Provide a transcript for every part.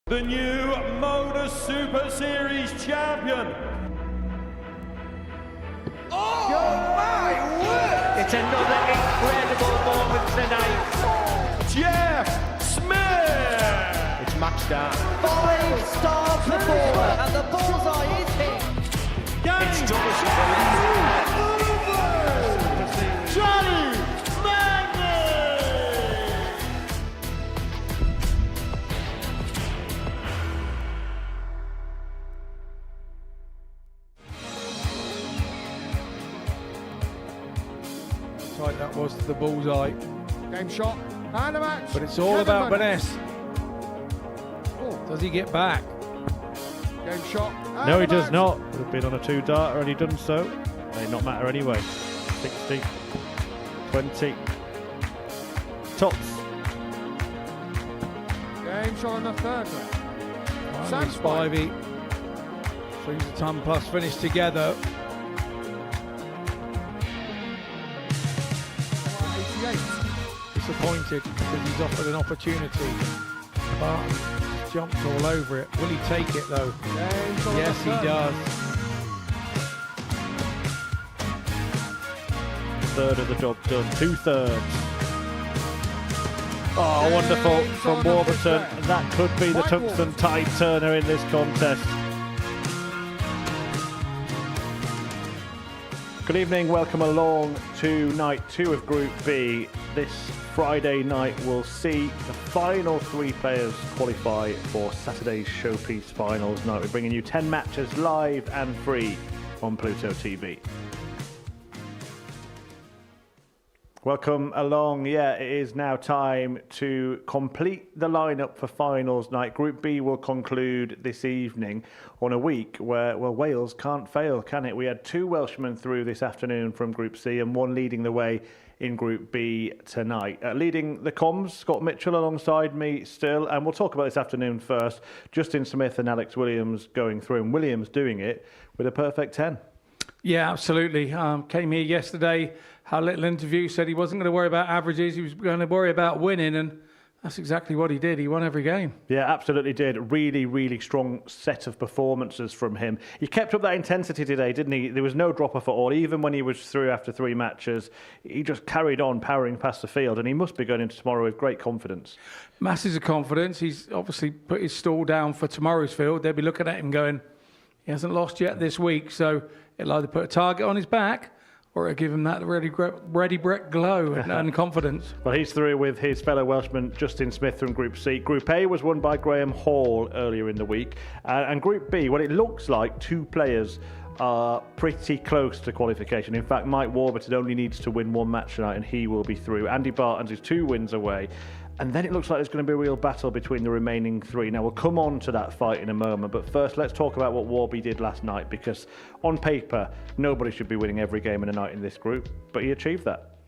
The new Modus Super Series champion. Oh my word! It's another incredible moment tonight. Jeff Smith. It's matched out. 5-star performer, and the bullseye is hit. It's Johnny Magny. Tight that was to the bullseye. Game shot and a match. But it's all about Burness. Oh, Does he get back? game shot. And No, a he does match. not. Would have been on a 2-darter and he done so. May not matter anyway. 60, 20. Tops. Game shot on the third round. Finally, Spivey. 3 to 10 plus finish together. 88. Disappointed because he's offered an opportunity. But jumped all over it. Will he take it though? Game shot on Yes, the he third. does. Third of the job done. 2/3. Oh, wonderful from Warburton. That could be the tungsten tide turner in this contest. Good evening, welcome along to night 2 of Group B. This Friday night we'll see the final 3 players qualify for Saturday's Showpiece Finals night. We're bringing you 10 matches live and free on Pluto TV. Welcome along. Yeah, it is now time to complete the lineup for finals night. Group B will conclude this evening on a week where, well, Wales can't fail, can it? We had 2 Welshmen through this afternoon from Group C and 1 leading the way in Group B tonight. Leading the comms, Scott Mitchell alongside me still, and we'll talk about this afternoon first. Justin Smith and Alex Williams going through, and Williams doing it with a perfect 10. Yeah, absolutely. Came here yesterday, had a little interview, said he wasn't going to worry about averages, he was going to worry about winning, and that's exactly what he did. He won every game. Yeah, absolutely did. Really, really strong set of performances from him. He kept up that intensity today, didn't he? There was no drop-off at all. Even when he was through after 3 matches, he just carried on powering past the field, and he must be going into tomorrow with great confidence. Masses of confidence. He's obviously put his stall down for tomorrow's field. They'll be looking at him going, he hasn't lost yet this week, so it'll either put a target on his back or it'll give him that ready Brett glow and confidence. Well, he's through with his fellow Welshman, Justin Smith from Group C. Group A was won by Graham Hall earlier in the week. And Group B, well, it looks like 2 players are pretty close to qualification. In fact, Mike Warburton only needs to win 1 match tonight and he will be through. Andy Baetens is 2 wins away. And then it looks like there's going to be a real battle between the remaining 3. Now, we'll come on to that fight in a moment, but first, let's talk about what Warby did last night, because on paper, nobody should be winning every game in a night in this group, but he achieved that.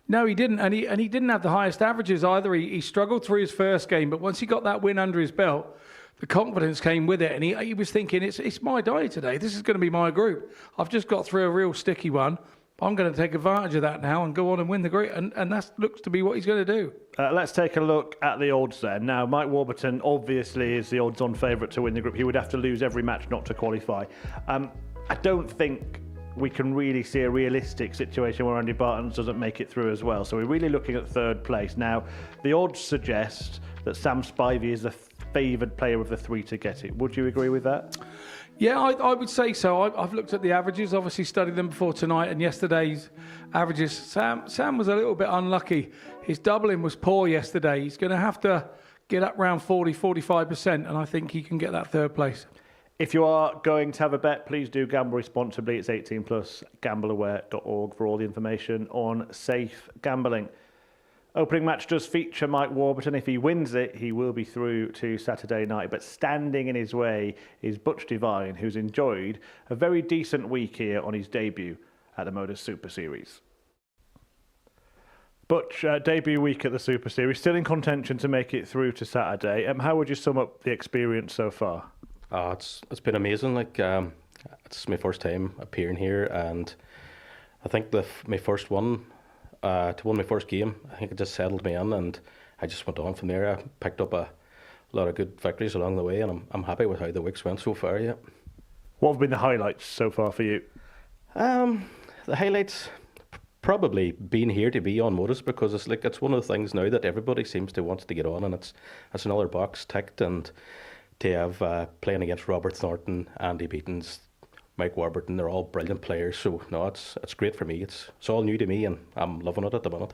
No, he didn't, and he didn't have the highest averages either. He struggled through his first game, but once he got that win under his belt, the confidence came with it, and he was thinking, it's my day today. This is going to be my group. I've just got through a real sticky one. I'm going to take advantage of that now and go on and win the group, and that looks to be what he's going to do. Let's take a look at the odds then. Now, Mike Warburton obviously is the odds-on favourite to win the group. He would have to lose every match not to qualify. I don't think we can really see a realistic situation where Andy Baetens doesn't make it through as well. So we're really looking at 3rd place. Now, the odds suggest that Sam Spivey is the favoured player of the 3 to get it. Would you agree with that? Yeah, I would say so. I've looked at the averages, obviously studied them before tonight and yesterday's averages. Sam was a little bit unlucky. His doubling was poor yesterday. He's going to have to get up around 40-45%, and I think he can get that 3rd place. If you are going to have a bet, please do gamble responsibly. It's 18 plus, gambleaware.org for all the information on safe gambling. Opening match does feature Mike Warburton. If he wins it, he will be through to Saturday night. But standing in his way is Butch Devine, who's enjoyed a very decent week here on his debut at the Modus Super Series. Butch, debut week at the Super Series, still in contention to make it through to Saturday. How would you sum up the experience so far? It's been amazing. It's my first time appearing here, and I think my first one. To win my first game, I think it just settled me in, and I just went on from there. I picked up a lot of good victories along the way, and I'm happy with how the weeks went so far. Yeah. What have been the highlights so far for you? The highlights probably being here to be on Modus, because it's one of the things now that everybody seems to want to get on, and it's another box ticked, and to have playing against Robert Thornton, Andy Baetens, Mike Warburton, they're all brilliant players. So no, it's great for me. It's all new to me, and I'm loving it at the minute.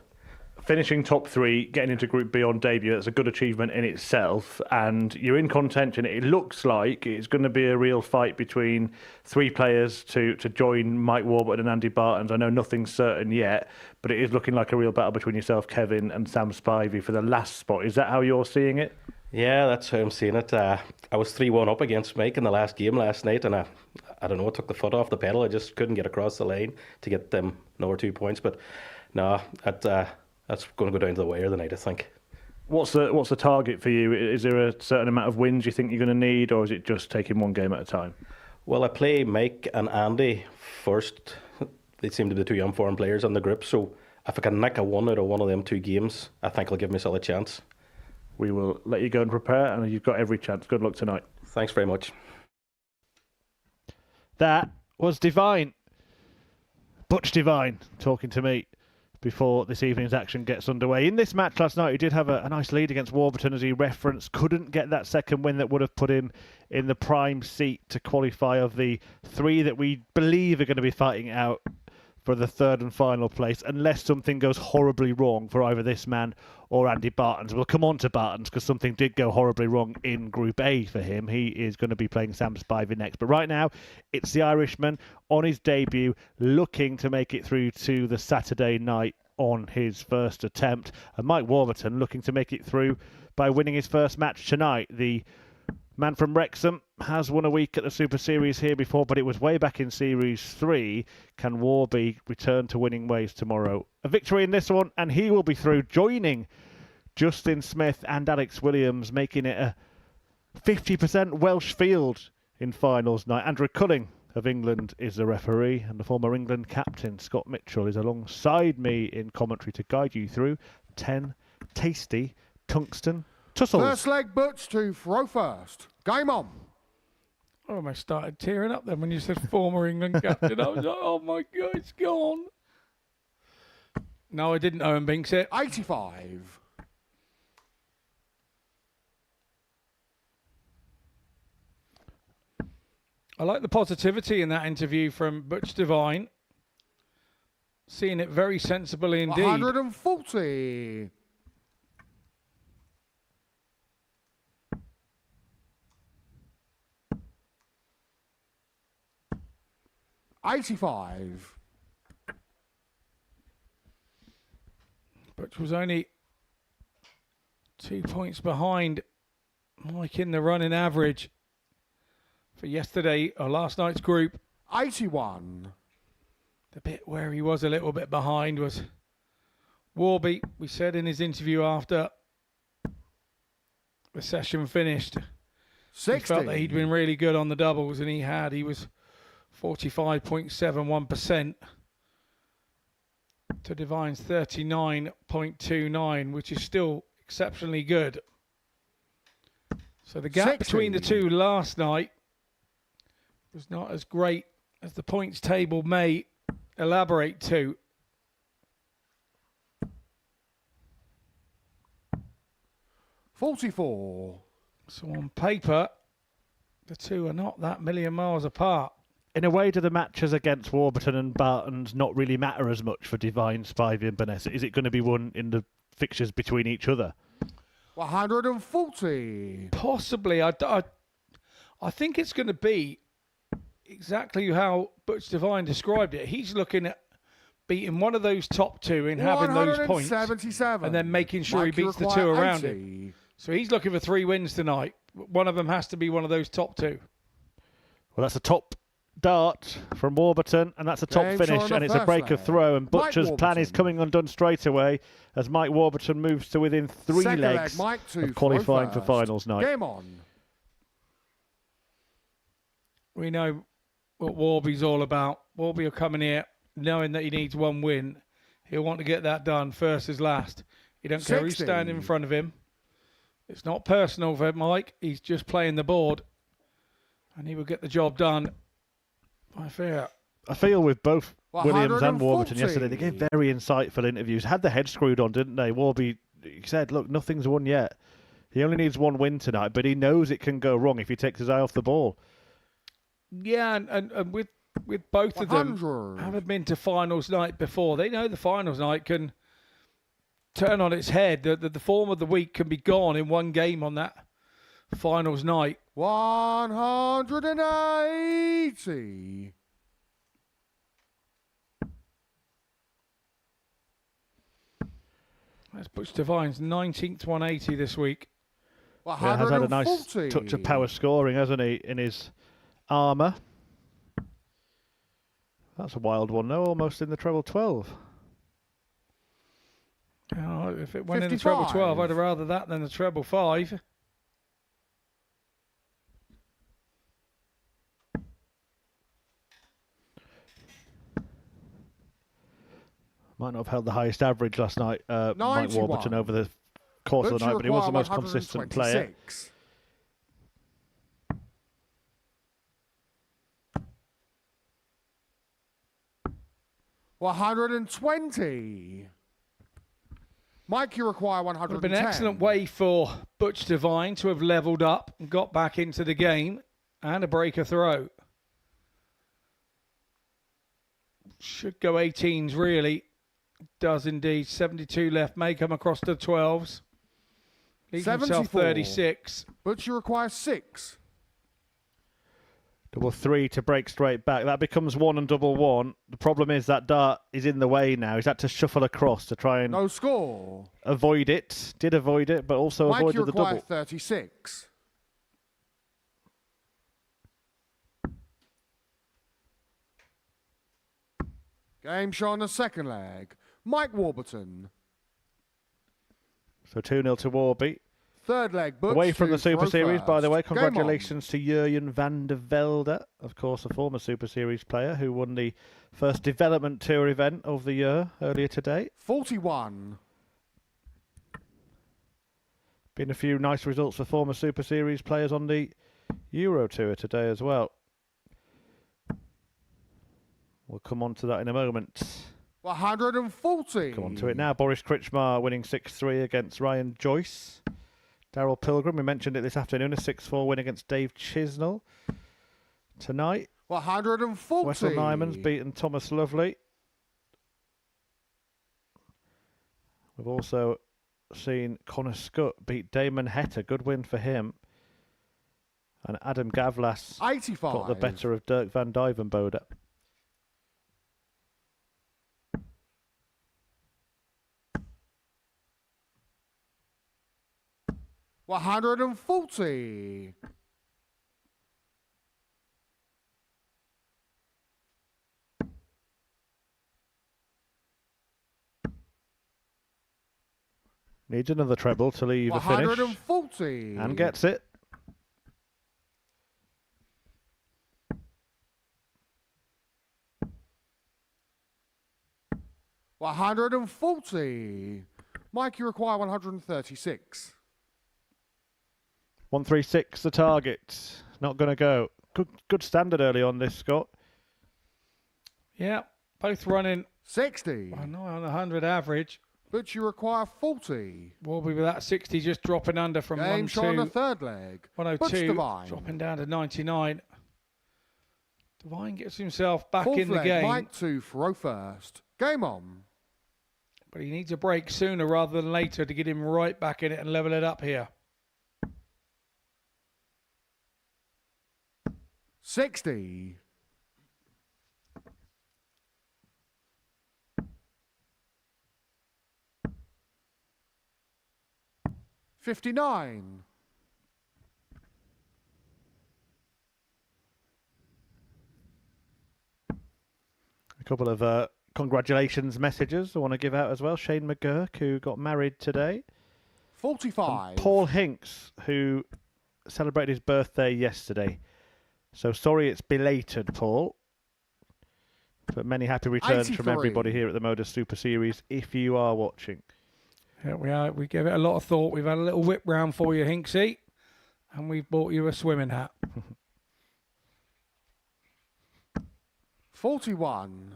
Finishing top 3, getting into Group B on debut, that's a good achievement in itself, and you're in contention. It looks like it's going to be a real fight between 3 players to join Mike Warburton and Andy Baetens. I know nothing's certain yet, but it is looking like a real battle between yourself, Kevin, and Sam Spivey for the last spot. Is that how you're seeing it? Yeah, that's how I'm seeing it. I was 3-1 up against Mike in the last game last night, and I don't know, I took the foot off the pedal. I just couldn't get across the line to get them another 2 points. But no, that's going to go down to the wire tonight, I think. What's the target for you? Is there a certain amount of wins you think you're going to need, or is it just taking one game at a time? Well, I play Mike and Andy first. They seem to be the 2 young foreign players in the group, so if I can nick a 1 out of one of them 2 games, I think I'll give myself a chance. We will let you go and prepare, and you've got every chance. Good luck tonight. Thanks very much. That was Divine. Butch Divine talking to me before this evening's action gets underway. In this match last night, he did have a nice lead against Warburton, as he referenced. Couldn't get that second win that would have put him in the prime seat to qualify of the 3 that we believe are going to be fighting out for the 3rd and final place, unless something goes horribly wrong for either this man or Andy Baetens. We'll come on to Baetens because something did go horribly wrong in Group A for him. He is going to be playing Sam Spivey next. But right now, it's the Irishman on his debut, looking to make it through to the Saturday night on his first attempt. And Mike Warburton looking to make it through by winning his first match tonight. The man from Wrexham has won a week at the Super Series here before, but it was way back in Series 3. Can Warby return to winning ways tomorrow? A victory in this one, and he will be through, joining Justin Smith and Alex Williams, making it a 50% Welsh field in finals night. Andrew Culling of England is the referee, and the former England captain, Scott Mitchell, is alongside me in commentary to guide you through 10 tasty tungsten tussles. First leg, Butch to throw first. Game on. I almost started tearing up then when you said former England captain. I was like, oh my God, it's gone. No, I didn't Owen Binks it. 85. I like the positivity in that interview from Butch Divine. Seeing it very sensible indeed. 140. 85. Butch was only 2 points behind Mike in the running average for yesterday or last night's group. 81. The bit where he was a little bit behind was Warby. We said in his interview after the session finished, 60. he felt that he'd been really good on the doubles, and he had. He was 45.71% to Divine's 39.29, which is still exceptionally good. So the gap 60. between the two last night was not as great as the points table may elaborate to. $44. So on paper, the two are not that million miles apart. In a way, do the matches against Warburton and Baetens not really matter as much for Divine, Spivey and Burness? Is it going to be won in the fixtures between each other? 140. Possibly. I think it's going to be exactly how Butch Divine described it. He's looking at beating one of those top 2 and having those points, and then making sure he beats the 2 around him. So he's looking for 3 wins tonight. One of them has to be one of those top 2. Well, that's a top dart from Warburton, and that's a top finish, and it's a break of throw, and Butcher's plan is coming undone straight away as Mike Warburton moves to within 3 legs of qualifying for finals night. Game on. We know what Warby's all about. Warby will come in here knowing that he needs 1 win. He'll want to get that done first as last. He don't care who's standing in front of him. It's not personal for Mike. He's just playing the board. And he will get the job done by fair. I feel with both Williams and Warburton 140. yesterday, they gave very insightful interviews. Had their head screwed on, didn't they? Warby, he said, look, nothing's won yet. He only needs one win tonight, but he knows it can go wrong if he takes his eye off the ball. Yeah, and with both of them 100. having been to finals night before, they know the finals night can turn on its head. The form of the week can be gone in one game on that finals night. 180. That's Butch Devine's 19th 180 this week. Yeah, has had a nice 140. touch of power scoring, hasn't he, in his armour. That's a wild one, though, almost in the treble 12. Oh, if it went in the treble 12, 55. I'd have rather that than the treble 5. Might not have held the highest average last night, Mike 91. Warburton, over the course of the night, but he was the most Butcher consistent require player. 126. $120. Mike, you require Would have 110. been an excellent way for Butch Devine to have levelled up and got back into the game and a breaker throw. Should go 18s, really. Does indeed. 72 left. May come across to 12s. Leaves himself 74. 36. But you require 6. Double 3 to break straight back. That becomes 1 and double 1. The problem is that dart is in the way now. He's had to shuffle across to try and No score. avoid it. Did avoid it, but also Mike, you avoided the require double. 36. Game show on the second leg. Mike Warburton. So 2-0 to Warby. Third leg, Butch. Away from the to Super throw Series, by the way. first. Game on. Congratulations to Jurjen van der Velde, of course, a former Super Series player who won the first development tour event of the year earlier today. 41. Been a few nice results for former Super Series players on the Euro Tour today as well. We'll come on to that in a moment. 140. Come on to it now. Boris Kritschmar winning 6-3 against Ryan Joyce. Daryl Pilgrim, we mentioned it this afternoon, a 6-4 win against Dave Chisnell. Tonight, 140. Wessel Nyman's beaten Thomas Lovely. We've also seen Connor Scutt beat Damon Hetter. Good win for him. And Adam Gavlas 85. got the better of Dirk van Dijvenbode. $140. Needs another treble to leave a finish. 140. And gets it. $140. Mike, you require 136. 136 the target. Not going to go. Good standard early on this, Scott. Yeah, both running 60. on 100 average. But you require 40. Warby with that 60 just dropping under from Game show on the 102. third leg. Butch 102, Devine. dropping down to 99. Devine gets himself back Fourth in the leg, game, Mike to throw first. Game on. but he needs a break sooner rather than later to get him right back in it and level it up here. 60. $59. A couple of congratulations messages I want to give out as well. Shane McGurk, who got married today. 45. Paul Hinks, who celebrated his birthday yesterday. So sorry it's belated, Paul. But many happy returns from 83. everybody here at the Modus Super Series if you are watching. Here we are. We gave it a lot of thought. We've had a little whip round for you, Hinksy, and we've bought you a swimming hat. 41.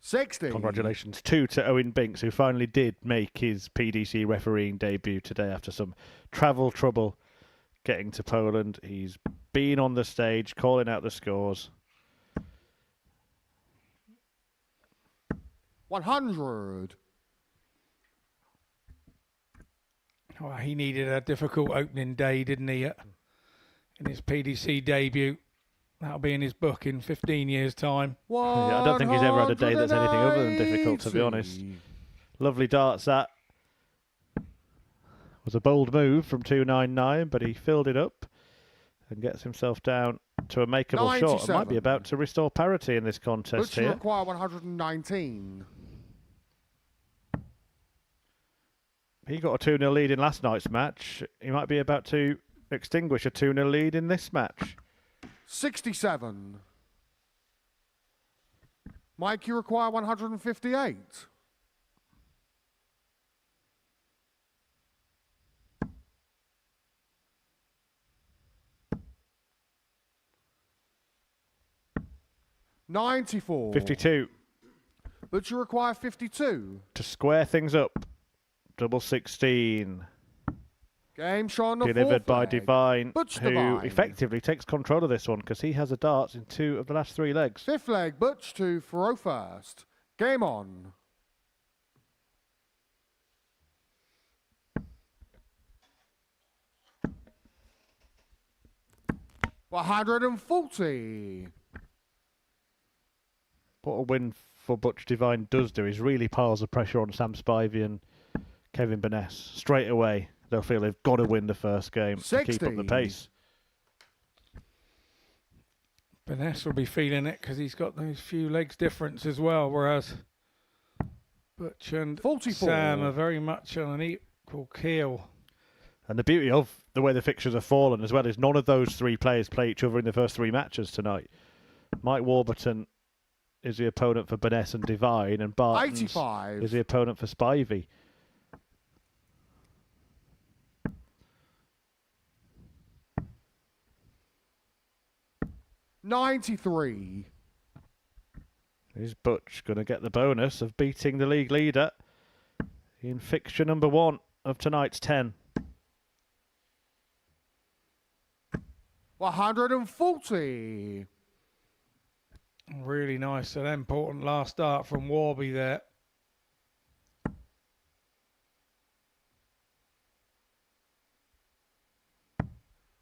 60. Congratulations to Owen Binks, who finally did make his PDC refereeing debut today after some travel trouble getting to Poland. He's been on the stage, calling out the scores. 100. Well, he needed a difficult opening day, didn't he, in his PDC debut? That'll be in his book in 15 years' time. Yeah, I don't think he's ever had a day that's anything other than difficult, to be honest. Lovely darts, that. Was a bold move from 299, but he filled it up and gets himself down to a makeable shot. It might be about to restore parity in this contest Butcher here. require 119. He got a 2-0 lead in last night's match. He might be about to extinguish a 2-0 lead in this match. 67. Mike, you require 158. $94. 52. But you require 52. To square things up. Double 16. Game shot on the Delivered fourth by leg. Divine, Butch who Divine. effectively takes control of this one because he has a darts in 2 of the last 3 legs. Fifth leg, Butch to throw first. Game on. $140. What a win for Butch Divine does do is really piles the pressure on Sam Spivey and Kevin Burness. Straight away, they'll feel they've got to win the first game to keep up the 60. pace. Burness will be feeling it because he's got those few legs difference as well, whereas Butch and 44. Sam are very much on an equal keel. And the beauty of the way the fixtures have fallen as well is none of those 3 players play each other in the first 3 matches tonight. Mike Warburton is the opponent for Burness and Divine, and Baetens 85. is the opponent for Spivey. $93. Is Butch going to get the bonus of beating the league leader in fixture number 1 of tonight's 10? 140. Really nice and important last start from Warby there.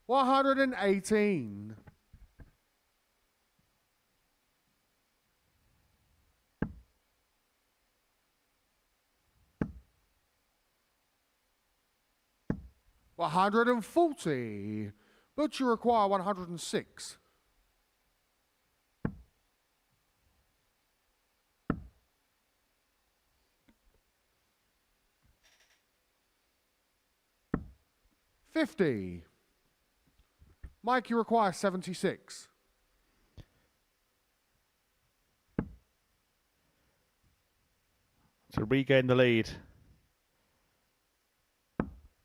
$118. $140. But you require 106. $50. Mike, you require 76. To regain the lead.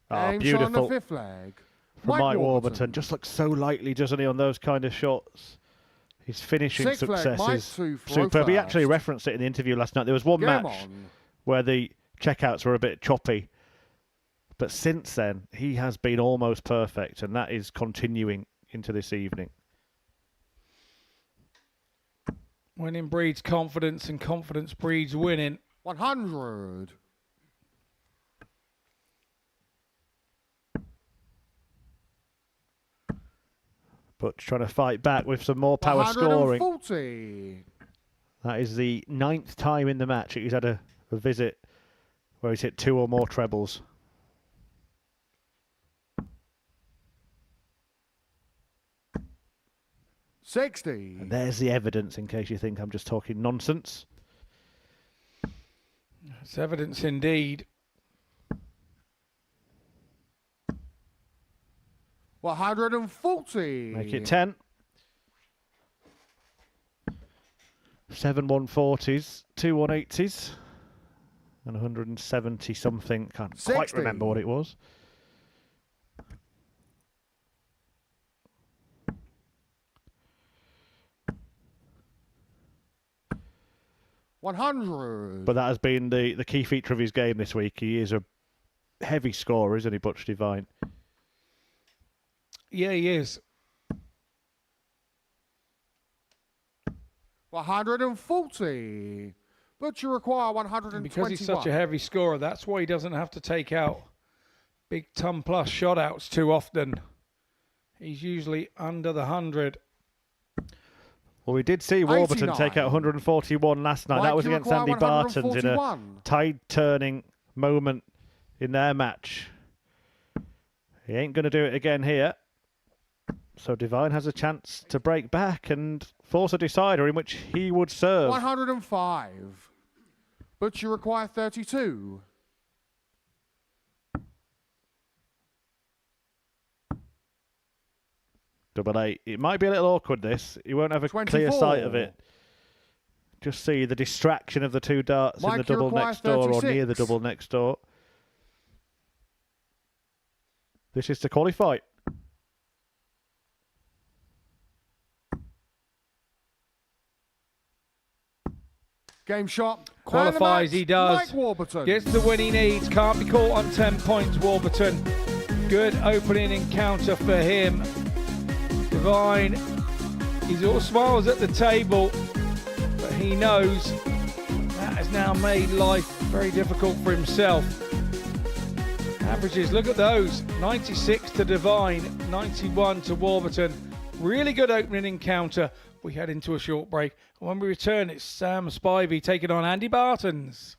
Ah, Game shot on the beautiful fifth leg. from Mike Warburton. Just looks so lightly, doesn't he, on those kind of shots? His finishing Sixth leg, success Mike is to throw superb. He actually first. referenced it in the interview last night. There was one Game match on. where the checkouts were a bit choppy. But since then, he has been almost perfect, and that is continuing into this evening. Winning breeds confidence, and confidence breeds winning. 100. But trying to fight back with some more power scoring. 140. That is the 9th time in the match he's had a visit where he's hit 2 or more trebles. $60. And there's the evidence in case you think I'm just talking nonsense. It's evidence indeed. 140. Make it 10. 7 140s, 2 180s, and 170 something. Can't quite 60. remember what it was. $100. But that has been the key feature of his game this week. He is a heavy scorer, isn't he, Butch Divine? Yeah, he is. 140. But you require 121. Because he's such a heavy scorer, that's why he doesn't have to take out big ton plus shot outs too often. He's usually under the 100. Well, we did see Warburton 89. take out 141 last night. Mike, that was you against require Andy Baetens in a 141. tide-turning moment in their match. He ain't going to do it again here. So Divine has a chance to break back and force a decider in which he would serve. 105. But you require 32. Double 8. It might be a little awkward, this. You won't have a 24. clear sight of it. Just see the distraction of the two darts in Mike, the you double require next door or 36. near the double next door. This is to qualify. Game shot. Qualifies, And the he match, does. Mike Warburton. Gets the win he needs. Can't be caught on 10 points, Warburton. Good opening encounter for him. Divine, he's all smiles at the table, but he knows that has now made life very difficult for himself. Averages, look at those. 96 to Divine, 91 to Warburton. Really good opening encounter. We head into a short break. When we return, it's Sam Spivey taking on Andy Baetens.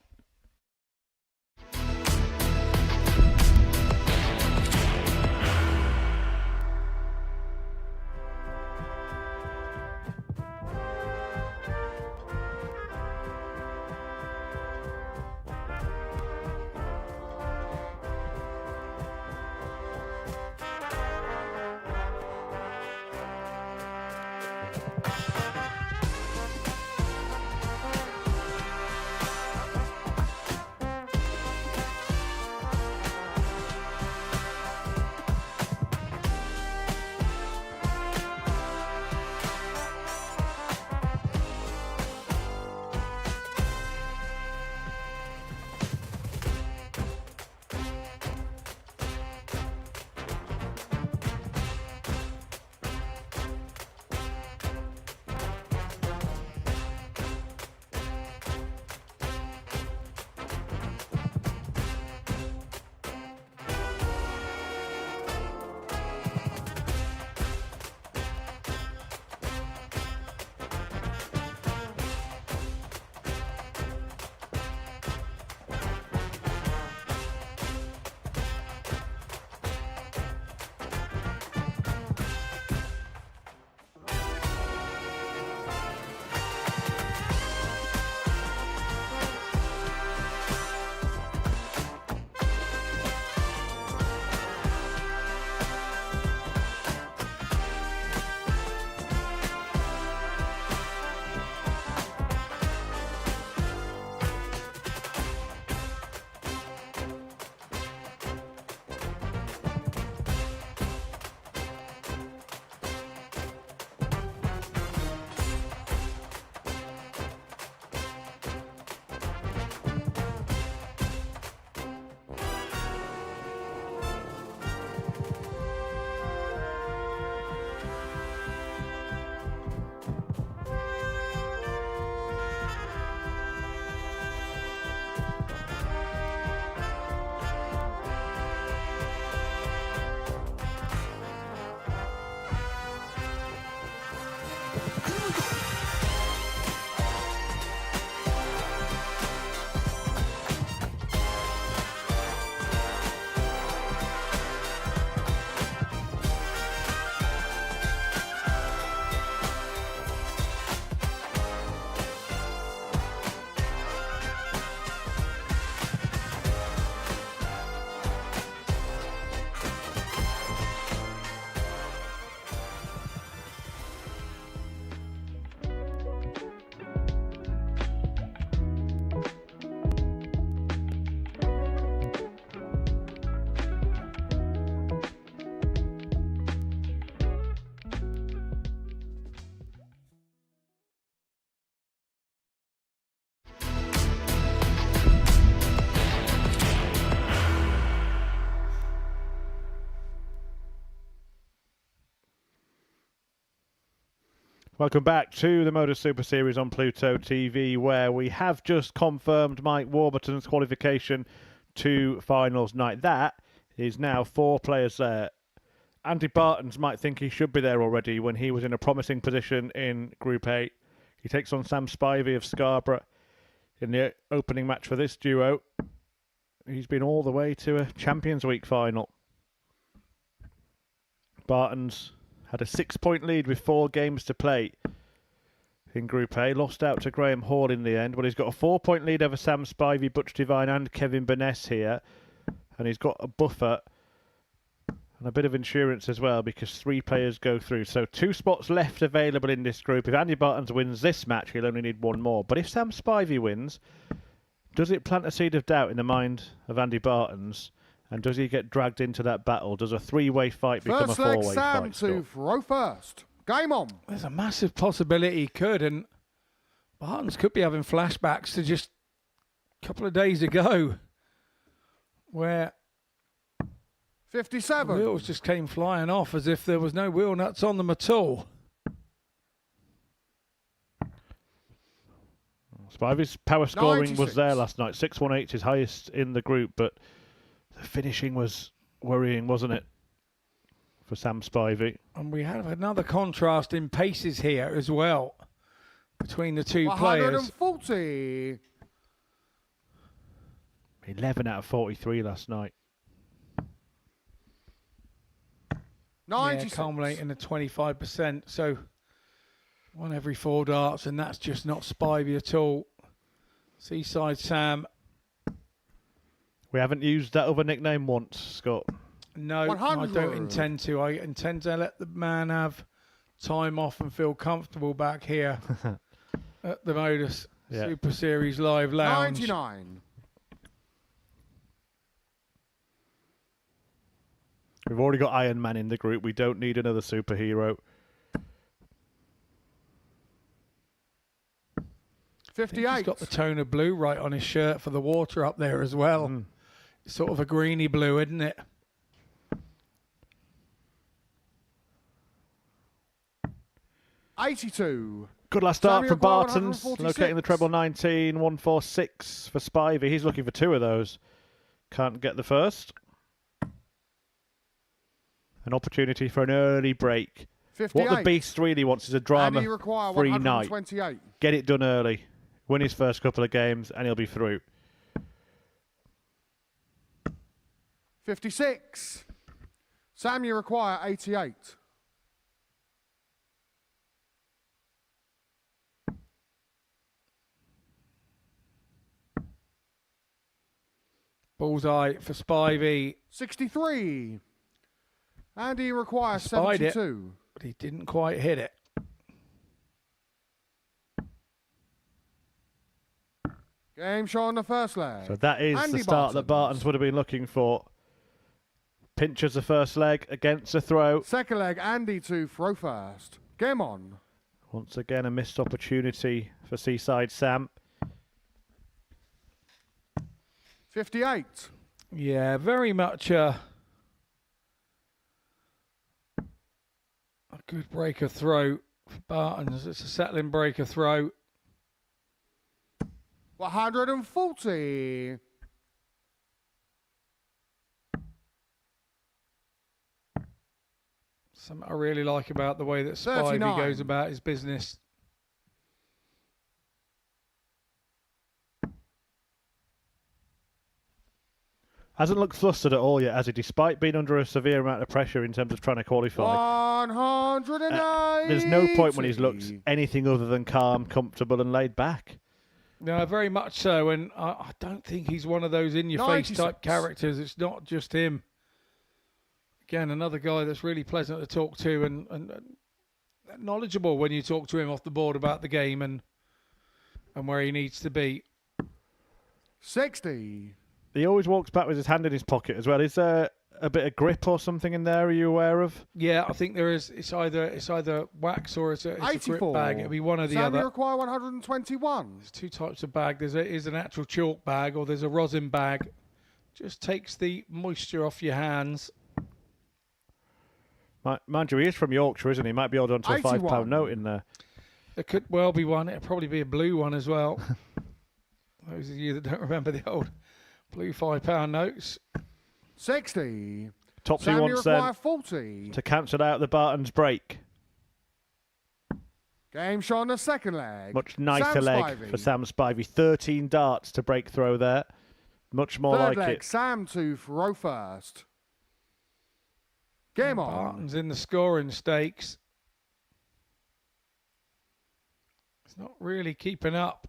Welcome back to the Modus Super Series on Pluto TV, where we have just confirmed Mike Warburton's qualification to finals night. That is now 4 players there. Andy Baetens might think he should be there already when he was in a promising position in Group 8. He takes on Sam Spivey of Scarborough in the opening match for this duo. He's been all the way to a Champions Week final. Baetens had a 6-point lead with 4 games to play in Group A. Lost out to Graham Hall in the end, but he's got a 4-point lead over Sam Spivey, Butch Devine and Kevin Burness here. And he's got a buffer and a bit of insurance as well because 3 players go through. So 2 spots left available in this group. If Andy Baetens wins this match, he'll only need 1 more. But if Sam Spivey wins, does it plant a seed of doubt in the mind of Andy Baetens? And does he get dragged into that battle? Does a 3-way fight become a 4-way fight? Sam to throw first. Game on. There's a massive possibility he could, and Baetens could be having flashbacks to just a couple of days ago where 57. the wheels just came flying off as if there was no wheel nuts on them at all. Spivey's power scoring 96. was there last night. 618, his highest in the group, but the finishing was worrying, wasn't it, for Sam Spivey? And we have another contrast in paces here as well between the 2 players. 140. 11 out of 43 last night. 96. Yeah, culminating at 25%. So 1 every 4 darts, and that's just not Spivey at all. Seaside Sam. We haven't used that other nickname once, Scott. No, 100. I don't intend to. I intend to let the man have time off and feel comfortable back here at the Modus Super Series Live Lounge. 99. We've already got Iron Man in the group. We don't need another superhero. 58. He's got the tone of blue right on his shirt for the water up there as well. It's sort of a greeny blue, isn't it? $82. Good last start Sammy from Aguirre, Baetens, 146. locating the treble 19, 146 for Spivey. He's looking for 2 of those. Can't get the first. An opportunity for an early break. 58. What the Beast really wants is a And he drama-free require night. 128. Get it done early. Win his first couple of games, and he'll be through. 56. Sam, you require 88. Bullseye for Spivey. 63. And he requires Spied it, 72. but he didn't quite hit it. Game show on the first leg. So that is Andy the start that Baetens would have been looking for. Pinches the first leg against a throw. Second leg, Andy to throw first. Game on. Once again, a missed opportunity for Seaside Sam. 58. Yeah, very much a good breaker throw for Baetens. It's a settling breaker throw. 140. Something I really like about the way that Spivey 39. goes about his business. Hasn't looked flustered at all yet, has he? Despite being under a severe amount of pressure in terms of trying to qualify. 180. There's no point when he's looked anything other than calm, comfortable and laid back. No, very much so. And I don't think he's one of those in-your-face 96. type characters. It's not just him. Again, another guy that's really pleasant to talk to and knowledgeable when you talk to him off the board about the game and where he needs to be. 60. He always walks back with his hand in his pocket as well. Is there a bit of grip or something in there? Are you aware of? Yeah, I think there is. It's either wax or it's a grip 84. bag. It'll be one or the Sam, you other. require 121. There's 2 types of bag. There is an actual chalk bag or there's a rosin bag. Just takes the moisture off your hands. Mind you, he is from Yorkshire, isn't he? Might be hold on to a £5 81. note in there. There could well be one. It'll probably be a blue one as well. Those of you that don't remember the old blue £5 notes. 60. Topsy Sam, you wants them require 40. to cancel out the Baetens break. Game shot on the second leg. Much nicer Sam leg Spivey. for Sam Spivey. 13 darts to break throw there. Much more Third like leg, it. Sam to throw first. Game on. Barton's in the scoring stakes. It's not really keeping up.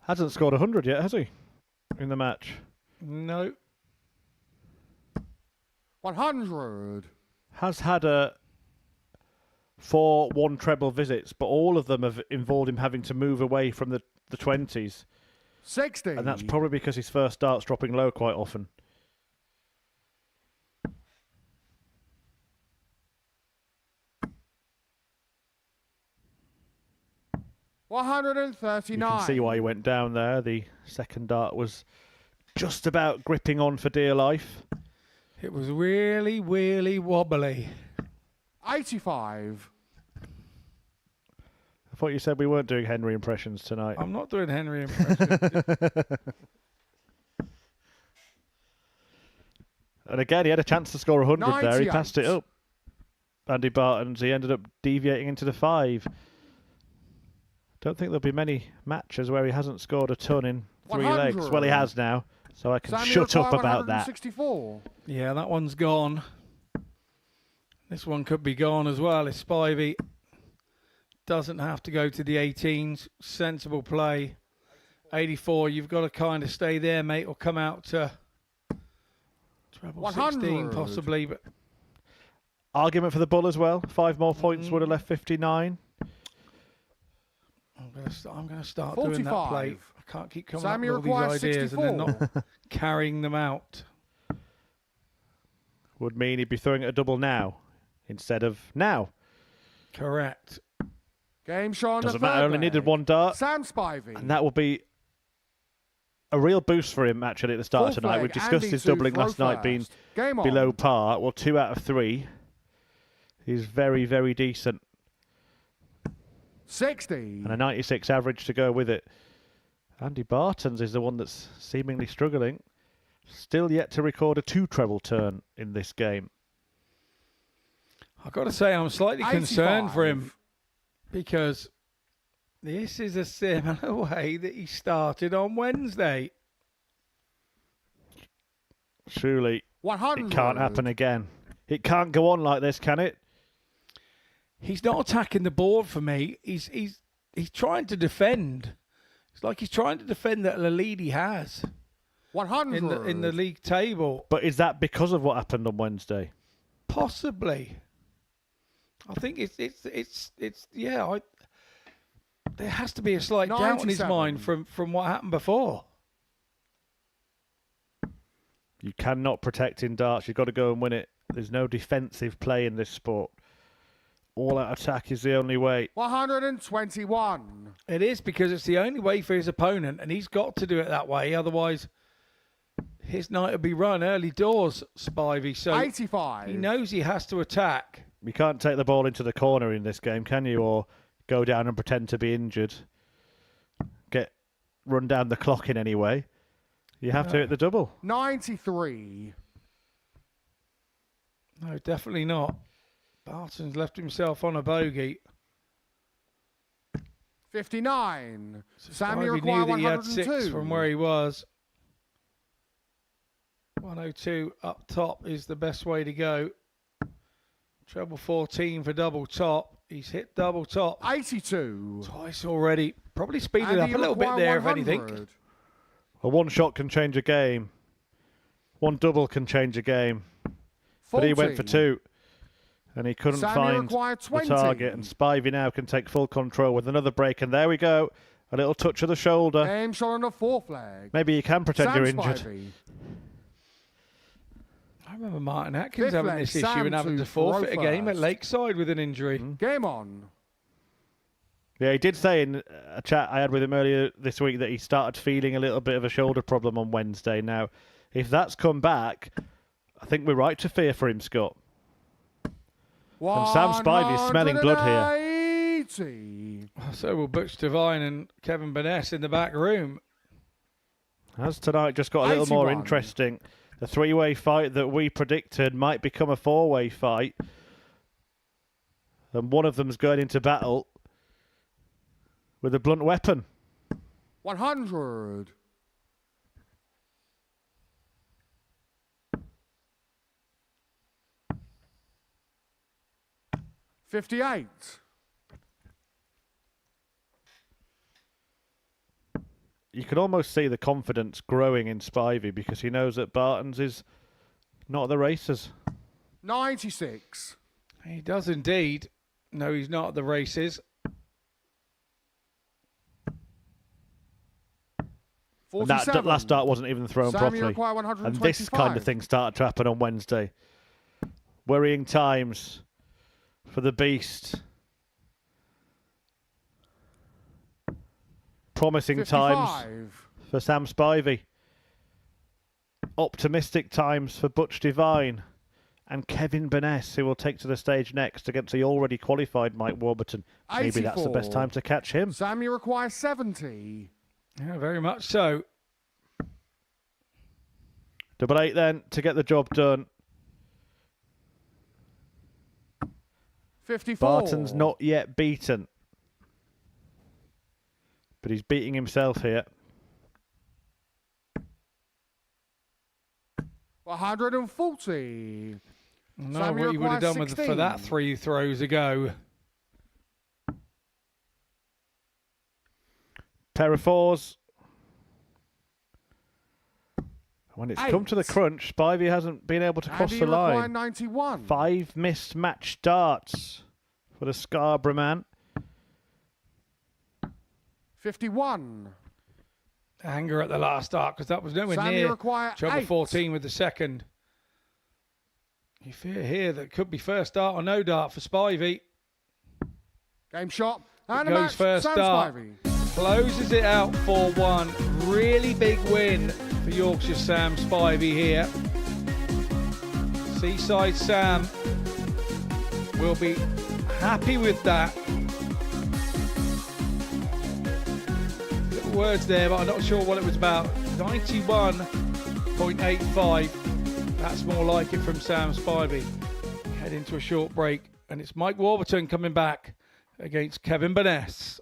Hasn't scored 100 yet, has he? In the match. No. 100. Has had 4 one treble visits, but all of them have involved him having to move away from the 20s. 60. And that's probably because his first dart's dropping low quite often. You 139. can see why he went down there. The second dart was just about gripping on for dear life. It was really, really wobbly. 85. I thought you said we weren't doing Henry impressions tonight. I'm not doing Henry impressions. And again, he had a chance to score 100 there. He 98. passed it up. Andy Baetens, he ended up deviating into the 5. Don't think there'll be many matches where he hasn't scored a ton in 3 legs. 100. Well, he has now, so I can Sam, you shut up require about that. 164. Yeah, that one's gone. This one could be gone as well if Spivey doesn't have to go to the 18s. Sensible play. 84, you've got to kind of stay there, mate, or come out to treble 16 100. possibly. But Argument for the bull as well. 5 more points would have left 59. I'm going to start doing that play. 45. I can't keep coming Sam, up with you all these require ideas and then 64. not carrying them out. Would mean he'd be throwing it a double now instead of now. Correct. Game shot on the Doesn't third matter, only leg. needed 1 dart. Sam Spivey. And that will be a real boost for him, actually, at the start of Fourth tonight. leg, We've discussed Andy his to doubling throw last night being first. Game on. below par. Well, 2 out of 3. He's very, very decent. 60. And a 96 average to go with it. Andy Baetens is the one that's seemingly struggling. Still yet to record a 2 treble turn in this game. I've got to say I'm slightly concerned for him 85. because this is a similar way that he started on Wednesday. Surely 100. it can't happen again. It can't go on like this, can it? He's not attacking the board for me. He's trying to defend. It's like he's trying to defend that the lead he has 100. in the league table. But is that because of what happened on Wednesday? Possibly. I think it's yeah. There has to be a slight doubt in his 97. mind from what happened before. You cannot protect in darts. You've got to go and win it. There's no defensive play in this sport. All-out attack is the only way. 121. It is because it's the only way for his opponent, and he's got to do it that way. Otherwise, his night will be run early doors, Spivey. So 85. he knows he has to attack. You can't take the ball into the corner in this game, can you? Or go down and pretend to be injured. Run down the clock in any way. You have to hit the double. 93. No, definitely not. Barton's left himself on a bogey. 59. Sam, Spivey you knew require that he had 102. 6 from where he was. 102 up top is the best way to go. Treble 14 for double top. He's hit double top 82. twice already. Probably speeded Andy, up a you little bit require there, if 100. anything. Well, 1 shot can change a game. 1 double can change a game. But he went for 40. 2. And he couldn't Sam, you find require the 20. target. And Spivey now can take full control with another break. And there we go. A little touch of the shoulder. Game shot on the 4th leg. Maybe you can pretend Sam you're injured. Spivey. I remember Martin Atkins 5th having leg, this issue Sam and having to to forfeit a throw game at first. Lakeside with an injury. Game on. Yeah, he did say in a chat I had with him earlier this week that he started feeling a little bit of a shoulder problem on Wednesday. Now, if that's come back, I think we're right to fear for him, Scott. And Sam Spivey is smelling blood here. 180. So will Butch Devine and Kevin Burness in the back room. As tonight just got a little more 81. interesting. The three-way fight that we predicted might become a four-way fight. And one of them's going into battle with a blunt weapon. 100. $58. You can almost see the confidence growing in Spivey because he knows that Baetens is not at the races. 96. He does indeed. No, he's not at the races. And that last dart wasn't even thrown Sam, you properly. require And this kind of 125. thing started to happen on Wednesday. Worrying times for the Beast. Promising 55. times for Sam Spivey. Optimistic times for Butch Devine and Kevin Burness, who will take to the stage next against the already qualified Mike Warburton. Maybe that's the 84. best time to catch him. Sam, you require 70. Yeah, very much so. Double 8 then to get the job done. 54. Baetens not yet beaten. But he's beating himself here. 140. No, Sam, what you would have done with, 16. for that 3 throws ago. Pair of fours. When it's come to the 8. crunch, Spivey hasn't been able to cross Andy, the you require line. 91. 5 missed match darts for the Scarborough man. 51. Anger at the last start because that was nowhere Sam, you near require trouble 8. 14 with the second. You fear here that could be first dart or no dart for Spivey. Game shot. And It a goes match. first Sam start. Spivey. Closes it out 4-1. Really big win for Yorkshire Sam Spivey here. Seaside Sam will be happy with that. Little words there, but I'm not sure what it was about. 91.85. That's more like it from Sam Spivey. Head into a short break, and it's Mike Warburton coming back against Kevin Burness.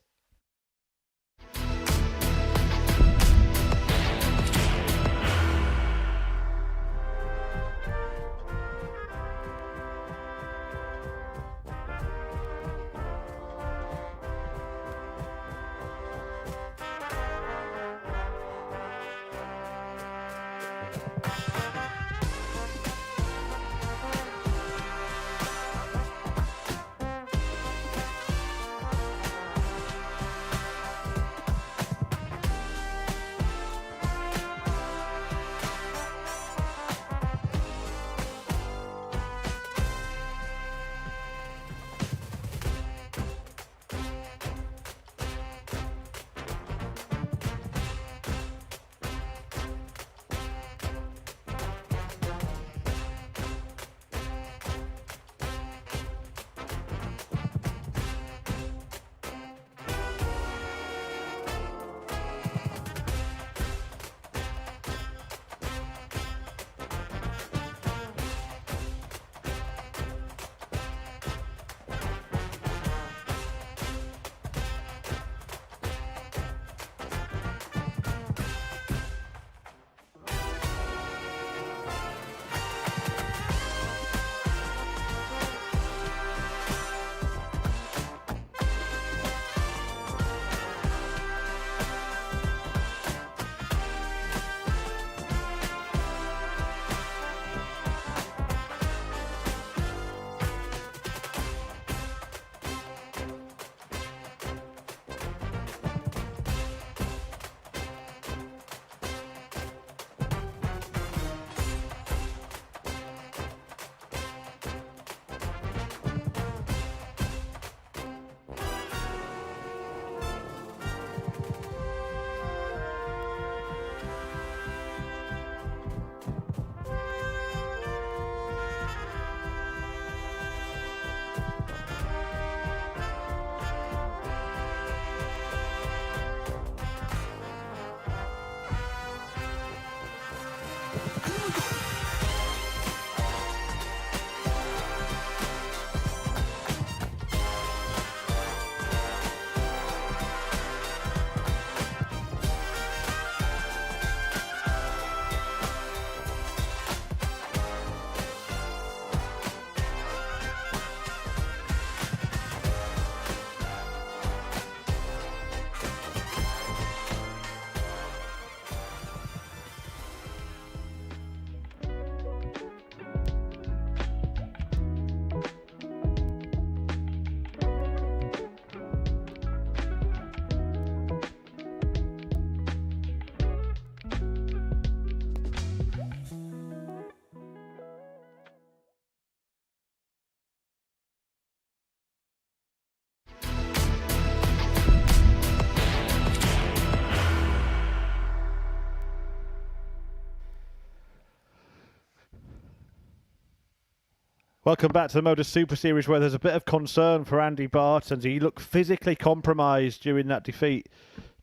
Welcome back to the Modus Super Series, where there's a bit of concern for Andy Baetens. He looked physically compromised during that defeat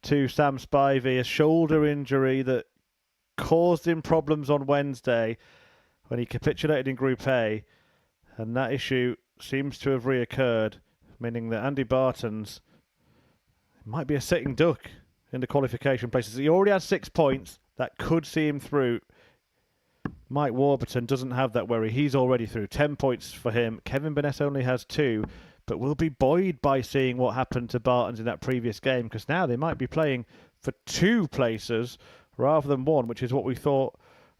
to Sam Spivey, a shoulder injury that caused him problems on Wednesday when he capitulated in Group A, and that issue seems to have reoccurred, meaning that Andy Baetens might be a sitting duck in the qualification places. He already has 6 points. That could see him through. Mike Warburton doesn't have that worry. He's already through. 10 points for him. Kevin Burness only has 2, but will be buoyed by seeing what happened to Baetens in that previous game, because now they might be playing for 2 places rather than 1, which is what we thought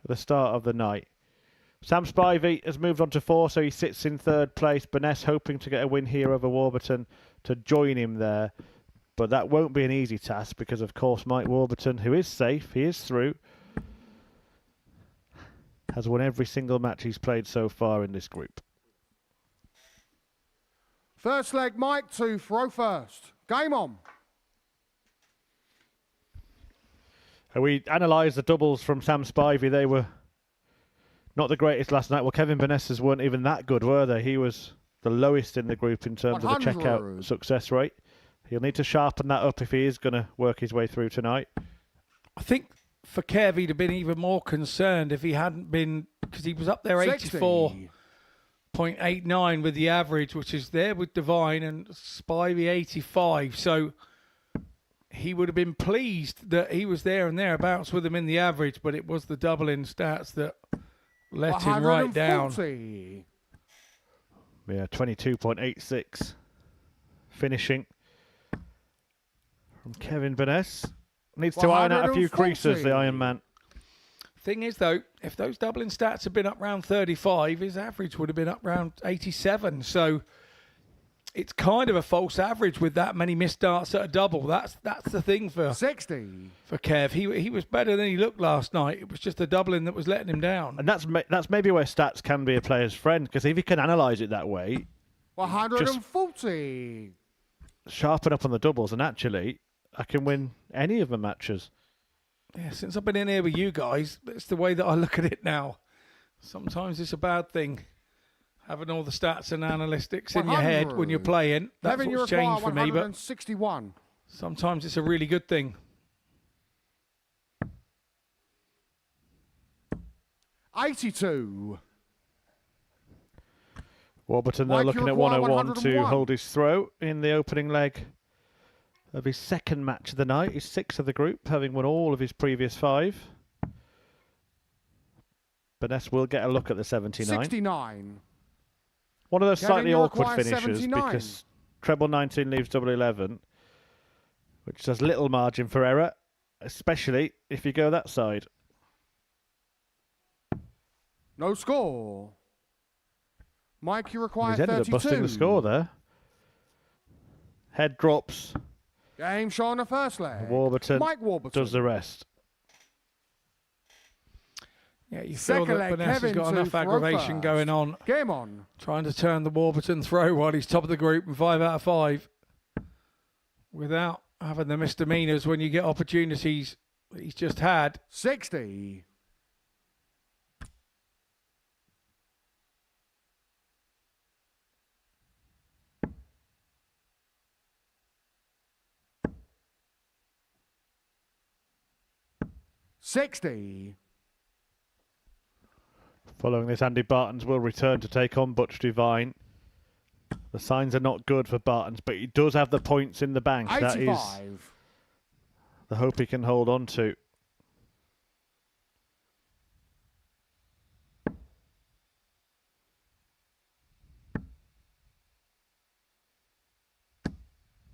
at the start of the night. Sam Spivey has moved on to 4, so he sits in 3rd place. Burness hoping to get a win here over Warburton to join him there. But that won't be an easy task because, of course, Mike Warburton, who is safe, he is through, has won every single match he's played so far in this group. First leg, Mike to throw first. Game on. And we analysed the doubles from Sam Spivey. They were not the greatest last night. Well, Kevin Burness's weren't even that good, were they? He was the lowest in the group in terms of the checkout success rate. He'll need to sharpen that up if he is going to work his way through tonight. I think for Kev, he'd have been even more concerned if he hadn't been, because he was up there 84.89 with the average, which is there with Divine, and Spivey 85. So he would have been pleased that he was there and thereabouts with him in the average, but it was the doubling stats that let him right down. Yeah, 22.86 finishing from Kevin Burness. Needs to iron out a few creases, the Iron Man. Thing is, though, if those doubling stats had been up round 35, his average would have been up round 87. So it's kind of a false average with that many missed starts at a double. That's the thing for 60 for Kev. He was better than he looked last night. It was just the doubling that was letting him down. And that's maybe where stats can be a player's friend, because if he can analyse it that way, 140. Sharpen up on the doubles, and actually, I can win any of the matches. Yeah, since I've been in here with you guys, that's the way that I look at it now. Sometimes it's a bad thing, having all the stats and analytics in your head when you're playing. That's what's changed for me, but sometimes it's a really good thing. 82. Warburton, though, looking at 101 to hold his throw in the opening leg of his second match of the night. He's 6th of the group, having won all of his previous 5. Burness will get a look at the 79. 69. One of those slightly awkward finishes 79. because treble 19 leaves double 11, which has little margin for error, especially if you go that side. No score. Mike, you require He's ended 32. up busting the score there. Head drops. Game show on the first leg. Warburton, Mike Warburton does the rest. Yeah, you feel that Burness has got enough aggravation going on. Game on. Trying to turn the Warburton throw while he's top of the group and 5 out of 5. Without having the misdemeanors when you get opportunities that he's just had. 60. Following this, Andy Baetens will return to take on Butch Divine. The signs are not good for Baetens, but he does have the points in the bank. 85. That is the hope he can hold on to.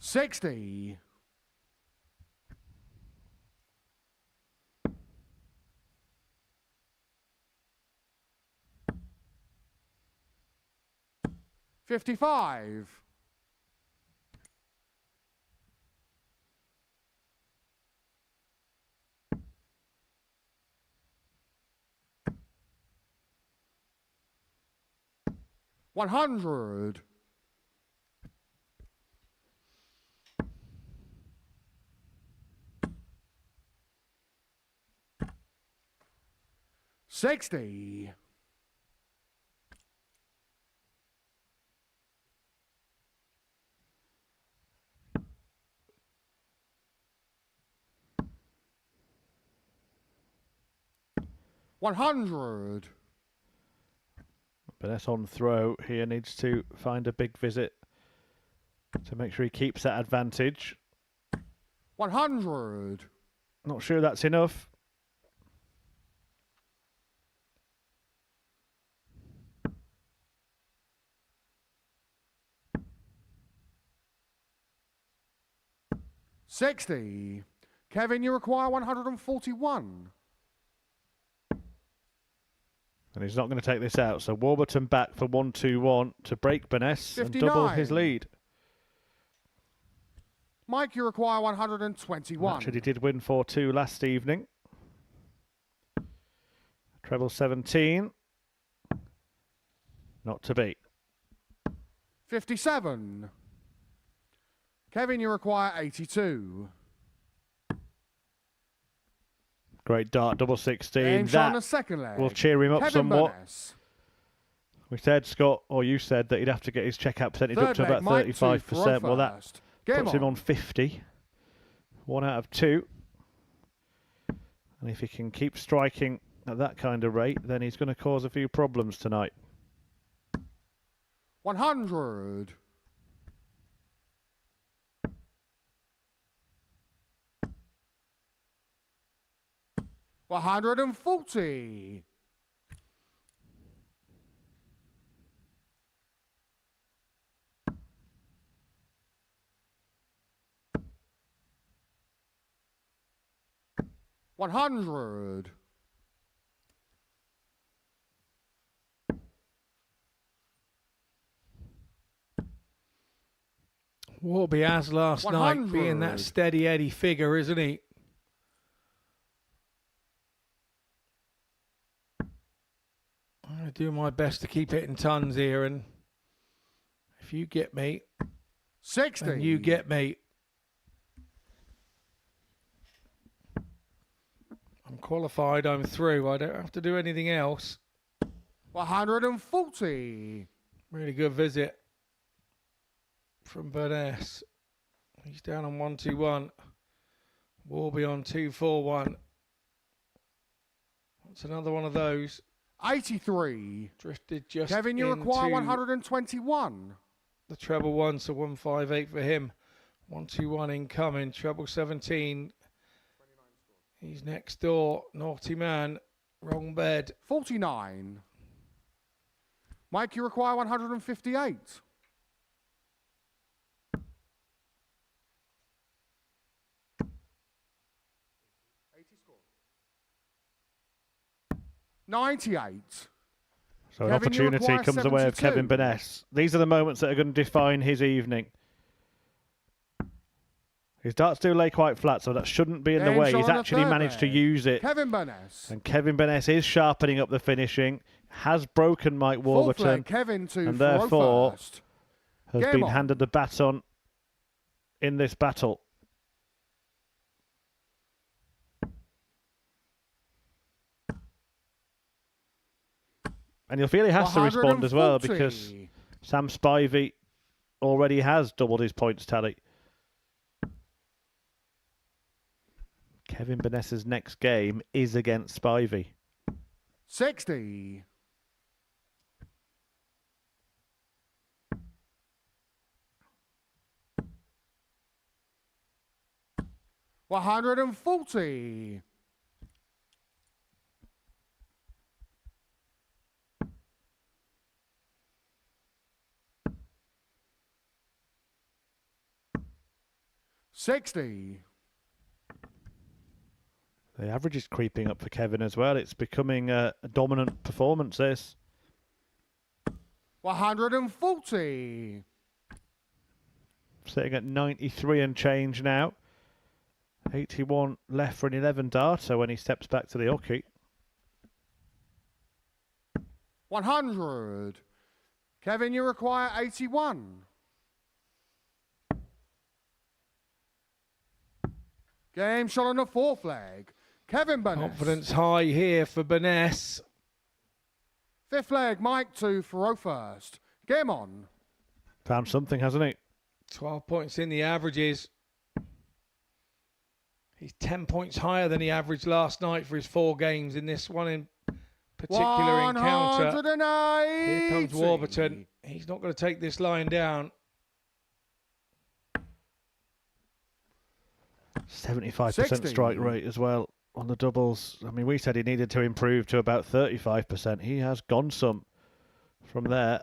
$60. 55. 100. 60. 100. Burness on throw here needs to find a big visit to make sure he keeps that advantage. 100. Not sure that's enough. $60. Kevin, you require 141. And he's not going to take this out. So Warburton back for 1-2-1 to break Burness and double his 59. lead. Mike, you require 121. Actually, he did win 4-2 last evening. Treble 17. Not to beat. 57. Kevin, you require 82. Great dart, double 16. James on the That second leg. will cheer him up Kevin somewhat. Burness. We said, Scott, or you said that he'd have to get his checkout percentage Third up to leg, about Mike, 35%. Well, that first. Game puts him on 50. 1 out of 2. And if he can keep striking at that kind of rate, then he's going to cause a few problems tonight. 100. $140. $100. Warby has last night being that 100. steady Eddie figure, isn't he? I'm going to do my best to keep hitting tons here, and if you get me, 60. and you get me, I'm qualified, I'm through. I don't have to do anything else. 140. Really good visit from Burness. He's down on 1-2-1. Warby on 2-4-1. That's another one of those. 83. Drifted just Kevin, you require into 121. the treble 1, so 158 for him. 1-2-1 incoming. Treble 17. He's next door. Naughty man. Wrong bed. 49. Mike, you require 158. $98. So an Kevin, you opportunity require comes away of 72. Kevin Burness. These are the moments that are going to define his evening. His darts do lay quite flat, so that shouldn't be in the James way. on He's the actually third managed to leg. use it. Kevin Burness. And Kevin Burness is sharpening up the finishing, has broken Mike Fourth Warburton, leg, Kevin to and throw therefore first. has Game been on. handed the baton in this battle. And you'll feel he has to respond as well, because 140. Sam Spivey already has doubled his points tally. Kevin Burness's next game is against Spivey. 60. $140. $60. The average is creeping up for Kevin as well. It's becoming a dominant performance, this. 140. Sitting at 93 and change now. 81 left for an 11 darter when he steps back to the hockey. 100. Kevin, you require 81. Game shot on the fourth leg. Kevin Burness. Confidence high here for Burness. Fifth leg, Mike to throw first. Game on. Found something, hasn't he? 12 points in the averages. He's 10 points higher than he averaged last night for his 4 games in this one in particular encounter. 180. Here comes Warburton. He's not going to take this line down. 75% strike rate as well on the doubles. I mean, we said he needed to improve to about 35%. He has gone some from there.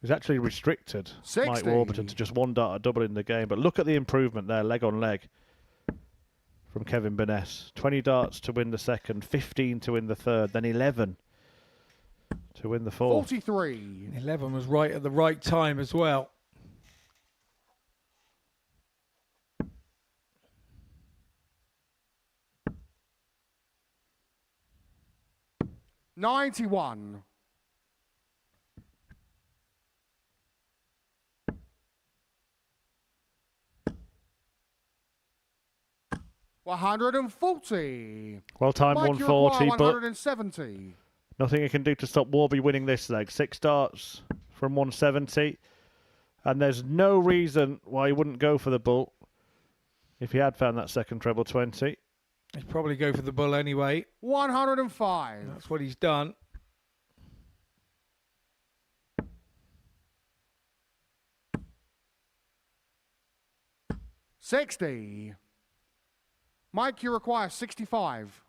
He's actually restricted 60. Mike Warburton to just one dart a double in the game. But look at the improvement there, leg on leg, from Kevin Burness. 20 darts to win the second, 15 to win the third, then 11 to win the fourth. 43. 11 was right at the right time as well. $91. 140. Well timed Mike, 140, but 170. nothing he can do to stop Warby winning this leg. 6 darts from 170. And there's no reason why he wouldn't go for the bull if he had found that second treble 20. He'd probably go for the bull anyway. 105. That's what he's done. $60. Mike, you require 65.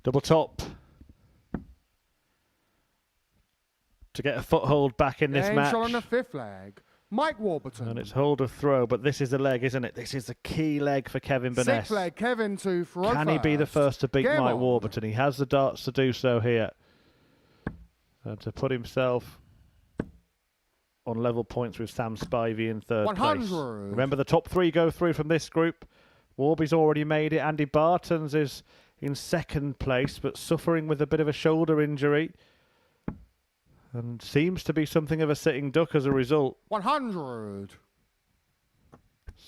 Double top to get a foothold back in this Game match. shot on the 5th leg. Mike Warburton. And it's hold of throw, but this is the leg, isn't it? This is the key leg for Kevin Burness. 6th leg, Kevin to throw. Can he be the first to beat Game Mike on. Warburton? He has the darts to do so here. And to put himself on level points with Sam Spivey in third 100. place. Remember, the top 3 go through from this group. Warby's already made it. Andy Baetens is in second place, but suffering with a bit of a shoulder injury. And seems to be something of a sitting duck as a result. 100.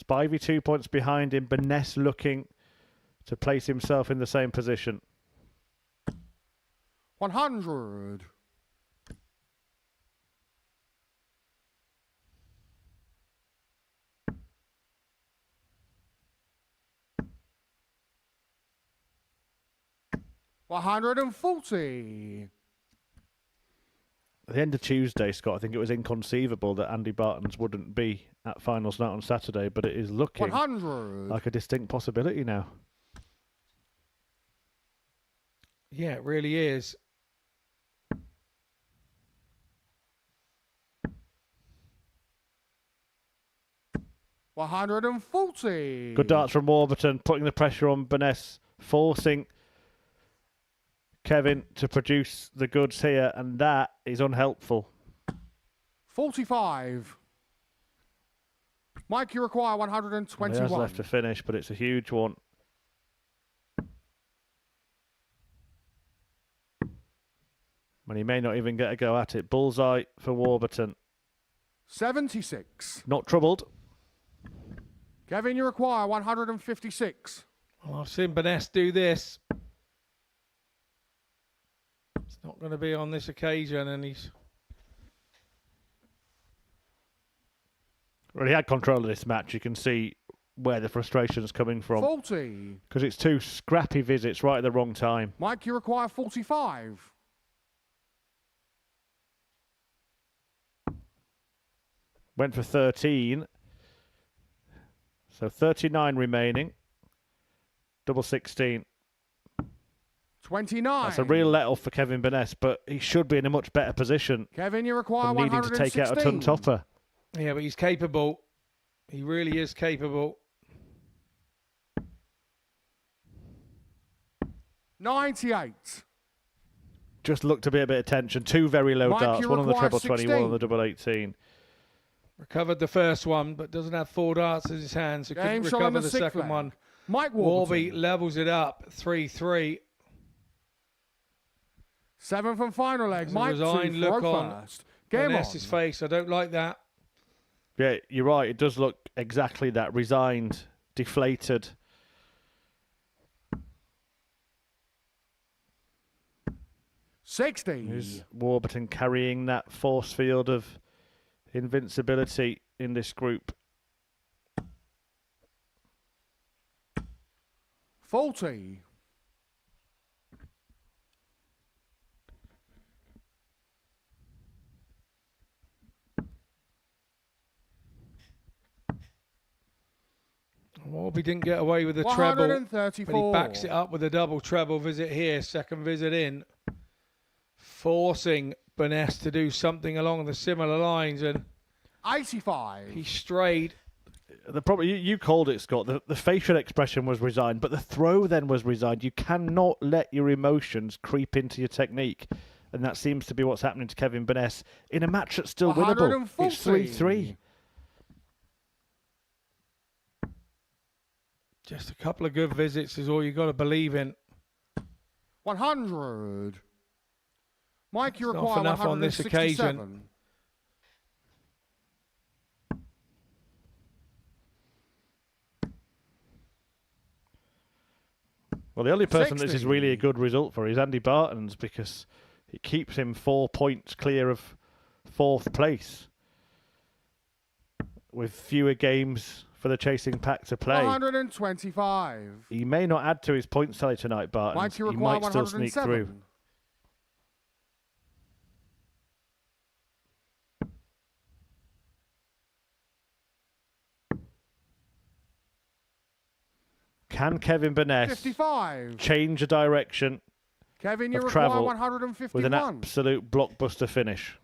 Spivey 2 points behind him. Burness looking to place himself in the same position. 100. $140. At the end of Tuesday, Scott, I think it was inconceivable that Andy Baetens wouldn't be at finals night on Saturday, but it is looking 100. like a distinct possibility now. Yeah, it really is. $140. Good darts from Warburton, putting the pressure on Burness, forcing Kevin to produce the goods here, and that is unhelpful. 45. Mike, you require He 121. has left to finish, but it's a huge one. And he may not even get a go at it. Bullseye for Warburton. 76. Not troubled. Kevin, you require 156. Well, I've seen Burness do this. It's not going to be on this occasion, and he's... Well, he had control of this match. You can see where the frustration's coming from. 40. Because it's 2 scrappy visits right at the wrong time. Mike, you require 45. Went for 13. So 39 remaining. Double 16. 29. That's a real let-off for Kevin Burness, but he should be in a much better position Kevin, you require than needing to 116. take out a ton topper. Yeah, but he's capable. He really is capable. 98. Just looked to be a bit of tension. 2 very low Mike, darts. you One on the require treble 20, one on 16. the double 18. Recovered the first one, but doesn't have 4 darts in his hands. So couldn't Game shot on recover the the 6th second leg. one. Mike Warby Warburton. levels it up, 3-3. 7th and final leg. There's a Mike resigned to look throw on first. Game on. Burness's face. I don't like that. Yeah, you're right. It does look exactly that. Resigned, deflated. Is Warburton carrying that force field of invincibility in this group? 40. Warby didn't get away with the treble, but he 134. backs it up with a double treble visit here, second visit in, forcing Burness to do something along the similar lines, and 85. he strayed. The problem, you called it, Scott. The facial expression was resigned, but the throw then was resigned. You cannot let your emotions creep into your technique, and that seems to be what's happening to Kevin Burness in a match that's still winnable. It's 3-3. Just a couple of good visits is all you got to believe in. 100. Mike, you It's not require enough on this 167. occasion. Well, the only person this 60. is really a good result for is Andy Baetens, because it keeps him 4 points clear of 4th place, with fewer games for the chasing pack to play. 125. He may not add to his points tally tonight, Baetens. Mike, you He require might still sneak through. 107. Can Kevin Burness 55. change the direction Kevin, you of require travel 151. with an absolute blockbuster finish?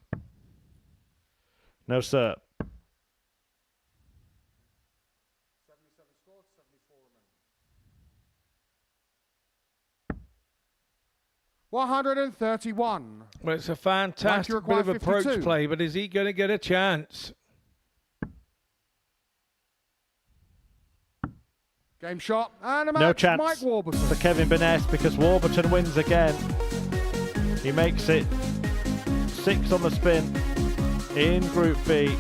No, sir. 131. Well, it's a fantastic bit require of approach 52. play, but is he going to get a chance? Game shot and a match. No chance Mike Warburton. for Kevin Burness, because Warburton wins again. He makes it 6 on the spin in Group B.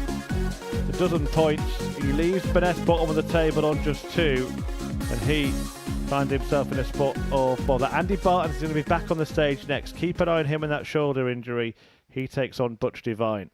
A dozen points. He leaves Burness bottom of the table on just 2, and he finds himself in a spot of bother. Andy Baetens is going to be back on the stage next. Keep an eye on him and that shoulder injury. He takes on Butch Devine.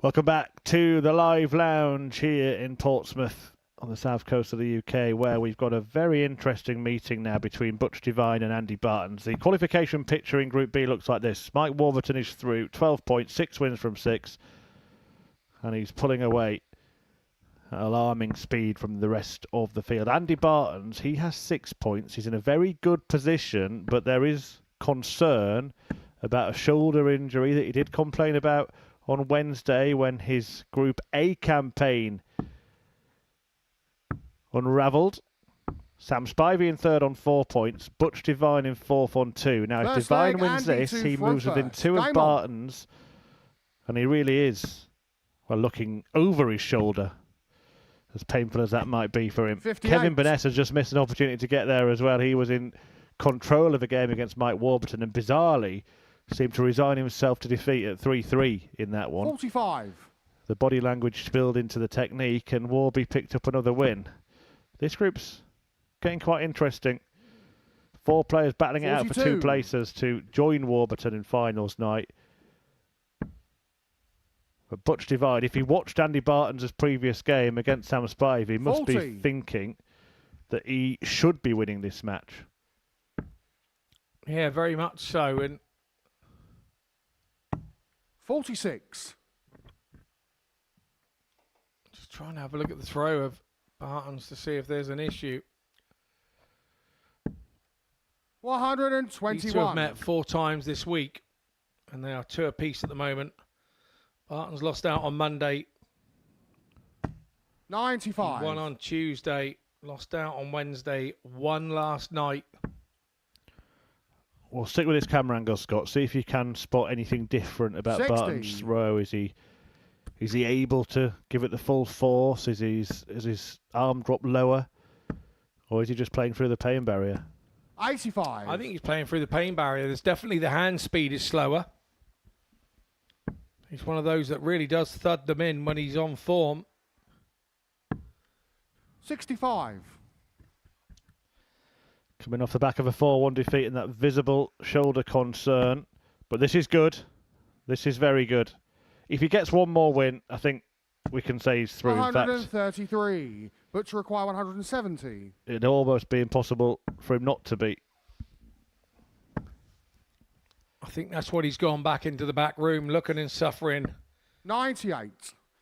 Welcome back to the live lounge here in Portsmouth on the south coast of the UK, where we've got a very interesting meeting now between Butch Devine and Andy Baetens. The qualification picture in Group B looks like this. Mike Warburton is through, 12 points, 6 wins from 6, and he's pulling away at alarming speed from the rest of the field. Andy Baetens, he has 6 points. He's in a very good position, but there is concern about a shoulder injury that he did complain about on Wednesday when his Group A campaign unravelled. Sam Spivey in third on 4 points, Butch Devine in fourth on 2. Now, if First Devine leg, wins Andy this, to he front moves within first. 2 of Game on. Baetens, and he really is, well, looking over his shoulder, as painful as that might be for him. 58. Kevin Burness has just missed an opportunity to get there as well. He was in control of the game against Mike Warburton and bizarrely seemed to resign himself to defeat at 3-3 in that one. 45. The body language spilled into the technique, and Warby picked up another win. This group's getting quite interesting. 4 players battling it out for 2 42. places to join Warburton in finals night. But Butch Devine, if he watched Andy Baetens' previous game against Sam Spivey, he must 40. be thinking that he should be winning this match. Yeah, very much so. And 46. just trying to have a look at the throw of Baetens to see if there's an issue. These two have 121. met 4 times this week, and they are 2 apiece at the moment. Baetens lost out on Monday, 95. won on Tuesday, lost out on Wednesday, won last night. Well, stick with this camera angle, Scott. See if you can spot anything different about 60. Baetens' throw. Is he able to give it the full force? Is his arm drop lower? Or is he just playing through the pain barrier? 85. I think he's playing through the pain barrier. There's definitely the hand speed is slower. He's one of those that really does thud them in when he's on form. 65. Coming off the back of a 4-1 defeat and that visible shoulder concern. But this is good. This is very good. If he gets one more win, I think we can say he's through. In fact, 133. But to require 170. it'd almost be impossible for him not to beat. I think that's what he's gone back into the back room, looking and suffering. 98.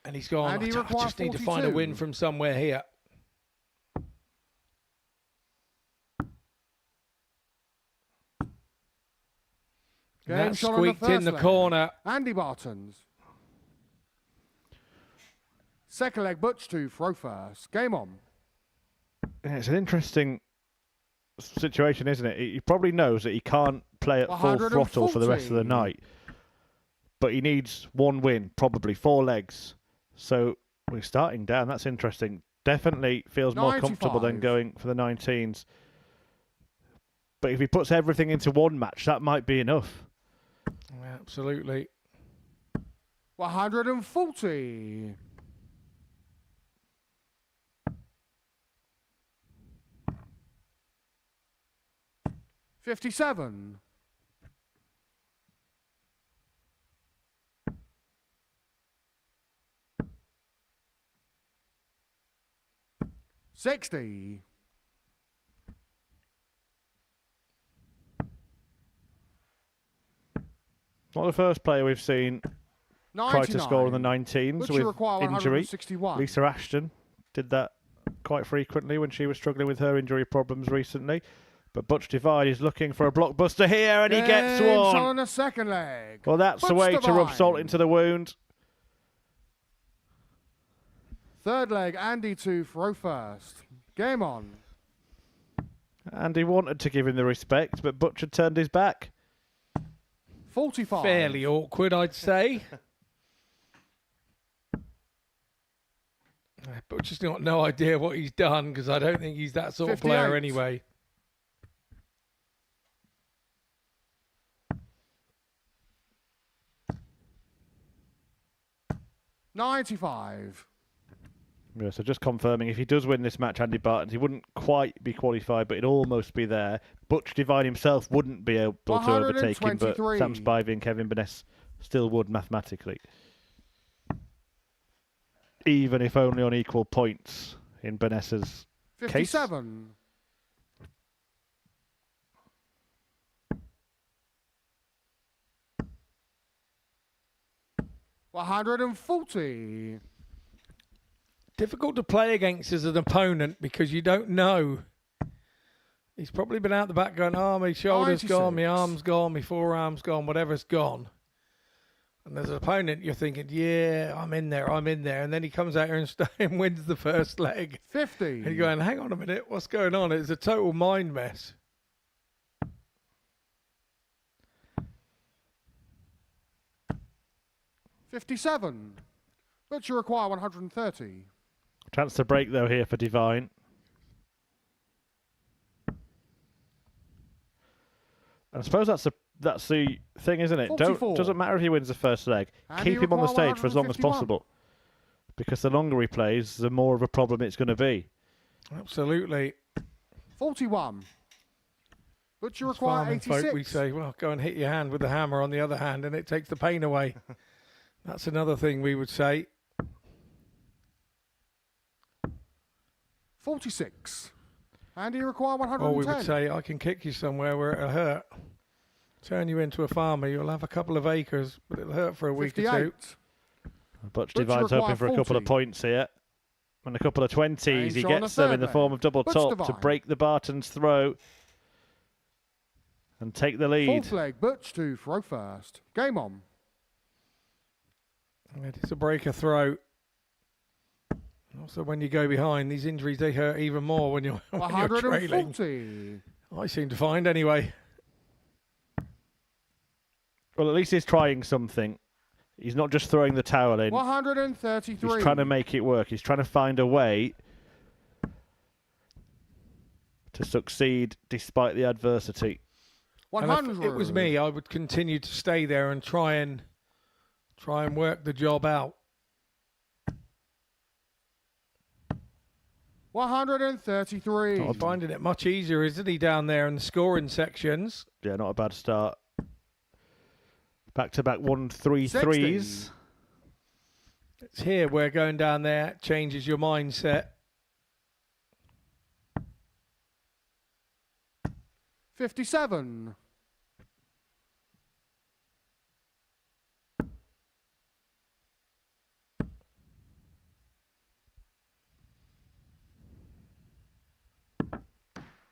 And he's gone, And he I requires just need to find a 42. win from somewhere here. Game That shot on squeaked the first in the leg. corner. Andy Baetens. Second leg, Butch to throw first. Game on. Yeah, it's an interesting situation, isn't it? He probably knows that he can't play at full throttle for the rest of the 140. night. But he needs one win, probably 4 legs. So we're starting down. That's interesting. Definitely feels more comfortable than 95. going for the 19s. But if he puts everything into one match, that might be enough. Absolutely. 140. $57. $60. Not the first player we've seen try to score in the 19s Which you with require injury. 161. Lisa Ashton did that quite frequently when she was struggling with her injury problems recently. But Butch Devine is looking for a blockbuster here, and he gets Game one. shot on the second leg. Well, that's the Butch way to rub Devine. salt into the wound. Third leg, Andy to throw first. Game on. And he wanted to give him the respect, but Butch had turned his back. 45. Fairly awkward, I'd say. Butcher's got no idea what he's done, because I don't think he's that sort of player 58. anyway. $95. Yeah, so just confirming, if he does win this match, Andy Baetens, he wouldn't quite be qualified, but he'd almost be there. Butch Devine himself wouldn't be able to overtake him, but 123. Sam Spivey and Kevin Burness still would mathematically. even if only on equal points in Burness's case. 57. $140. Difficult to play against as an opponent because you don't know. He's probably been out the back going, oh, my shoulder's 96. gone, my arm's gone, my forearm's gone, whatever's gone. And as an opponent, you're thinking, yeah, I'm in there. And then he comes out here and wins the first leg. 50. And you're going, hang on a minute, what's going on? It's a total mind mess. $57. But you require 130. Chance to break, though, here for Divine. And I suppose that's the thing, isn't it? 44. Doesn't matter if he wins the first leg. And Keep he him on the require stage for as long as 151. possible. Because the longer he plays, the more of a problem it's going to be. Absolutely. 41. But you As require farming 86. folk, we say, well, go and hit your hand with the hammer on the other hand and it takes the pain away. That's another thing we would say. 46. And you require 110. Or we would say, I can kick you somewhere where it'll hurt. Turn you into a farmer. You'll have a couple of acres, but it'll hurt for a week 58. or two. Butch But you Divine's hoping for a couple of 40. points here. And a couple of 20s. And He Sean a gets them in third the form leg. of double Butch top to Divine. break the Barton's throat and take the lead. Fourth leg, Butch to throw first. Game on. It is a breaker throat. Also, when you go behind, these injuries, they hurt even more when you're, when you're trailing. 140. I seem to find anyway. Well, at least he's trying something. He's not just throwing the towel in. 133. He's trying to make it work. He's trying to find a way to succeed despite the adversity. And 100. if it was me, I would continue to stay there and try and work the job out. 133. He's finding it much easier, isn't he, down there in the scoring sections? Yeah, not a bad start. Back-to-back 1-3-3s. 60. It's here where going down there changes your mindset. 57.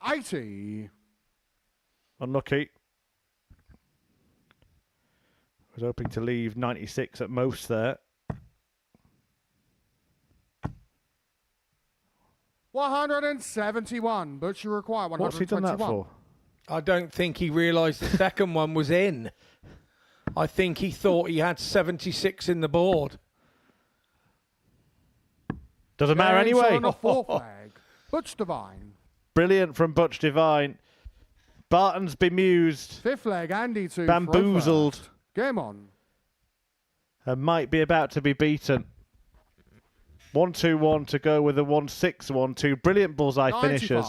$80. Unlucky. Was hoping to leave 96 at most there. 171, but you require 121. What's he done that for? I don't think he realised the second one was in. I think he thought he had 76 in the board. Doesn't matter Games anyway. on a fourth leg. Butch Divine. Brilliant from Butch Divine. Barton's bemused Fifth leg, Andy to Bamboozled. throw first. Game on. and might be about to be beaten. 1-2-1 to go with a 1-6-1-2. Brilliant bullseye 95. finishers.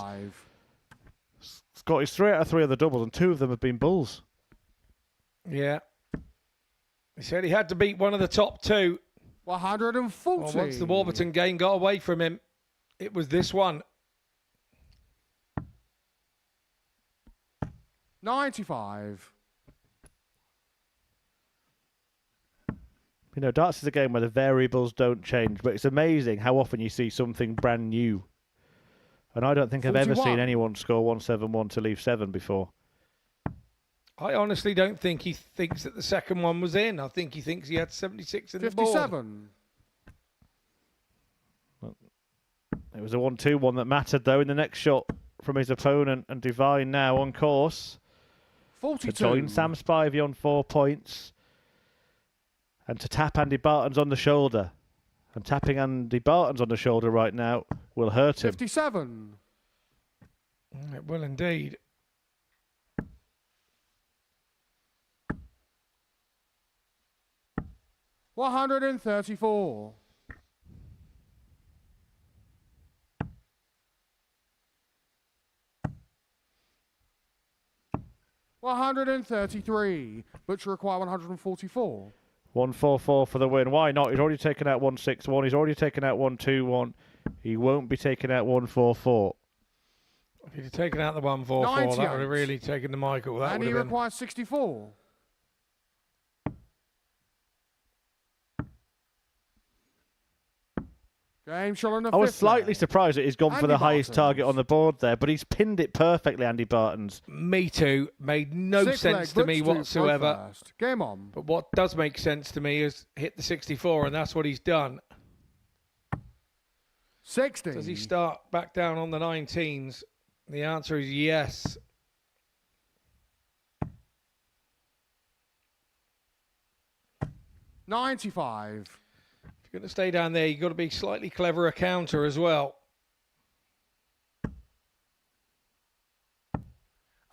Scott is 3 out of 3 of the doubles, and 2 of them have been bulls. Yeah. He said he had to beat one of the top two. 140. Well, once the Warburton game got away from him, it was this one. 95. You know, darts is a game where the variables don't change, but it's amazing how often you see something brand new. And I don't think I've ever 41. seen anyone score 1-7-1 to leave 7 before. I honestly don't think he thinks that the second one was in. I think he thinks he had 76 in the board. 57. It was a 1-2-1 that mattered, though, in the next shot from his opponent. And Divine now on course 42. to join Sam Spivey on 4 points. And to tap Andy Bartens on the shoulder. And tapping Andy Bartens on the shoulder right now will hurt him. 57. It will indeed. $134. $133, but you require 144. 144 for the win. Why not? He's already taken out 161. He's already taken out 121. He won't be taking out 144. If he'd taken out the 144, that would have really taken the Michael. That And would he have been... requires 64. Game shot on the I was fifth slightly leg. surprised that he's gone for Andy the highest Baetens. target on the board there, but he's pinned it perfectly, Andy Baetens. Me too. Made no Sixth sense leg, to me Butch to go whatsoever. first. Game on. But what does make sense to me is hit the 64, and that's what he's done. 60. Does he start back down on the 19s? The answer is yes. $95. If you're going to stay down there, you've got to be slightly clever a counter as well.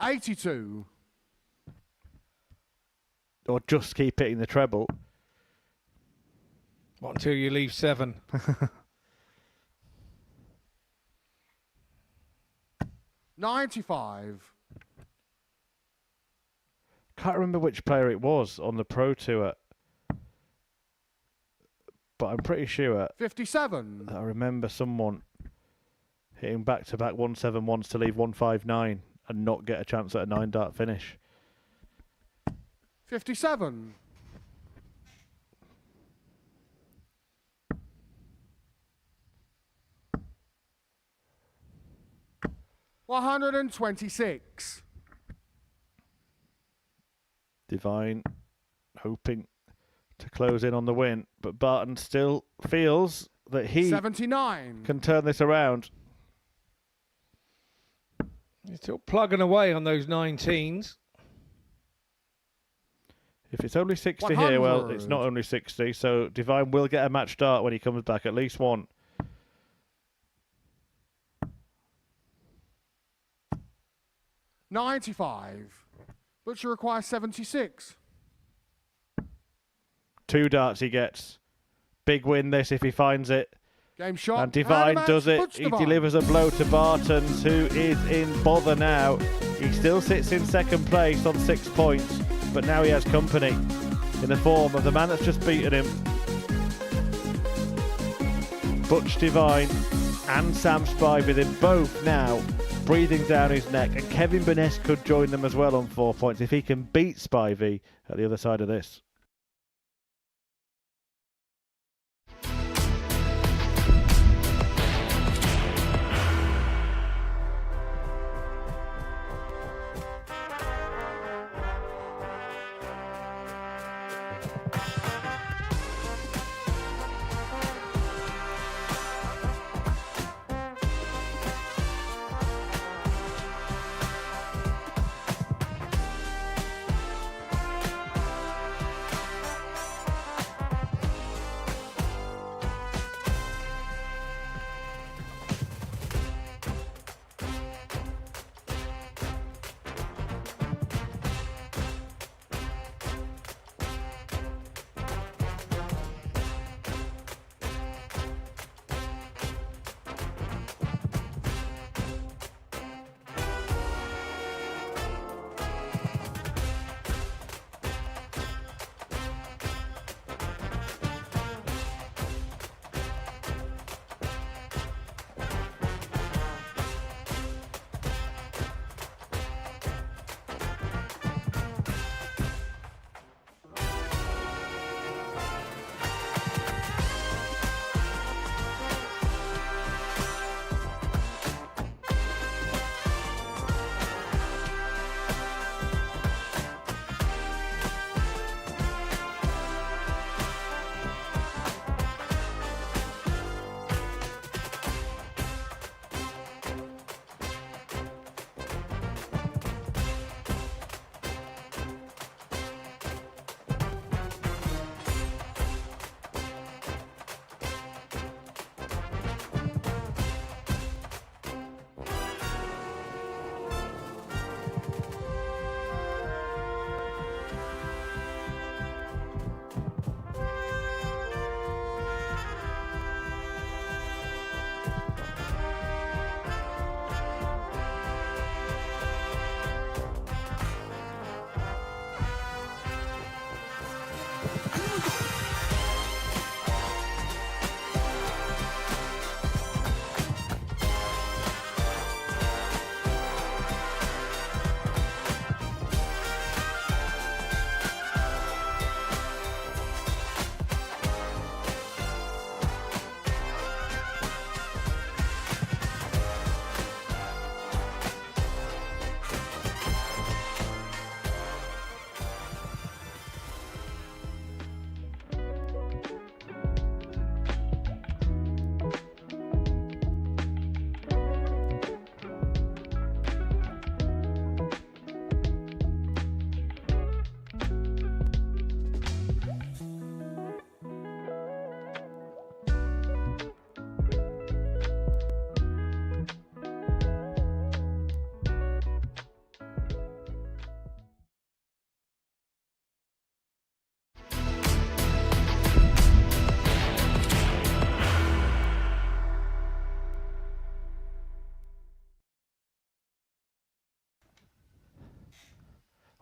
82. Or just keep hitting the treble. What, until you leave 7? $95. Can't remember which player it was on the Pro Tour, but I'm pretty sure 57. that I remember someone hitting back-to-back 171s to leave 159 and not get a chance at a 9-dart finish. 57. $126. Divine hoping to close in on the win, but Barton still feels that he 79. can turn this around. He's still plugging away on those 19s. If it's only 60 here, well, 100. it's not only 60, so Divine will get a match start when he comes back, at least one. $95. Butcher requires 76. 2 darts he gets. Big win this if he finds it. Game shot. And Divine match, does it. Butch He Divine. delivers a blow to Baetens, who is in bother now. He still sits in second place on 6 points, but now he has company in the form of the man that's just beaten him. Butch Divine and Sam Spivey, they're both now breathing down his neck, and Kevin Burness could join them as well on 4 points if he can beat Spivey at the other side of this.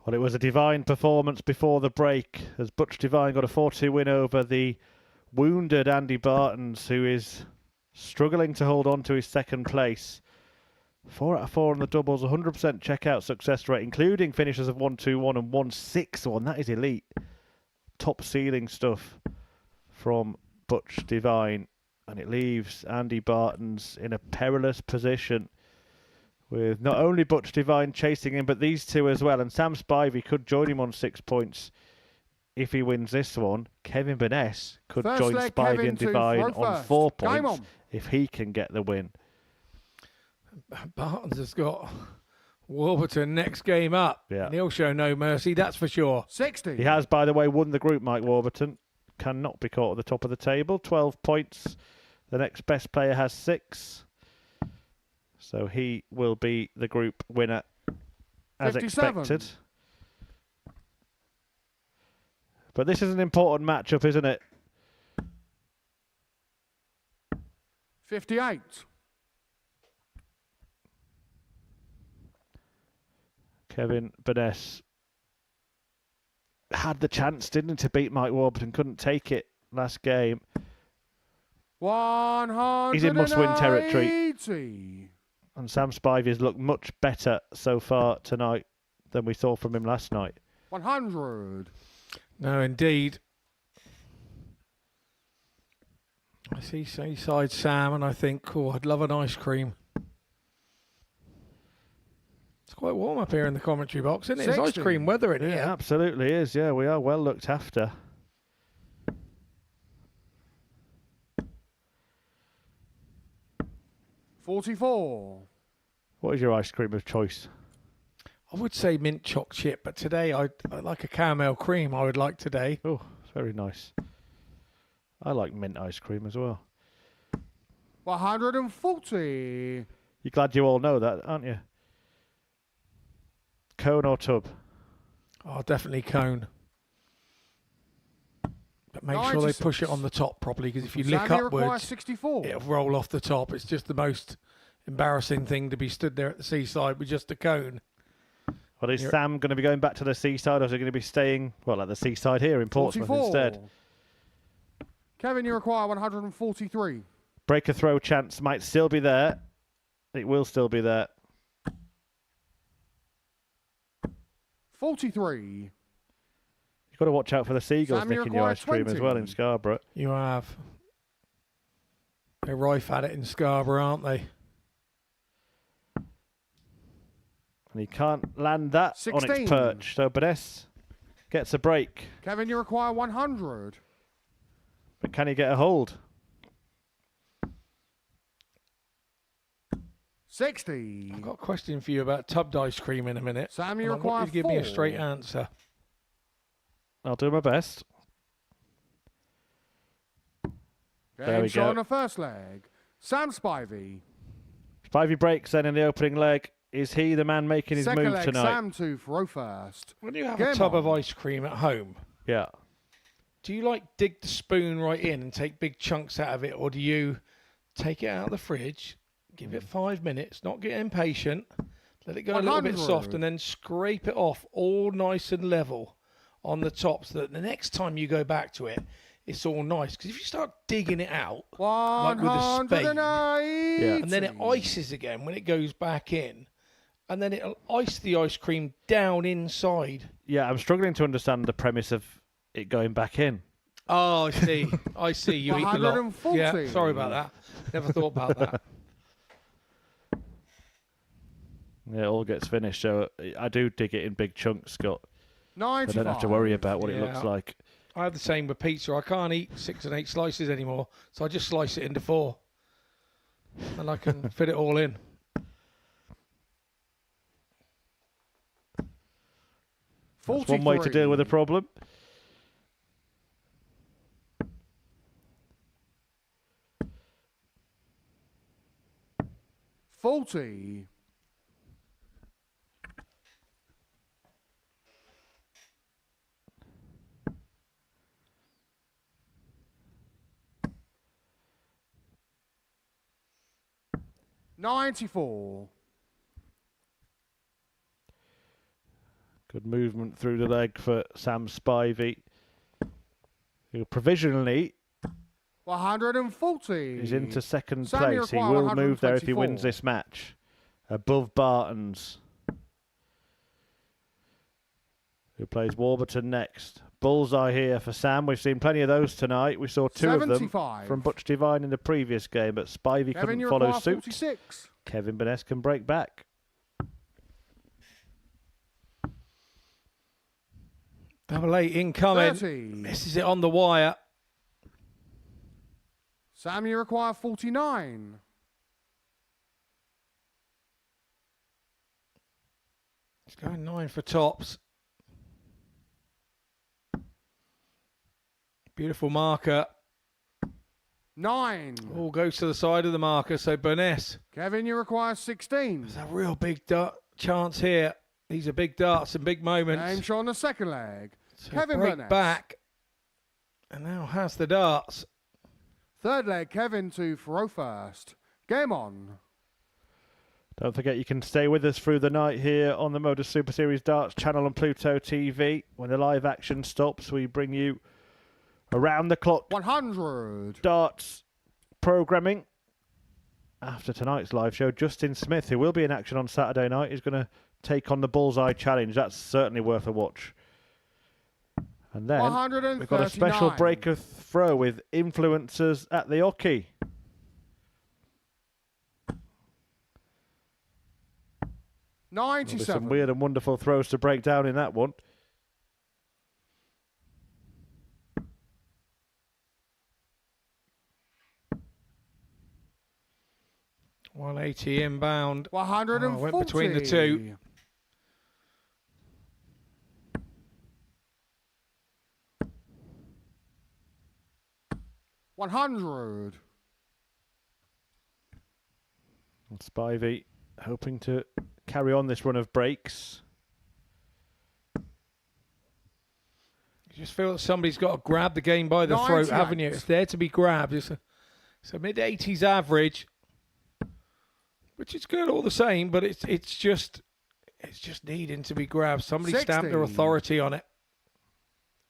Well, it was a Divine performance before the break as Butch Divine got a 4-2 win over the wounded Andy Baetens, who is struggling to hold on to his second place. 4 out of 4 on the doubles, 100% checkout success rate, including finishes of 1-2-1 and 1-6-1. That is elite. Top ceiling stuff from Butch Divine. And it leaves Andy Baetens in a perilous position with not only Butch Divine chasing him, but these two as well. And Sam Spivey could join him on 6 points if he wins this one. Kevin Burness could join Spivey and Divine on 4 points if he can get the win. Baetens has got Warburton next game up. Yeah. And he'll show no mercy, that's for sure. 60. He has, by the way, won the group, Mike Warburton. Cannot be caught at the top of the table. 12 points. The next best player has 6. So he will be the group winner as 57. expected. But this is an important matchup, isn't it? 58. Kevin Burness had the chance, didn't he, to beat Mike Warburton. Couldn't take it last game. 180. He's in must-win territory. And Sam Spivey has looked much better so far tonight than we saw from him last night. 100. No, indeed. I see Seaside Sam and I think, oh, I'd love an ice cream. It's quite warm up here in the commentary box, isn't it? It's 60. ice cream weather in Yeah, here. absolutely is. Yeah, we are well looked after. $44. What is your ice cream of choice? I would say mint choc chip, but today I like a caramel cream. I would like today. Oh, it's very nice. I like mint ice cream as well. 140. You're glad you all know that, aren't you? Cone or tub? Oh, definitely cone. But make sure they 96. push it on the top properly, because if you lick Sammy requires upwards, 64. it'll roll off the top. It's just the most embarrassing thing to be stood there at the seaside with just a cone. Well, is Sam going to be going back to the seaside, or is he going to be staying, well, at the seaside here in Portsmouth 44. instead? Kevin, you require 143. Break a throw chance might still be there. It will still be there. 43. You've got to watch out for the seagulls Sam, you nicking your require ice cream as 20. well in Scarborough. You have. They're rife at it in Scarborough, aren't they? And he can't land that on 16. its perch. So Burness gets a break. Kevin, you require 100. But can he get a hold? 60. I've got a question for you about tubbed ice cream in a minute. Sam, you and I want require you to give me a 4. straight answer. I'll do my best. There we Game shot go. on the first leg. Sam Spivey. Spivey breaks then in the opening leg. Is he the man making his Second move leg, tonight? Sam to throw first. When you have Game a tub on. of ice cream at home, Yeah. do you like dig the spoon right in and take big chunks out of it, or do you take it out of the fridge, give it 5 minutes, not get impatient, let it go a little bit 100. soft, and then scrape it off all nice and level on the top, so that the next time you go back to it, it's all nice. Because if you start digging it out, like with a spade, 180. and then it ices again when it goes back in, and then it'll ice the ice cream down inside. Yeah, I'm struggling to understand the premise of it going back in. Oh, I see. I see. You eat a lot. 140. Yeah, sorry about that. Never thought about that. Yeah, it all gets finished. So I do dig it in big chunks, Scott. 95. I don't have to worry about what it looks Yeah. like. I have the same with pizza. I can't eat 6 and 8 slices anymore, so I just slice it into 4, and I can fit it all in. That's one way to deal with a problem. $40. $94. Good movement through the leg for Sam Spivey, who provisionally 140. is into second Sammy place. He require will move there if he 124. wins this match, above Baetens, who plays Warburton next. Bullseye here for Sam. We've seen plenty of those tonight. We saw two of them 75. from Butch Devine in the previous game, but Spivey Kevin, couldn't you follow require suit. 46. Kevin Burness can break back. Double 8 incoming. 30. Misses it on the wire. Sam, you require 49. He's going 9 for tops. Beautiful marker. 9. All goes to the side of the marker, so Burness. Kevin, you require 16. There's a real big chance here. These are big darts and big moments. Game shot on the second leg. So Kevin break Burness. back. And now has the darts. Third leg, Kevin to throw first. Game on. Don't forget you can stay with us through the night here on the Modus Super Series Darts channel on Pluto TV. When the live action stops, we bring you around the clock 100. darts programming. After tonight's live show, Justin Smith, who will be in action on Saturday night, is going to take on the Bullseye Challenge. That's certainly worth a watch. And then we've got a special 139. breaker throw with influencers at the hockey. There'll be 97. some weird and wonderful throws to break down in that one. $180 inbound. 140. Went between the two. $100. And Spivey hoping to carry on this run of breaks. You just feel that somebody's got to grab the game by the throat, 98. haven't you? It's there to be grabbed. It's a mid-80s average, which is good all the same, but it's just needing to be grabbed. Somebody stamped their 60. authority on it.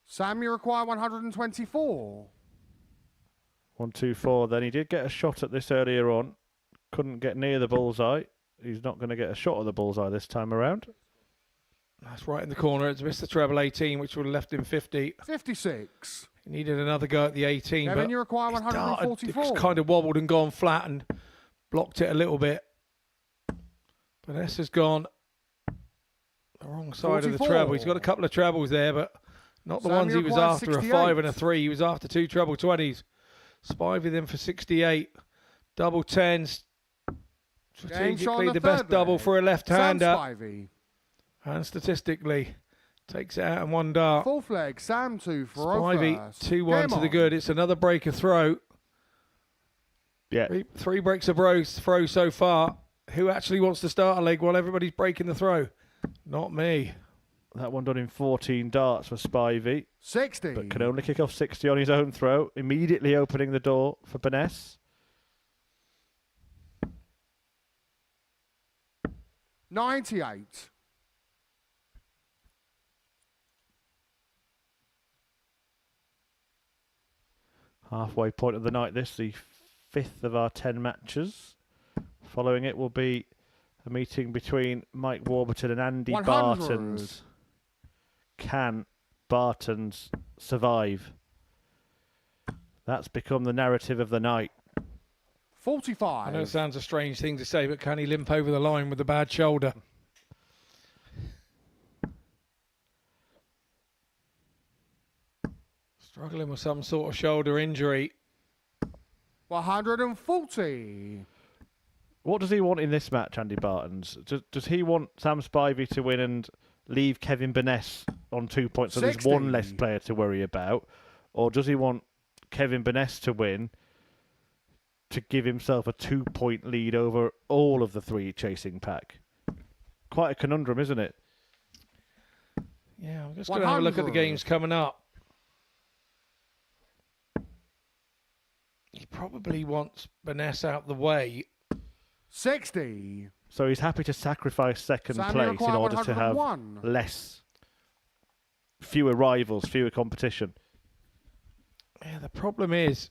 Sam, you require 124. 1-2-4. Then he did get a shot at this earlier on. Couldn't get near the bullseye. He's not going to get a shot at the bullseye this time around. That's right in the corner. It's missed the treble 18, which would have left him 50. 56. He needed another go at the 18, Kevin, but you require his dart had 144. just kind of wobbled and gone flat and blocked it a little bit. Vanessa's gone the wrong side of the 44. treble. He's got a couple of trebles there, but not the Sam, ones you he was require after, 68. a 5 and a 3. He was after 2 treble 20s. Spivey then for 68. Double 10s. Strategically, the best double for a left-hander. Sam Spivey. And statistically, takes it out in one dart. Fourth leg, Sam to throw Spivey, first. 2-1 Game to the on. good. It's another breaker throw. Yeah. Three breaks a throw so far. Who actually wants to start a leg while everybody's breaking the throw? Not me. That one done in 14 darts for Spivey, 60. but can only kick off 60 on his own throw, immediately opening the door for Burness. 98. Halfway point of the night, this, the 5th of our 10 matches. Following it will be a meeting between Mike Warburton and Andy 100. Baetens. Can Baetens survive? That's become the narrative of the night. 45. I know it sounds a strange thing to say, but can he limp over the line with a bad shoulder? Struggling with some sort of shoulder injury. 140. What does he want in this match, Andy Baetens? Does he want Sam Spivey to win and leave Kevin Burness on 2 points so there's 60. one less player to worry about? Or does he want Kevin Burness to win to give himself a 2-point lead over all of the 3 chasing pack? Quite a conundrum, isn't it? Yeah, I'm just going to have a look at the 100. games coming up. He probably wants Burness out the way. 60. So he's happy to sacrifice second Sam, you place in require order to have 101. less fewer rivals, fewer competition. Yeah, the problem is,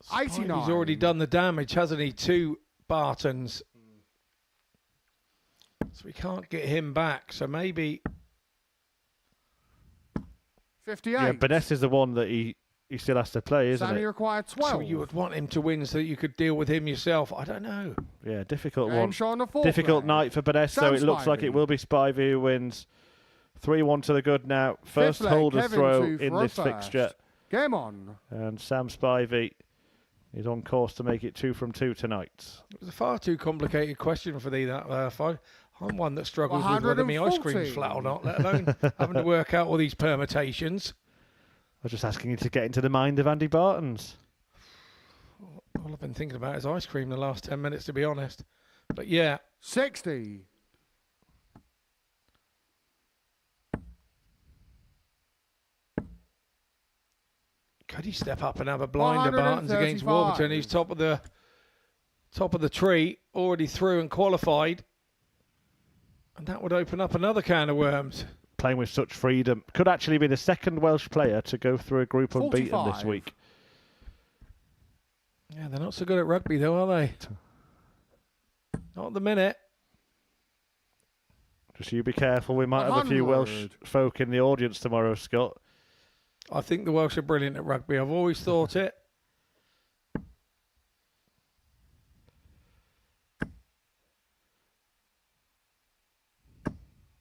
Spivey's 89. already done the damage, hasn't he, to Baetens? So we can't get him back. So maybe 58. Yeah, Burness is the one that he still has to play, isn't Sam, it? you require 12. so you would want him to win so that you could deal with him yourself. I don't know. Yeah, difficult Game one. show on the fourth Difficult leg. night for Burness, so Sam it looks like Spivey. it will be Spivey who wins. 3-1 to the good now. First leg, holder's Kevin throw to in throw this first. fixture. Game on. And Sam Spivey is on course to make it 2 from 2 tonight. It was a far too complicated question for thee, that fight. I'm one that struggles with whether my ice cream's 140. flat or not, let alone having to work out all these permutations. I was just asking you to get into the mind of Andy Baetens. All I've been thinking about is ice cream the last 10 minutes, to be honest. But yeah, 60. could he step up and have a blinder Baetens against 135. Warburton? He's top of the tree, already through and qualified. And that would open up another can of worms. Playing with such freedom. Could actually be the second Welsh player to go through a group unbeaten 45. this week. Yeah, they're not so good at rugby, though, are they? Not at the minute. Just you be careful. We might have a few 100. Welsh folk in the audience tomorrow, Scott. I think the Welsh are brilliant at rugby. I've always thought it.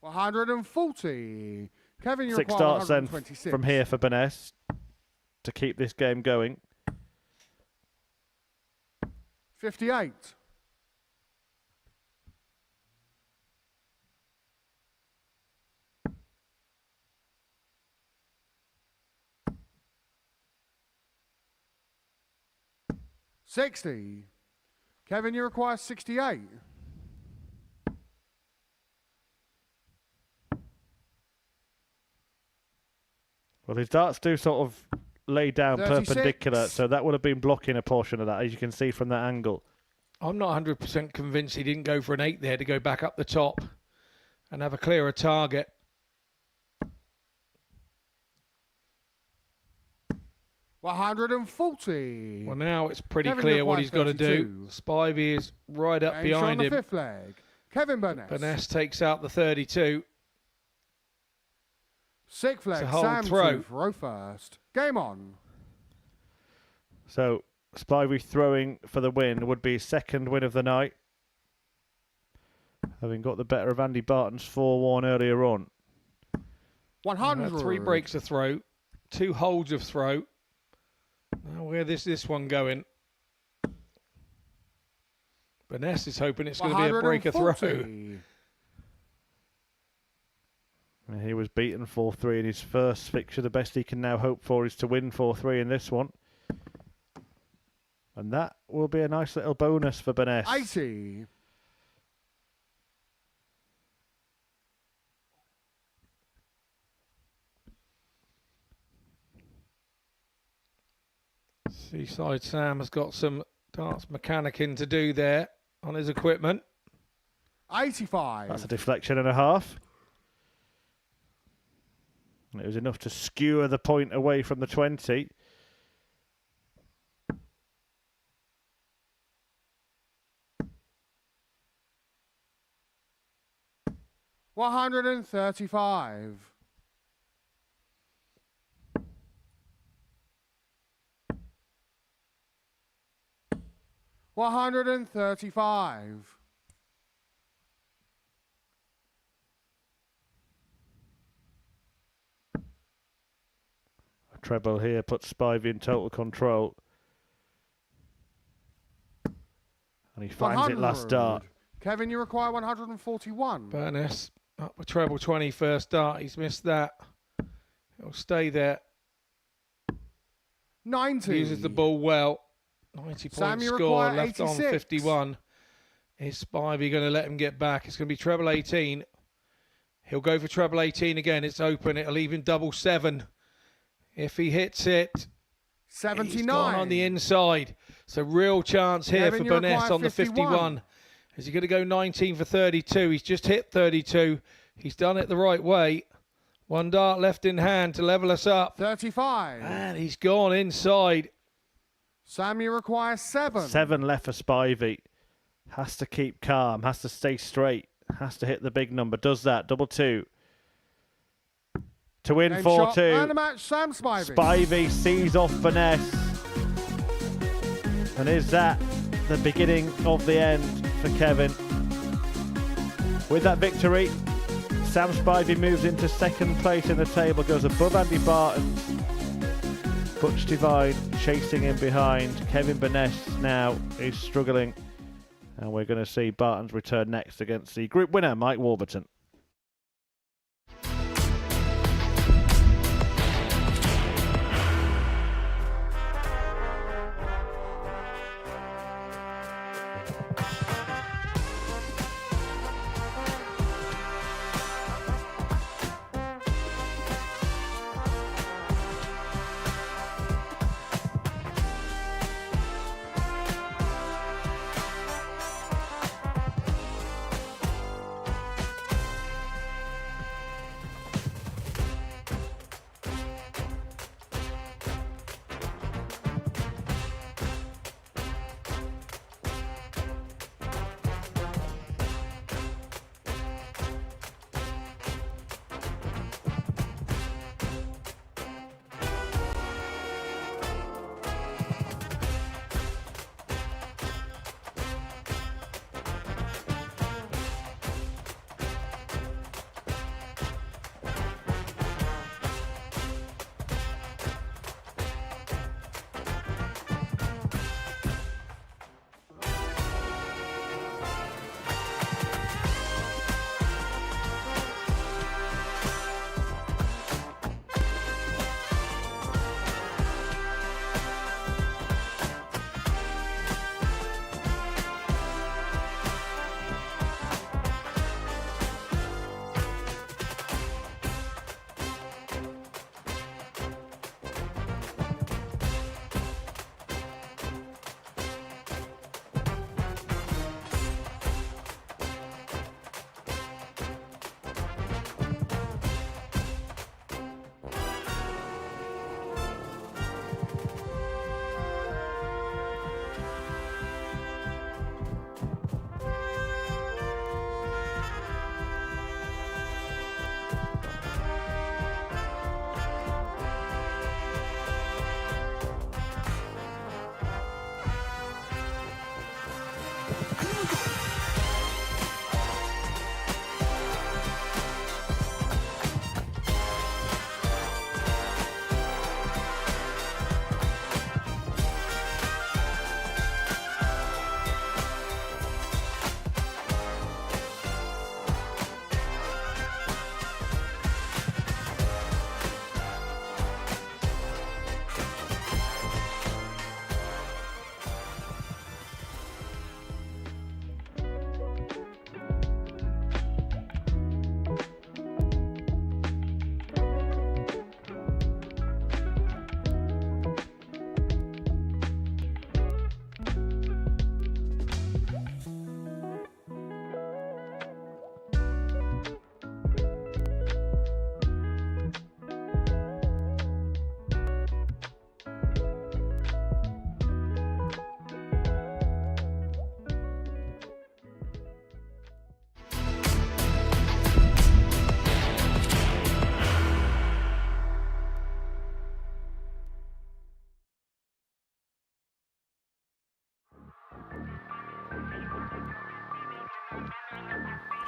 $140. Kevin, you 6 require starts then 126. from here for Burness to keep this game going. 58. $60. Kevin, you require 68. Well, his darts do sort of lay down 36. perpendicular, so that would have been blocking a portion of that, as you can see from that angle. I'm not 100% convinced he didn't go for an 8 there to go back up the top and have a clearer target. $140. Well, now it's pretty Kevin clear what requires he's got to do. 32. Spivey is right up Game behind show on him. the fifth leg. Kevin Burness. Burness takes out the 32. Sixth leg. hold Sam throw. to throw first. Game on. So Spivey throwing for the win would be his second win of the night, having got the better of Andy Baetens 4-1 earlier on. 100. 3 breaks of throw, 2 holds of throw. Now where this one going? Burness is hoping it's going to be a break of throw. 140. And he was beaten 4-3 in his first fixture. The best he can now hope for is to win 4-3 in this one. And that will be a nice little bonus for Burness. 80. Seaside Sam has got some darts mechanicking to do there on his equipment. 85. That's a deflection and a half. And it was enough to skewer the point away from the 20. $135. $135. A treble here puts Spivey in total control. And he finds it last 100. dart. Kevin, you require 141. Burness up with treble 20 first dart. He's missed that. He'll stay there. 90. Uses the ball well. 90 Sam, point you score. require Left on 86. 51. Is Spivey going to let him get back? It's going to be treble 18. He'll go for treble 18 again. It's open. It'll leave him double 7. If he hits it, 79. he's gone on the inside. So real chance here Kevin, for you Burness require on the 51. 51. Is he going to go 19 for 32? He's just hit 32. He's done it the right way. One dart left in hand to level us up. 35. And he's gone inside. Sam, you require 7. 7 left for Spivey. Has to keep calm, has to stay straight, has to hit the big number. Does that. Double 2. To win Game 4-2. shot and a match, Sam Spivey. Spivey sees off Burness. And is that the beginning of the end for Kevin? With that victory, Sam Spivey moves into second place in the table, goes above Andy Baetens. Butch Divine chasing in behind. Kevin Burness now is struggling. And we're going to see Baetens return next against the group winner, Mike Warburton.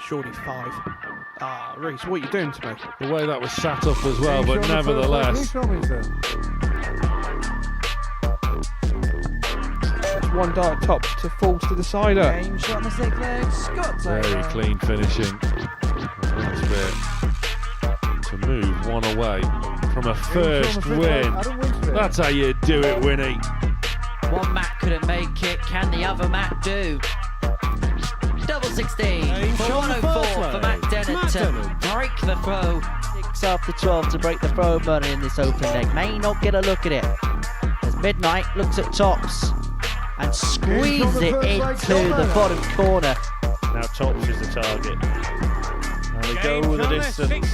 Surely 5. Ah, Reece, what are you doing to me? The way that was sat up as well, but nevertheless. It's one dart top to fall to the cider. Game shot on the 6th leg, Scott Taylor. Very clean finishing. That's it. To move one away from a first win. That's how you do it, Winnie. One Matt couldn't make it, can the other Matt do? Double 16 for 104 for Matt Dennett to break the throw. 6 after 12 to break the throw, but in this open leg may not get a look at it. As Midnight looks at Tops and squeezes it into the bottom corner. Now Tops is the target. And we go the distance.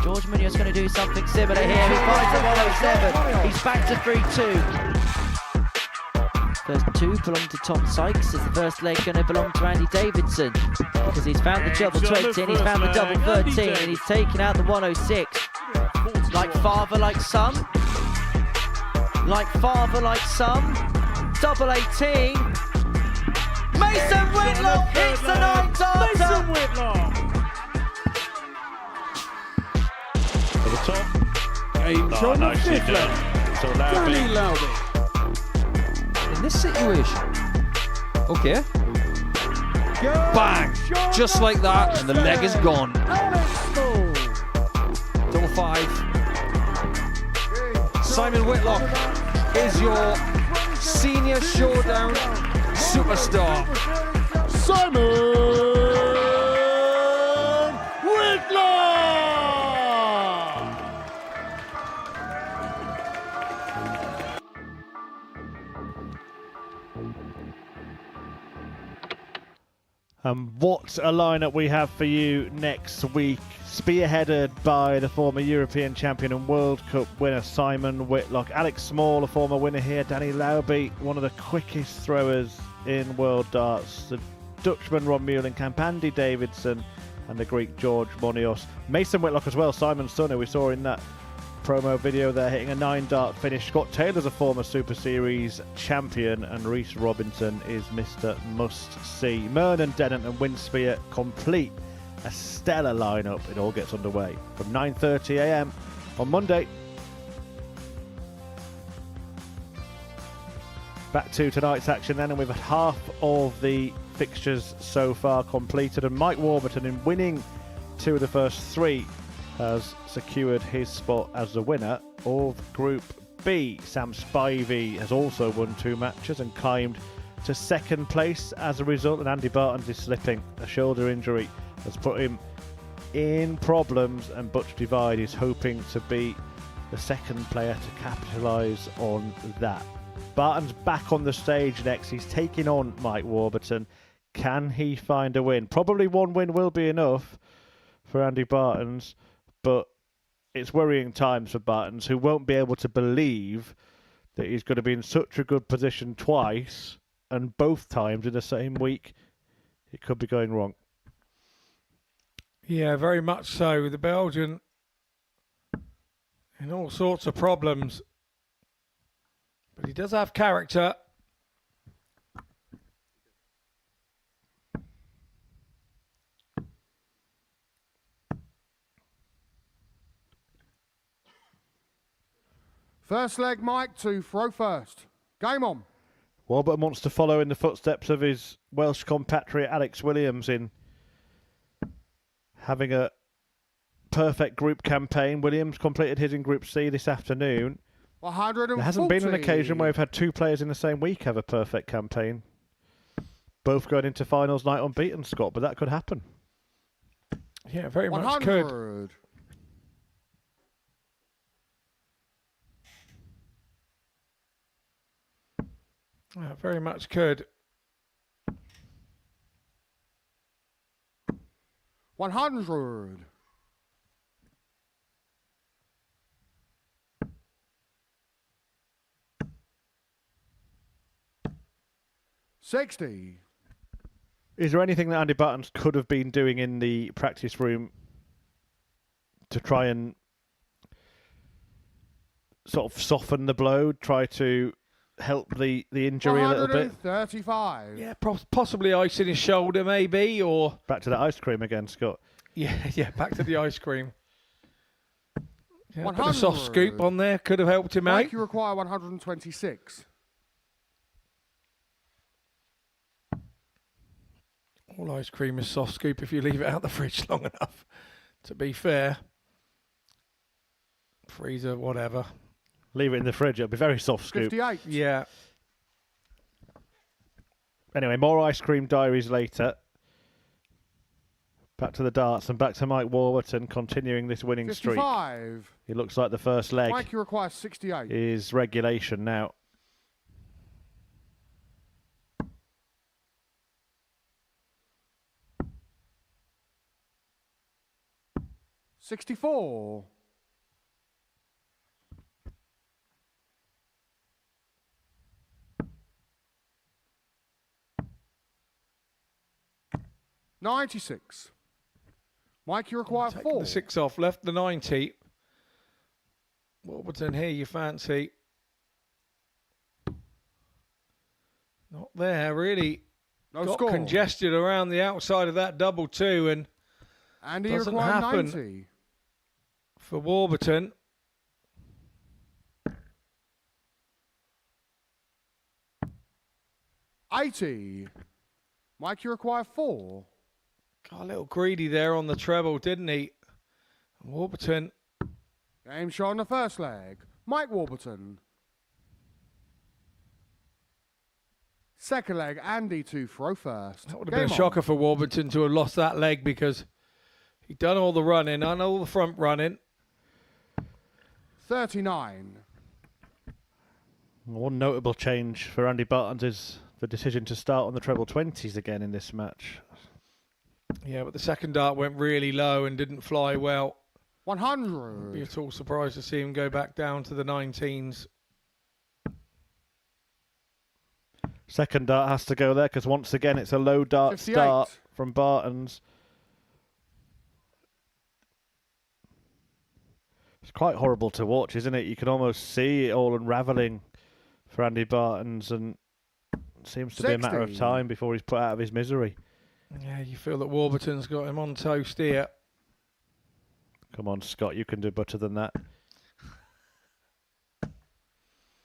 George Munoz going to do something similar here. He finds the 107. He's back to 3-2. First two belong to Tom Sykes. Is the first leg going to belong to Andy Davidson? Because he's found the double 20 and he's found the double 13 and he's taken out the 106. Like father, like son. Like father, like son. Double 18. Mason Whitlock hits the 9-darter. Mason Whitlock. To the top. Game's on the fifth leg. So Danny Lowby. In this situation. Okay. Bang! Just like that, and the leg is gone. Double 5. Simon Whitlock is your senior showdown superstar. Simon Whitlock! What a lineup we have for you next week. Spearheaded by the former European champion and World Cup winner Simon Whitlock. Alex Small, a former winner here. Danny Lowby, one of the quickest throwers in world darts. The Dutchman Ron Meulenkamp, Andy Davidson, and the Greek George Munoz. Mason Whitlock as well, Simon's son, who we saw in that promo video there, hitting a 9-dart finish. Scott Taylor's a former Super Series champion, and Rhys Robinson is Mr. Must-See. Mernon, Dennant and Winspear complete a stellar lineup. It all gets underway from 9:30 a.m. on Monday. Back to tonight's action then, and we've had half of the fixtures so far completed, and Mike Warburton, in winning 2 of the first 3, has secured his spot as the winner of Group B. Sam Spivey has also won 2 matches and climbed to 2nd place as a result, and Andy Baetens is slipping. A shoulder injury has put him in problems, and Butch Divide is hoping to be the 2nd player to capitalise on that. Baetens back on the stage next. He's taking on Mike Warburton. Can he find a win? Probably one win will be enough for Andy Baetens, but it's worrying times for Baetens, who won't be able to believe that he's going to be in such a good position twice, and both times in the same week it could be going wrong. Yeah, very much so. The Belgian in all sorts of problems, but he does have character. First leg, Mike, to throw first. Game on. Warburton wants to follow in the footsteps of his Welsh compatriot Alex Williams in having a perfect group campaign. Williams completed his in Group C this afternoon. 140. There hasn't been an occasion where we've had 2 players in the same week have a perfect campaign. Both going into finals night unbeaten, Scott, but that could happen. Yeah, very 100. much could. Yeah, very much could. 100. 60. Is there anything that Andy Baetens could have been doing in the practice room to try and sort of soften the blow, try to help the injury a little bit? 135. Yeah, possibly icing his shoulder, maybe, or back to that ice cream again, Scott. Yeah, back to the ice cream. Yeah, put a 100. soft scoop on there could have helped him Mike, out. you require 126. All ice cream is soft scoop if you leave it out the fridge long enough. To be fair, freezer, whatever. Leave it in the fridge, it'll be very soft scoop. 58. Yeah. Anyway, more ice cream diaries later. Back to the darts and back to Mike Warburton, continuing this winning 55. streak. It looks like the first leg Mike, you require 68. is regulation now. 64. $96. Mike, you require Taking 4. the 6 off, left the 90. Warburton here, you fancy. Not there, really. No Got score. congested around the outside of that double 2 and Andy doesn't required happen 90. for Warburton. $80. Mike, you require 4. Got a little greedy there on the treble, didn't he? Warburton. Game shot on the first leg. Mike Warburton. Second leg, Andy to throw first. That would have been a shocker for Warburton to have lost that leg because he'd done all the running, done all the front running. 39. One notable change for Andy Baetens is the decision to start on the treble 20s again in this match. Yeah, but the second dart went really low and didn't fly well. 100. Be at all surprised to see him go back down to the 19s. Second dart has to go there because once again it's a low dart 58. start from Baetens. It's quite horrible to watch, isn't it? You can almost see it all unravelling for Andy Baetens, and it seems to be a matter of time before he's put out of his misery. Yeah, you feel that Warburton's got him on toast here. Come on, Scott, you can do better than that.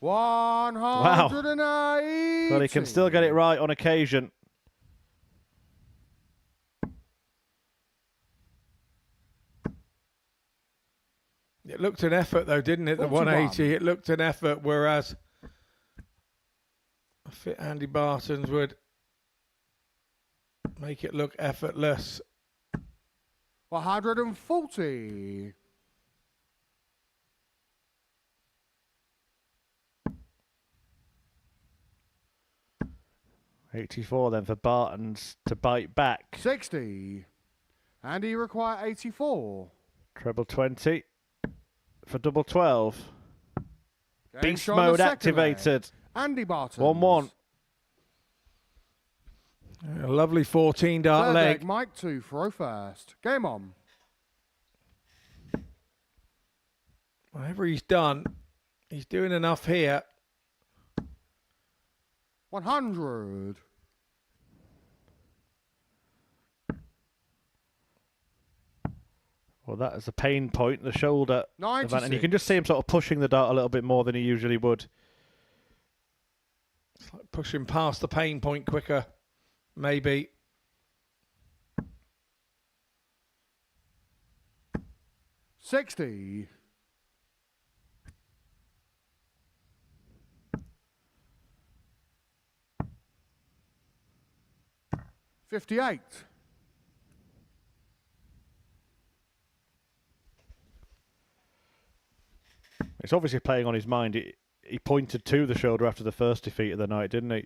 180. Well, he can still get it right on occasion. It looked an effort, though, didn't it? The 41. 180. It looked an effort, whereas a fit Andy Baetens would make it look effortless. 140. $84 then for Baetens to bite back. 60. Andy require 84. Treble 20 for double 12. Game Beast shot on the mode second activated. leg. Andy Baetens. 1-1. A lovely 14 dart Third leg. Mike to throw first. Game on. Whatever he's done, he's doing enough here. 100. Well, that is a pain point, the shoulder. 96. And you can just see him sort of pushing the dart a little bit more than he usually would. It's like pushing past the pain point quicker, maybe. $60. $58. It's obviously playing on his mind. He pointed to the shoulder after the first defeat of the night, didn't he?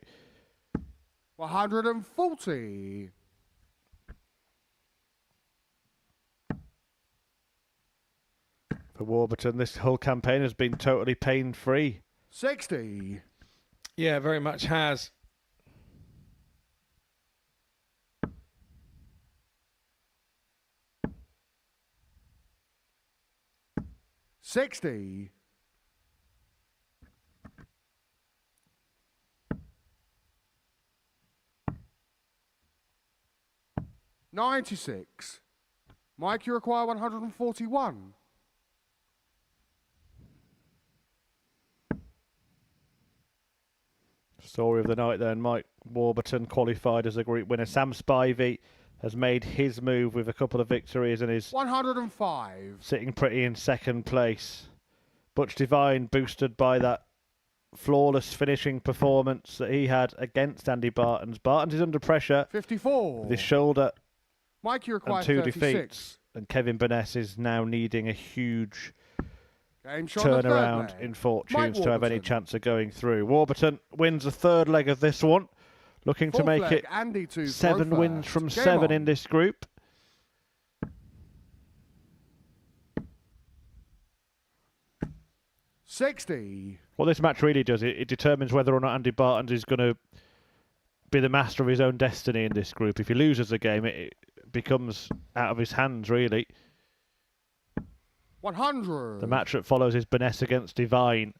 140. For Warburton, this whole campaign has been totally pain-free. 60. Yeah, very much has. $60. $96. Mike, you require 141. Story of the night then. Mike Warburton qualified as a group winner. Sam Spivey has made his move with a couple of victories and is 105. sitting pretty in second place. Butch Devine boosted by that flawless finishing performance that he had against Andy Baetens. Baetens is under pressure 54. with his shoulder Mike, you require and 2 36. defeats. And Kevin Burness is now needing a huge Game shot on the third turnaround leg. in Mike fortunes to have any Warburton. chance of going through. Warburton wins the third leg of this one, looking to Fourth make leg, it Andy to 7 throw wins first. from Game 7 on. in this group. 60. What this match really does, it determines whether or not Andy Baetens is going to be the master of his own destiny in this group. If he loses the game, it becomes out of his hands, really. 100. The match that follows is Burness against Divine.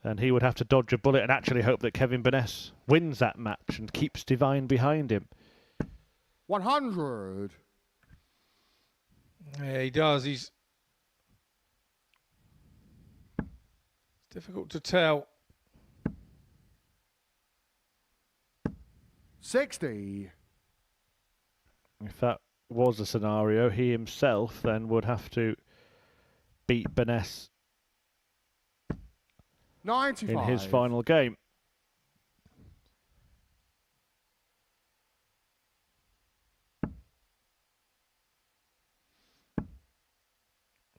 And he would have to dodge a bullet and actually hope that Kevin Burness wins that match and keeps Divine behind him. 100. Yeah, he does. It's difficult to tell. 60. If that was the scenario, he himself then would have to beat Burness 95. in his final game.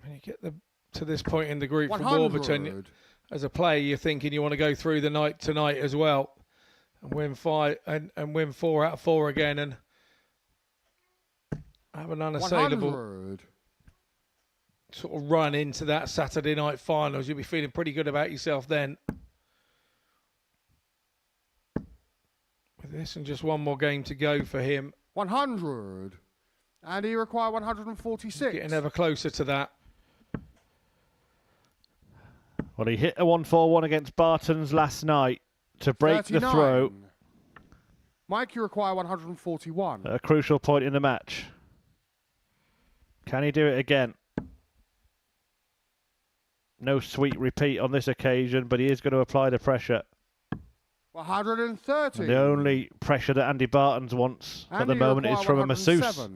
When you get to this point in the group for 100. Warburton, as a player, you're thinking you want to go through the night tonight as well and win 5 and win 4 out of 4 again and have an unassailable 100. sort of run into that Saturday night finals. You'll be feeling pretty good about yourself then. With this and just one more game to go for him. 100. And he required 146. Getting ever closer to that. Well, he hit a 1-4-1 against Baetens last night to break 39. the throw. Mike, you require 141. At a crucial point in the match. Can he do it again? No sweet repeat on this occasion, but he is going to apply the pressure. 130. And the only pressure that Andy Baetens wants at the moment is from a masseuse.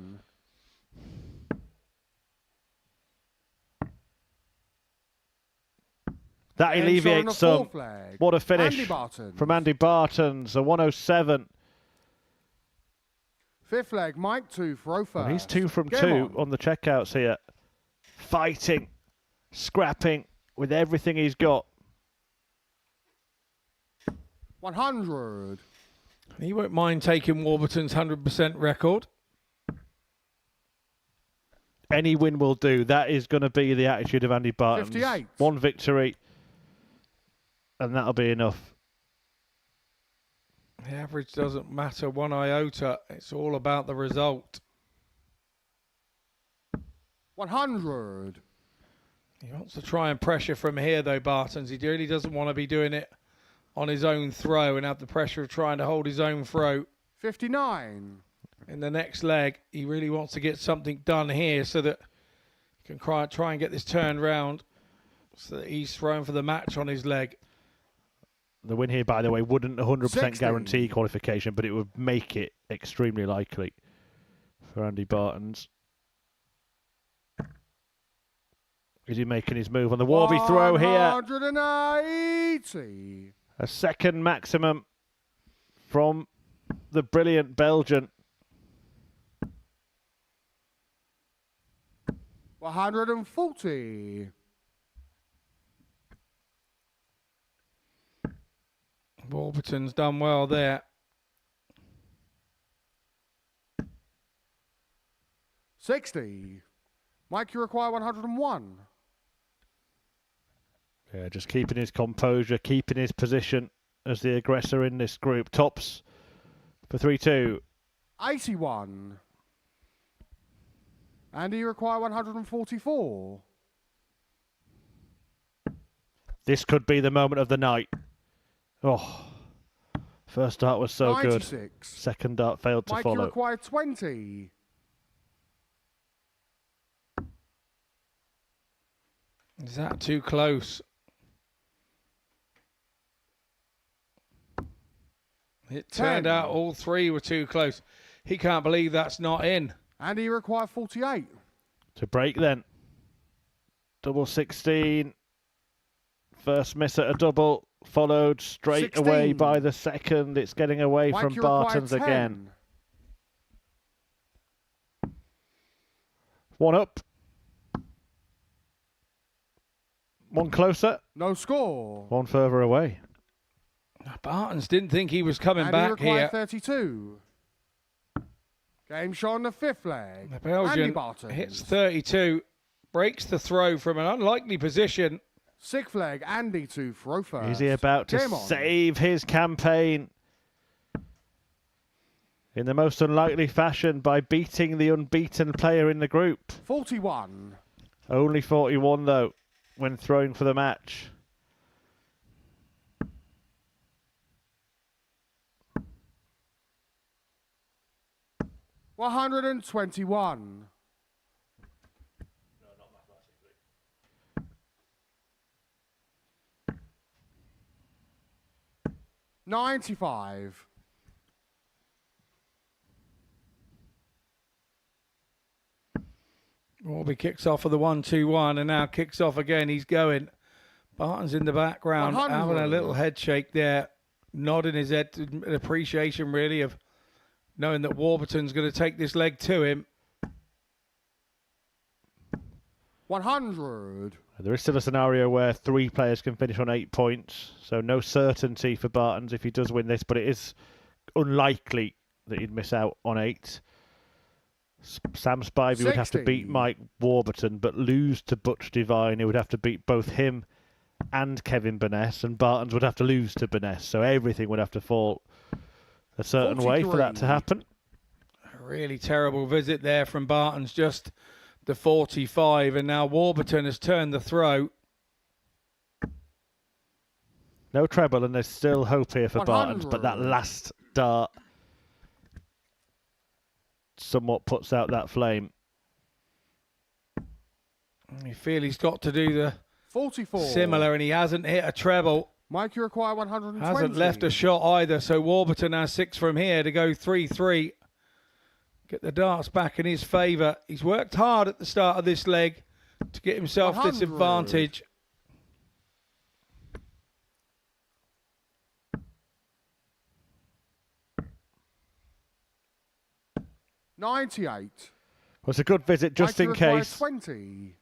That alleviates some. What a finish from Andy Baetens, a 107. Fifth leg, Mike 2, throw first. Well, he's 2 from Game 2 on the checkouts here. Fighting, scrapping with everything he's got. 100. He won't mind taking Warburton's 100% record. Any win will do. That is going to be the attitude of Andy Baetens. 58. 1 victory, and that'll be enough. The average doesn't matter one iota. It's all about the result. 100. He wants to try and pressure from here, though, Baetens. He really doesn't want to be doing it on his own throw and have the pressure of trying to hold his own throw. 59. In the next leg, he really wants to get something done here so that he can try and get this turned round so that he's throwing for the match on his leg. The win here, by the way, wouldn't 100% 60. guarantee qualification, but it would make it extremely likely for Andy Baetens. Is he making his move on the Warby throw here? 180. A second maximum from the brilliant Belgian. 140. Warburton's done well there. 60. Mike, you require 101. Yeah, just keeping his composure, keeping his position as the aggressor in this group. Tops for 3-2. 81. And you require 144. This could be the moment of the night. Oh, first dart was so 96. good. Second dart failed to Mike, follow. you require 20. Is that too close? It turned 10. out all 3 were too close. He can't believe that's not in. And you require 48. To break then. Double 16. First miss at a double, followed straight 16. away by the second. It's getting away Mike, from you require Baetens 10. again. 1 up. 1 closer. No score. 1 further away. Baetens didn't think he was coming And back you require here. 32. Game shot on the fifth leg. The Belgian Andy Baetens. hits 32, breaks the throw from an unlikely position. Sixth leg, Andy to throw first. Is he about to Game on. save his campaign in the most unlikely fashion by beating the unbeaten player in the group? 41. Only 41 though when throwing for the match. $121. 95. Warby kicks off for the 1-2-1 and now kicks off again. He's going. Barton's in the background, 100. having a little head shake there, nodding his head, an appreciation really of knowing that Warburton's going to take this leg to him. 100. There is still a scenario where 3 players can finish on 8 points, so no certainty for Baetens if he does win this, but it is unlikely that he'd miss out on 8. Sam Spivey would have to beat Mike Warburton, but lose to Butch Devine. He would have to beat both him and Kevin Burness, and Baetens would have to lose to Burness, so everything would have to fall a certain way for that to happen. A really terrible visit there from Baetens, just the 45, and now Warburton has turned the throw. No treble, and there's still hope here for Baetens, but that last dart somewhat puts out that flame. You feel he's got to do the 44. similar, and he hasn't hit a treble. Mike, you require 120. Hasn't left a shot either, so Warburton has 6 from here to go 3-3. Get the darts back in his favour. He's worked hard at the start of this leg to get himself 100. this advantage. $98. Was a good visit just Mike, in you require case. 20.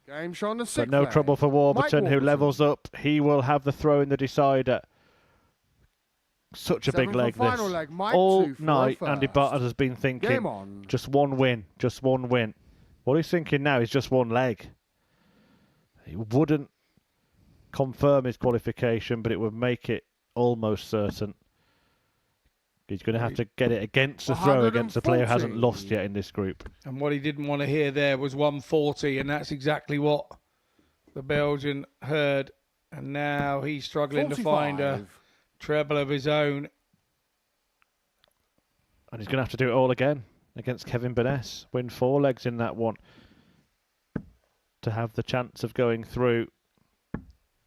Game show on the 6th But no leg. trouble for Warburton, who Warburton. levels up. He will have the throw in the decider. Such a big 7th leg, and final this. leg. Mike All to throw night, first. Andy Baetens has been thinking, Game on. just one win, just one win. What he's thinking now is just one leg. He wouldn't confirm his qualification, but it would make it almost certain. He's going to have to get it against the throw against a player who hasn't lost yet in this group. And what he didn't want to hear there was 140, and that's exactly what the Belgian heard. And now he's struggling to find a treble of his own. And he's going to have to do it all again against Kevin Burness. Win 4 legs in that one to have the chance of going through.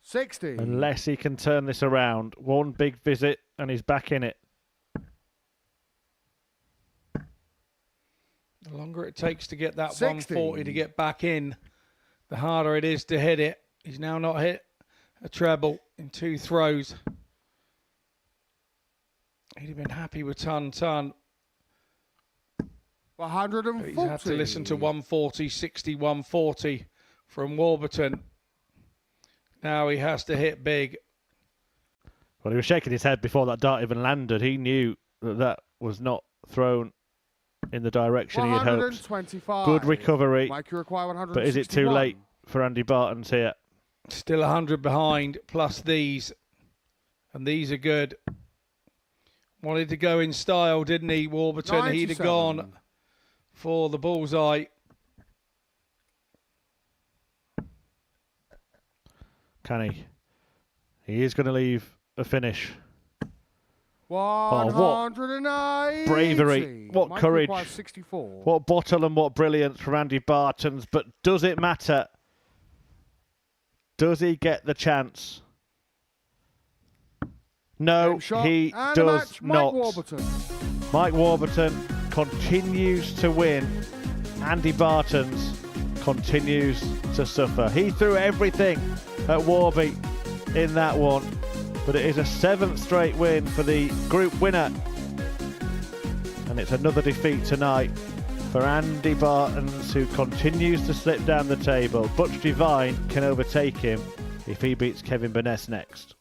60. Unless he can turn this around. One big visit and he's back in it. The longer it takes to get that 60. 140 to get back in, the harder it is to hit it. He's now not hit a treble in 2 throws. He'd have been happy with ton. 140. He's had to listen to 140, 60, 140 from Warburton. Now he has to hit big. Well, he was shaking his head before that dart even landed. He knew that that was not thrown in the direction he had hoped. 125. Good recovery. Mike, you require 161. But is it too late for Andy Baetens here? Still 100 behind, plus these. And these are good. Wanted to go in style, didn't he, Warburton? 97. He'd have gone for the bullseye. Can he? He is going to leave a finish. 180. Bravery. What Mike courage. requires 64. What bottle and what brilliance from Andy Baetens. But does it matter? Does he get the chance? No, he And does the match, not. Mike Warburton. Mike Warburton continues to win. Andy Baetens continues to suffer. He threw everything at Warby in that one, but it is a 7th straight win for the group winner. And it's another defeat tonight for Andy Baetens, who continues to slip down the table. Butch Devine can overtake him if he beats Kevin Burness next.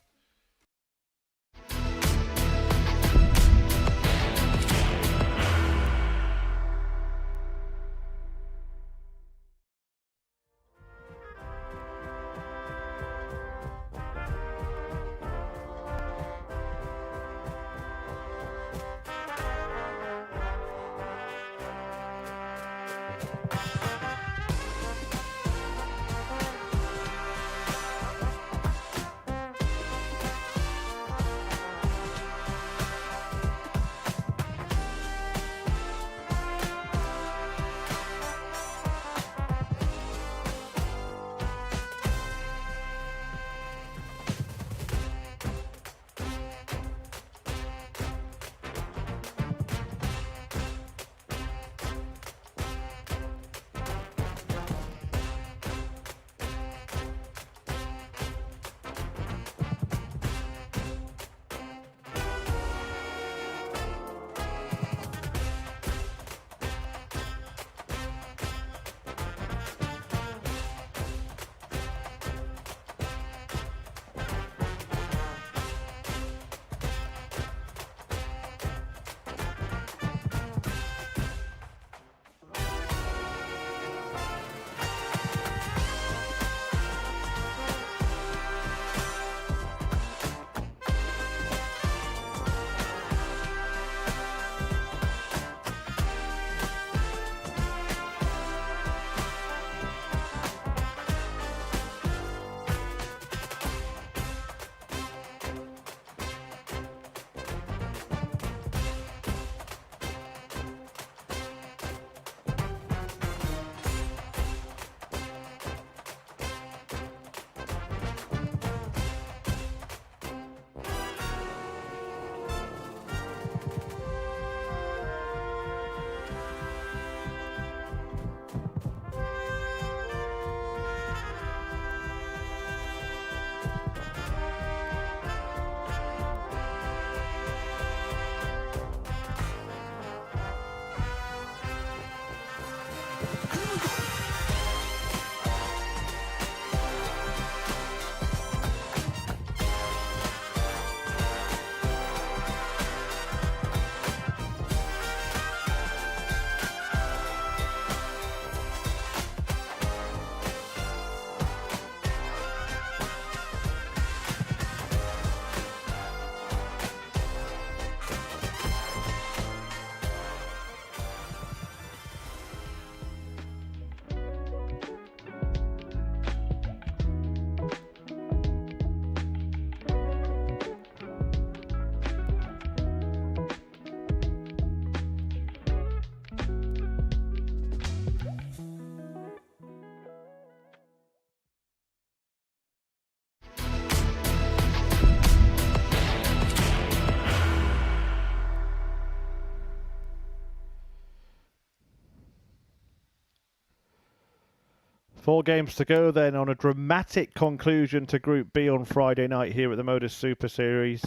4 games to go then on a dramatic conclusion to Group B on Friday night here at the Modus Super Series.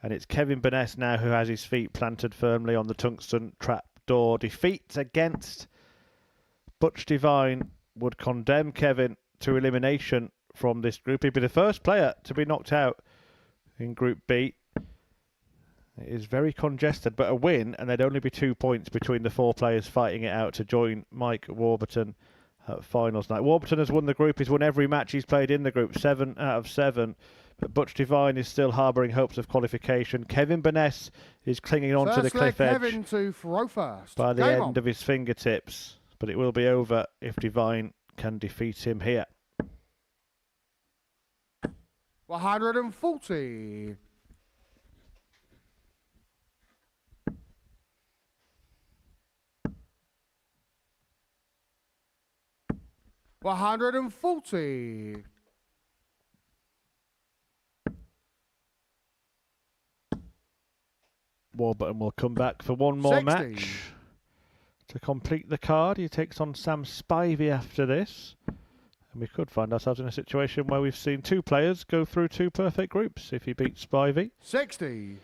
And it's Kevin Burness now who has his feet planted firmly on the tungsten trapdoor. Defeat against Butch Devine would condemn Kevin to elimination from this group. He'd be the first player to be knocked out in Group B. It is very congested, but a win, and there'd only be 2 points between the 4 players fighting it out to join Mike Warburton at finals night. Warburton has won the group. He's won every match he's played in the group, 7 out of 7. But Butch Devine is still harbouring hopes of qualification. Kevin Burness is clinging on to the cliff edge Kevin to throw first. by the end of his fingertips. But it will be over if Devine can defeat him here. 140. $140. Warburton will come back for one more 60. match to complete the card. He takes on Sam Spivey after this. And we could find ourselves in a situation where we've seen 2 players go through 2 perfect groups if he beats Spivey. 60.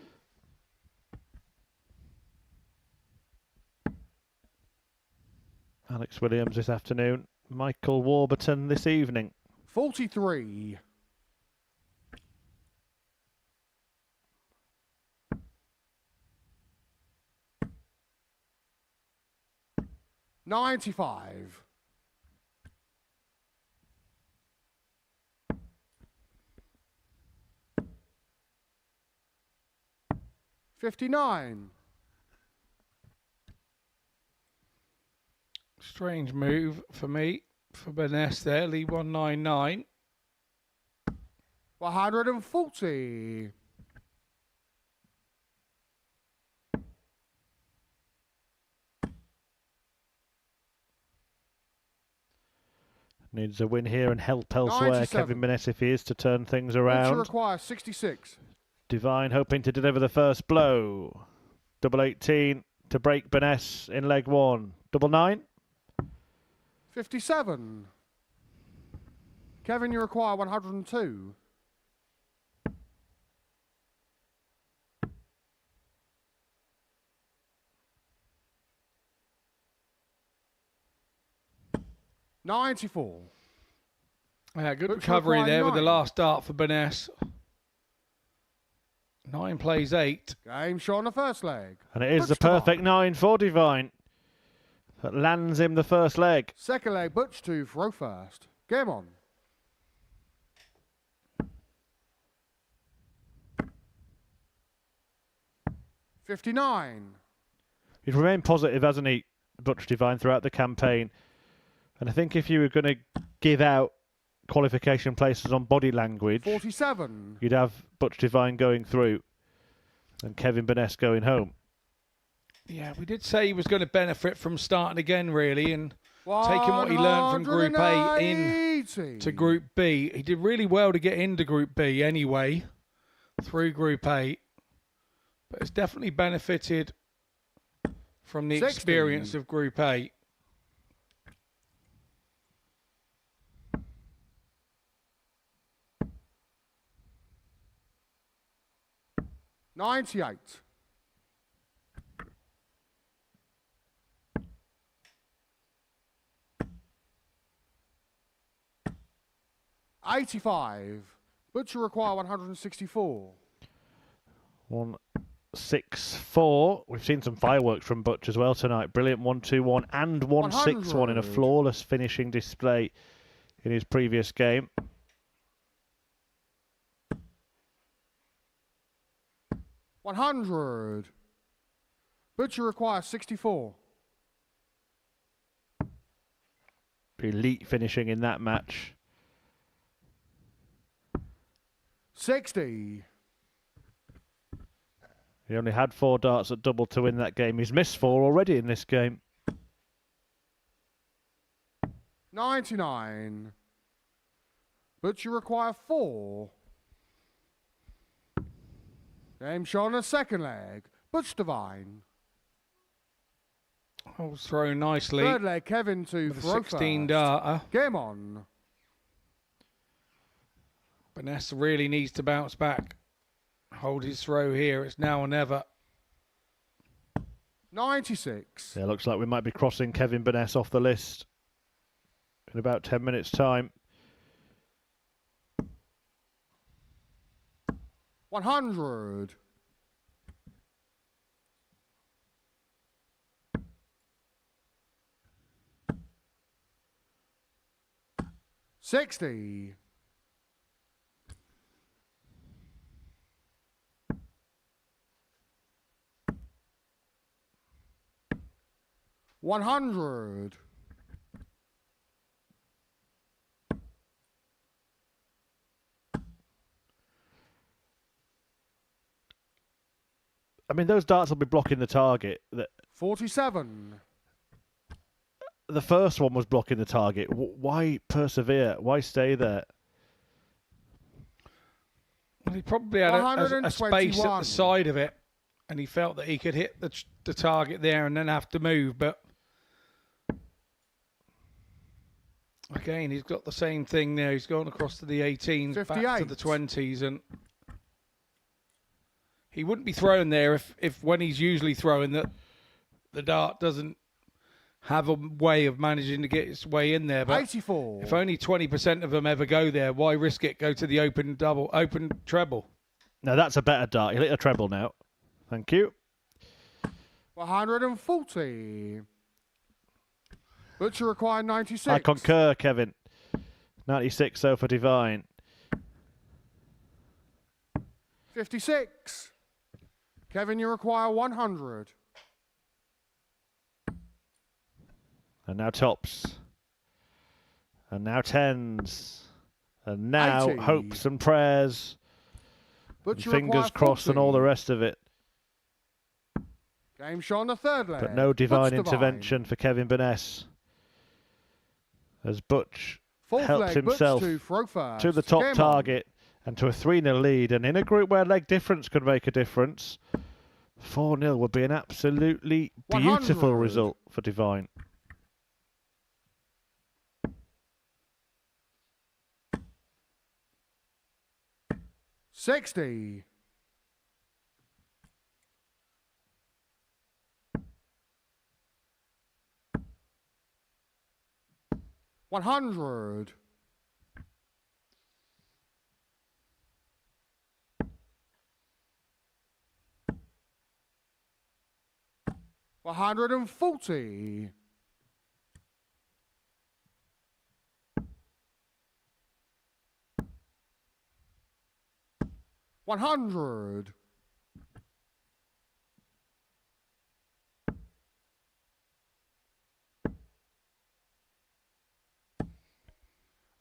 Alex Williams this afternoon. Michael Warburton this evening. 43. $95. 59. Strange move for me, for Burness there, lead 199. 140. Needs a win here and help elsewhere. 97. Kevin Burness, if he is to turn things To around. require 66. Devine hoping to deliver the first blow. Double 18 to break Burness in leg 1. Double 9. 57. Kevin, you require 102. $94. Yeah, good Looks recovery like there with the 9. last dart for Burness. 9 plays 8. Game shot on the first leg. And it is Butch the perfect 9 for Devine. That lands him the first leg. Second leg, Butch to throw first. Game on. $59. He's remained positive, hasn't he, Butch Devine, throughout the campaign. And I think if you were going to give out qualification places on body language, 47. you'd have Butch Devine going through and Kevin Burness going home. Yeah, we did say he was going to benefit from starting again, really, and taking what he learned from Group A into Group B. He did really well to get into Group B anyway, through Group A. But it's definitely benefited from the 60. experience of Group A. $98. $85. Butcher require 164. 164. We've seen some fireworks from Butch as well tonight. Brilliant 1-2-1 and 1-6-1 in a flawless finishing display in his previous game. $100. Butcher requires 64. Elite finishing in that match. 60. He only had 4 darts at double to win that game. He's missed 4 already in this game. 99. Butcher require 4. Game shot on the second leg. Butch Devine. Oh, thrown nicely. Third leg, Kevin to With a throw 16 first. darter. Game on. Burness really needs to bounce back. Hold his throw here. It's now or never. 96. Yeah, looks like we might be crossing Kevin Burness off the list in about 10 minutes' time. 100. 60. 100. 'Those darts will be blocking the target. 47. The first one was blocking the target. Why persevere? Why stay there? Well, he probably had a space at the side of it, and he felt that he could hit the target there and then have to move. But again, he's got the same thing there. He's gone across to the 18s, 58. back to the 20s, and he wouldn't be throwing there if when he's usually throwing that the dart doesn't have a way of managing to get its way in there. But 84. if only 20% of them ever go there, why risk it? Go to the open treble. No, that's a better dart. He'll hit a treble now. Thank you. 140. Butcher required 96. I concur, Kevin. 96 though for Divine. 56. Kevin, you require 100. And now tops. And now tens. And now 80. hopes and prayers. But And you fingers require crossed 40. and all the rest of it. Game shot on the third leg. But no divine Butch intervention for Kevin Burness. As Butch Fourth helps leg, Butch himself to throw first. to the top Game on. target and to a 3-0 lead. And in a group where leg difference could make a difference, 4-0 would be an absolutely beautiful 100. result for Divine. $60. 100. 140. 100.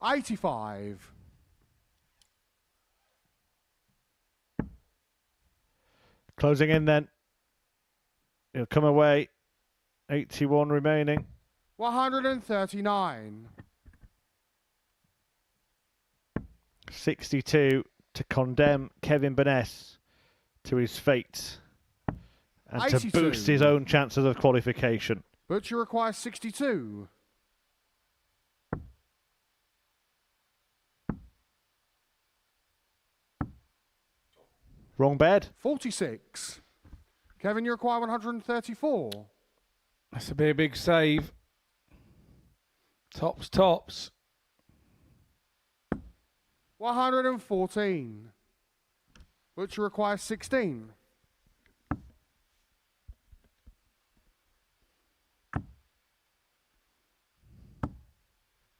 85. Closing in then. He'll come away. 81 remaining. 139. 62 to condemn Kevin Burness to his fate and 82. to boost his own chances of qualification. Butcher requires 62. Wrong bed. 46. Kevin, you require 134. That's a big save. Tops. 114. Butcher requires 16.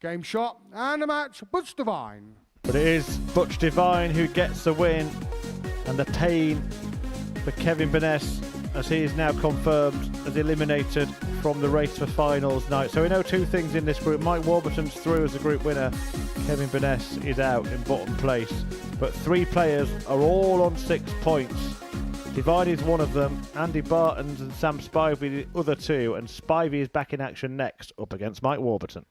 Game shot and a match. Butch Divine. But it is Butch Divine who gets the win, and the pain for Kevin Burness as he is now confirmed as eliminated from the race for finals night. So we know two things in this group. Mike Warburton's through as the group winner. Kevin Burness is out in bottom place. But three players are all on 6 points. Divine is one of them. Andy Baetens and Sam Spivey the other two. And Spivey is back in action next, up against Mike Warburton.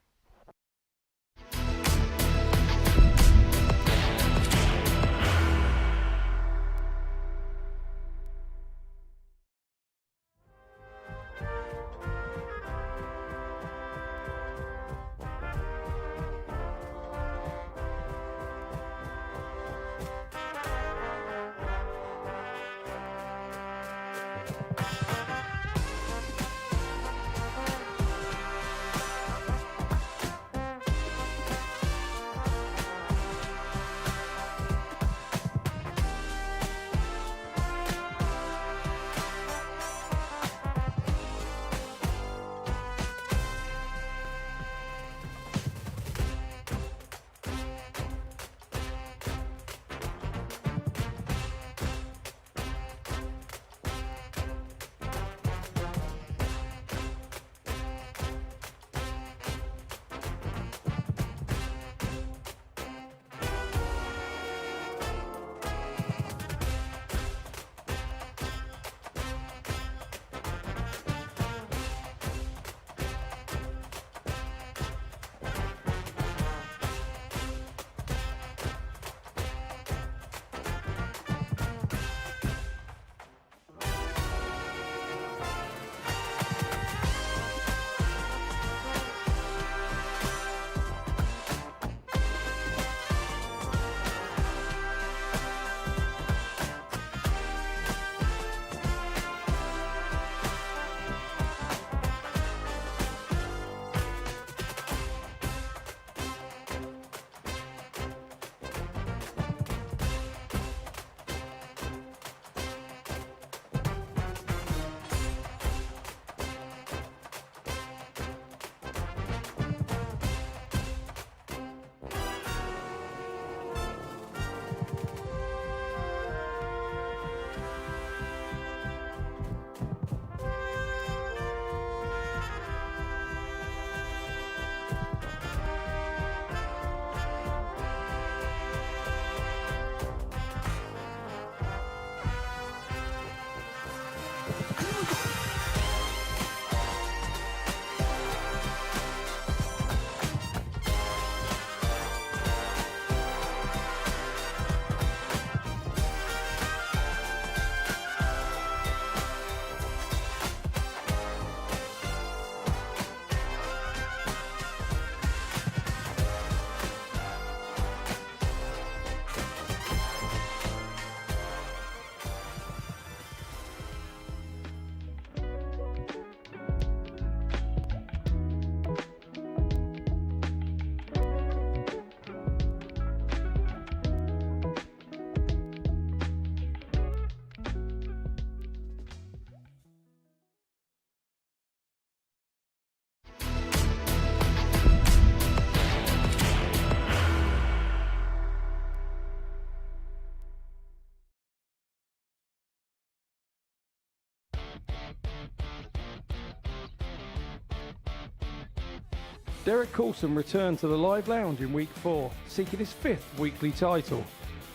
Derek Coulson returned to the Live Lounge in Week 4, seeking his 5th weekly title.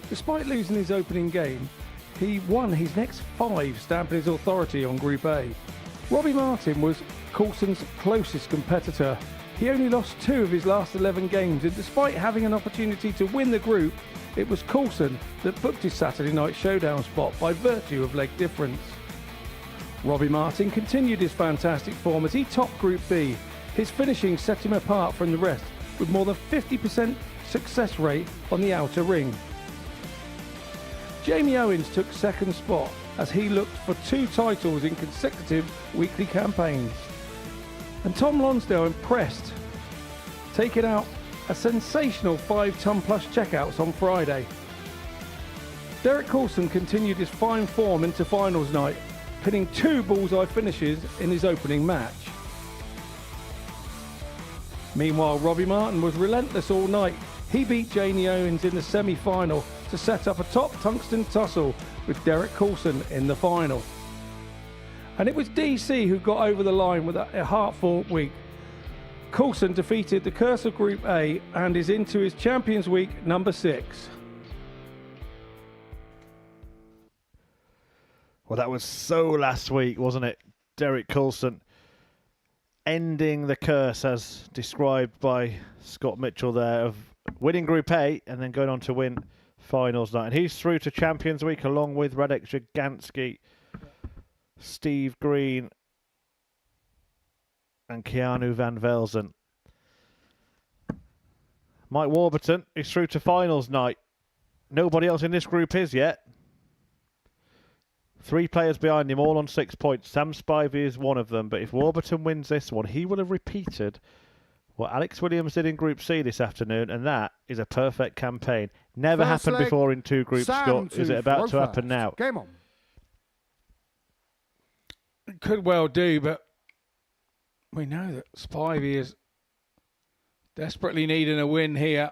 Despite losing his opening game, he won his next 5, stamping his authority on Group A. Robbie Martin was Coulson's closest competitor. He only lost 2 of his last 11 games, and despite having an opportunity to win the group, it was Coulson that booked his Saturday night showdown spot by virtue of leg difference. Robbie Martin continued his fantastic form as he topped Group B. His finishing set him apart from the rest, with more than 50% success rate on the outer ring. Jamie Owens took second spot as he looked for 2 titles in consecutive weekly campaigns. And Tom Lonsdale impressed, taking out a sensational 5-ton plus checkouts on Friday. Derek Coulson continued his fine form into finals night, pinning 2 bullseye finishes in his opening match. Meanwhile, Robbie Martin was relentless all night. He beat Jamie Owens in the semi-final to set up a top tungsten tussle with Derek Coulson in the final. And it was DC who got over the line with a heart-fought week. Coulson defeated the curse of Group A and is into his Champions Week number 6. Well, that was so last week, wasn't it? Derek Coulson ending the curse, as described by Scott Mitchell there, of winning Group A and then going on to win finals night. And he's through to Champions Week along with Radek Jaganski, Steve Green and Keanu Van Velzen. Mike Warburton is through to finals night. Nobody else in this group is yet. 3 players behind him, all on 6 points. Sam Spivey is one of them, but if Warburton wins this one, he will have repeated what Alex Williams did in Group C this afternoon, and that is a perfect campaign. Never happened before in 2 groups, Scott. Is it about to happen now? Game on. It could well do, but we know that Spivey is desperately needing a win here.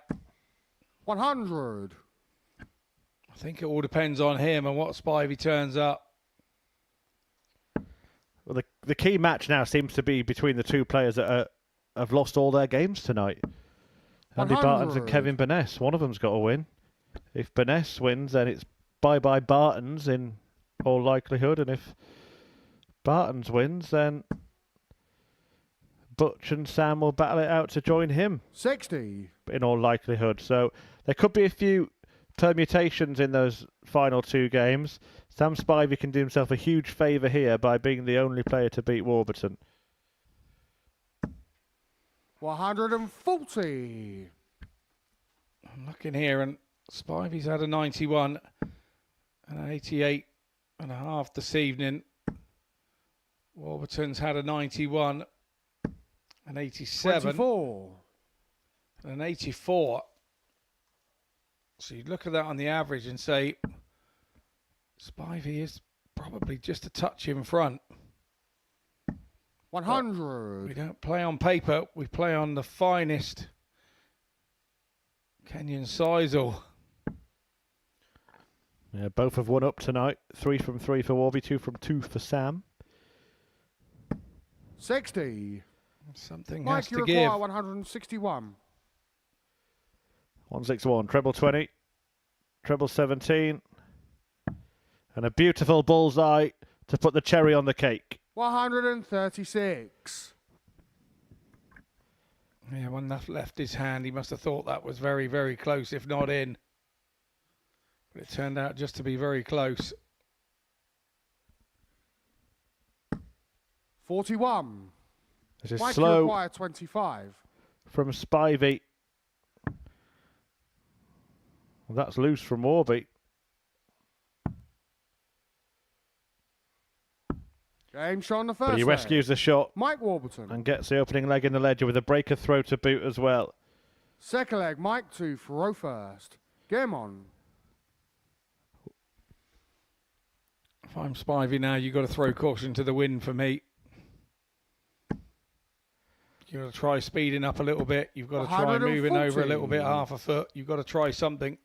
100. I think it all depends on him and what Spivey turns up. Well, the key match now seems to be between the 2 players that have lost all their games tonight. Andy Baetens and Kevin Burness. One of them's got to win. If Burness wins, then it's bye-bye Baetens in all likelihood. And if Baetens wins, then Butch and Sam will battle it out to join him. 60. In all likelihood. So there could be a few permutations in those final 2 games. Sam Spivey can do himself a huge favour here by being the only player to beat Warburton. 140. I'm looking here, and Spivey's had a 91 and an 88.5 this evening. Warburton's had a 91, an 87, 24. and an 84. So you look at that on the average and say Spivey is probably just a touch in front. 100. We don't play on paper, we play on the finest Kenyan Sisal. Yeah, both have won up tonight. 3 from 3 for Warby, 2 from 2 for Sam. 60. Something Mike, has you to require give. 161. 161, treble 20, treble 17, and a beautiful bullseye to put the cherry on the cake. 136. Yeah, when that left his hand, he must have thought that was very, very close, if not in. But it turned out just to be very close. 41. This is Mike, slow you require 25. from Spivey. Well, that's loose from Warby. Game shot on the first But he leg. rescues the shot Mike Warburton. and gets the opening leg in the ledger with a breaker throw to boot as well. Second leg, Mike to throw first. Game on. If I'm Spivey now, you've got to throw caution to the wind for me. You've got to try speeding up a little bit. You've got to try moving over a little bit, half a foot. You've got to try something.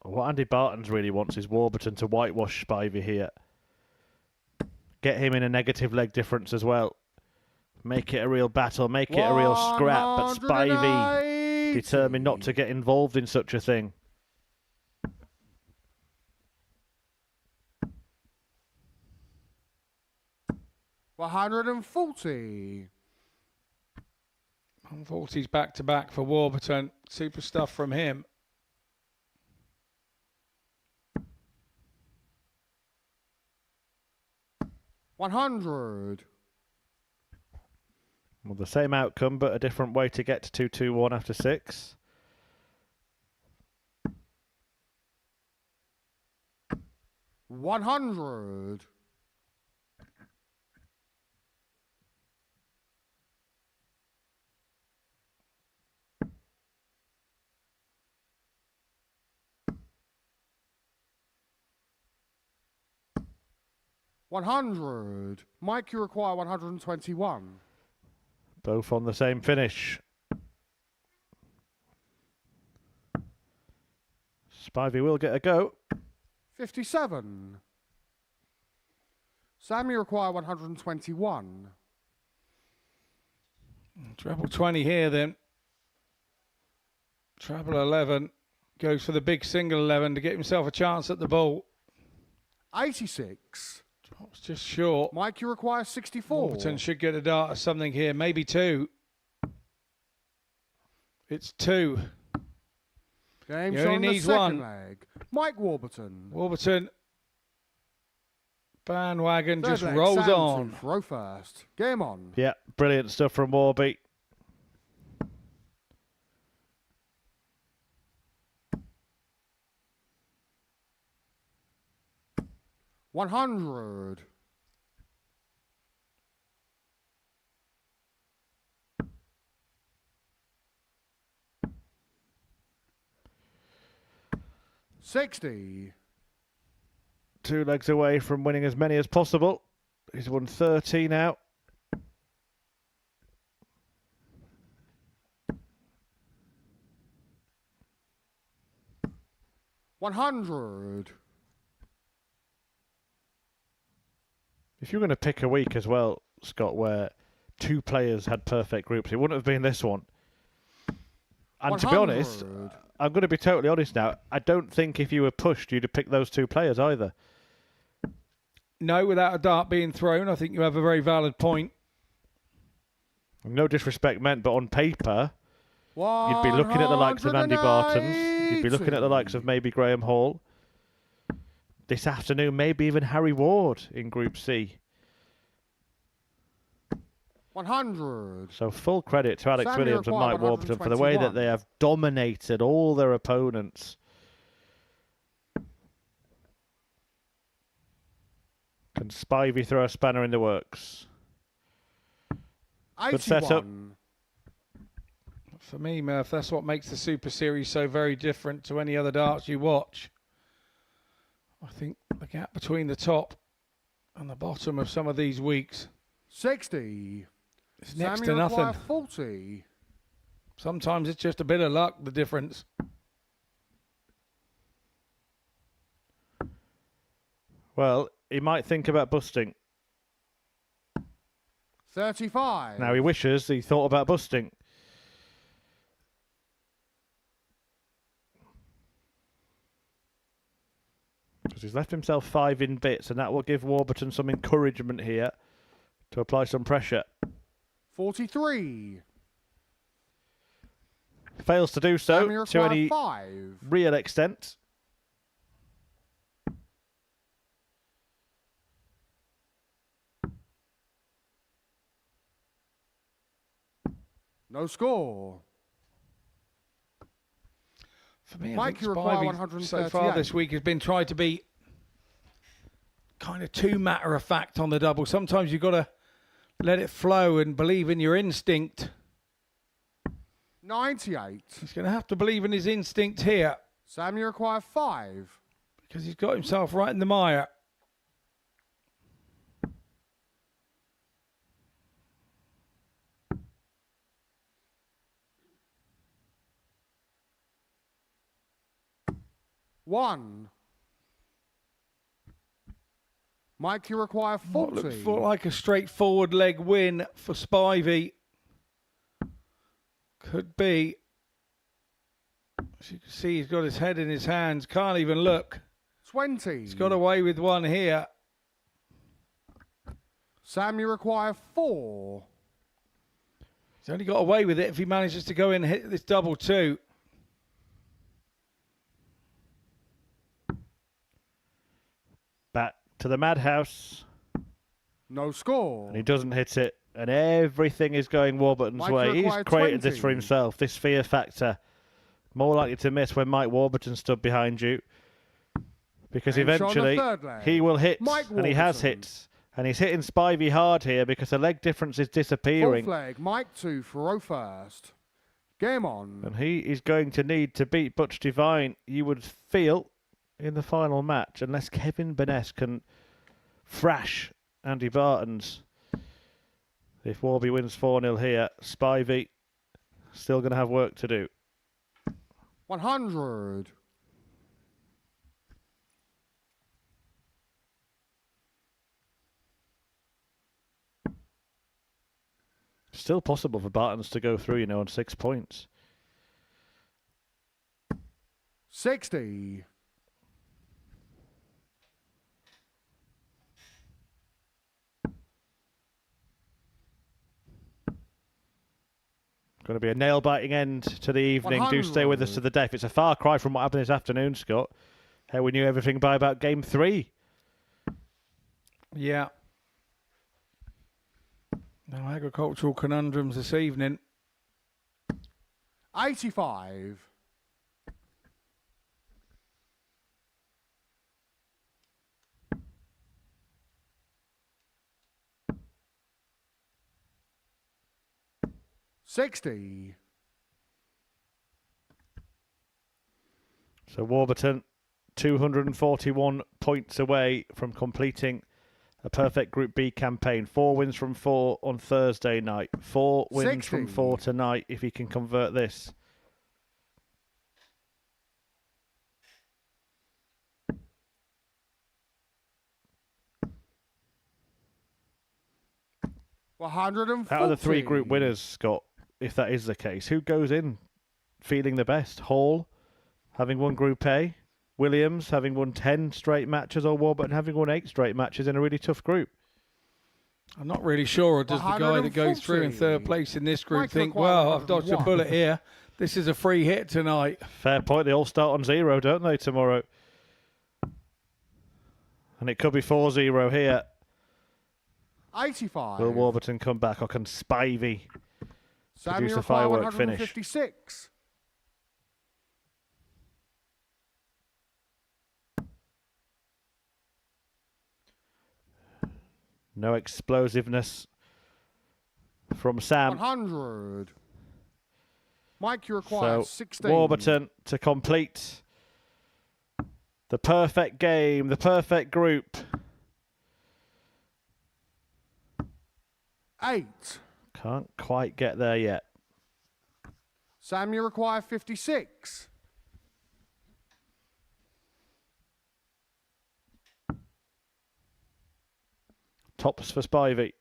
What Andy Baetens really wants is Warburton to whitewash Spivey here. Get him in a negative leg difference as well. Make it a real battle, make it a real scrap, but Spivey determined not to get involved in such a thing. $140. 140's back-to-back for Warburton. Super stuff from him. $100. Well, the same outcome, but a different way to get to 2-2-1 after 6. $100. $100. Mike, you require 121. Both on the same finish. Spivey will get a go. 57. Sam, you require 121. Treble 20 here then. Treble 11. Goes for the big single 11 to get himself a chance at the ball. 86. Drops just short. Mike, you require 64. Warburton should get a dart or something here. Maybe 2. It's 2. Game He shot only on the needs second one. leg. Mike Warburton. Warburton. Bandwagon Third just leg, rolls Sam on. to throw first. Game on. Yeah, brilliant stuff from Warby. $100. $60. 2 legs away from winning as many as possible. He's won 30 now. $100. If you're going to pick a week as well, Scott, where 2 players had perfect groups, it wouldn't have been this one. And to be honest, 100. I'm going to be totally honest now, I don't think if you were pushed, you'd have picked those 2 players either. No, without a dart being thrown, I think you have a very valid point. No disrespect meant, but on paper, you'd be looking at the likes of Andy Baetens, you'd be looking at the likes of maybe Graham Hall. This afternoon, maybe even Harry Ward in Group C. 100. So full credit to Alex Samuel Williams and Require, Mike Warburton for the way that 121. they have dominated all their opponents. Can Spivey throw a spanner in the works? Good setup. 81. For me, Murph, that's what makes the Super Series so very different to any other darts you watch. I think the gap between the top and the bottom of some of these weeks 60. is next Samuel to nothing. Require 40. Sometimes it's just a bit of luck, the difference. Well, he might think about busting. 35. Now he wishes he thought about busting. Because he's left himself 5 in bits, and that will give Warburton some encouragement here to apply some pressure. 43. Fails to do so Samuel to Require any 5. real extent. No score. For me, Mike, I think you require Spivey 138. so far this week has been trying to be kind of too matter-of-fact on the double. Sometimes you've got to let it flow and believe in your instinct. 98. He's going to have to believe in his instinct here Samuel Require 5. because he's got himself right in the mire. One. Mike, you require 40. What looks like a straightforward leg win for Spivey. Could be. As you can see, he's got his head in his hands. Can't even look. 20. He's got away with one here. Sam, you require 4. He's only got away with it if he manages to go in and hit this double 2. Back to the madhouse. No score. And he doesn't hit it. And everything is going Warburton's Mike way. He's required created 20. this for himself. This fear factor. More likely to miss when Mike Warburton stood behind you. Because Game shot on the eventually third leg. he will hit. Mike And he has Warburton. hit. And he's hitting Spivey hard here because the leg difference is disappearing. Fourth leg. Mike 2 for 0 first. Game on. And he is going to need to beat Butch Divine, you would feel, in the final match, unless Kevin Burness can thrash Andy Baetens. If Warby wins 4-0 here, Spivey still going to have work to do. 100. Still possible for Baetens to go through, on 6 points. 60. Going to be a nail-biting end to the evening. Do stay with us to the death. It's a far cry from what happened this afternoon, Scott. How we knew everything by about game 3. Yeah. No agricultural conundrums this evening. 85. $60. So Warburton, 241 points away from completing a perfect Group B campaign. 4 wins from 4 on Thursday night. 4 wins 60. from 4 tonight if he can convert this. Out of the 3 group winners, Scott, if that is the case, who goes in feeling the best? Hall, having won Group A, Williams having won 10 straight matches, or Warburton having won 8 straight matches in a really tough group? I'm not really sure. Or does the guy that goes through in third place in this group think, well, I've dodged a bullet here. This is a free hit tonight. Fair point. They all start on 0, don't they, tomorrow? And it could be 4-0 here. 85. Will Warburton come back, or can Spivey Sam, produce you a firework finish? 156. No explosiveness from Sam. 100. Mike, you require So 16. Warburton to complete the perfect game, the perfect group. 8. Can't quite get there yet. Sam, you require 56. Tops for Spivey.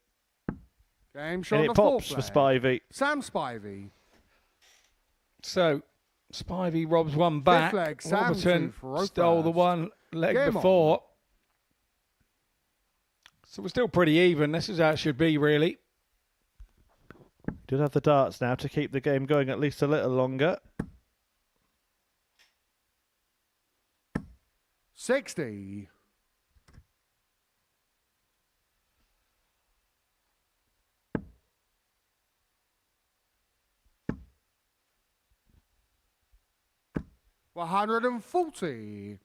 Game shot And on it the pops fourth for leg. Spivey. Sam Spivey. So, Spivey robs one back. leg, Sam Warburton 2 for 0 stole the first. one leg Game before. So we're still pretty even. This is how it should be, really. Did have the darts now to keep the game going at least a little longer. 60. $140.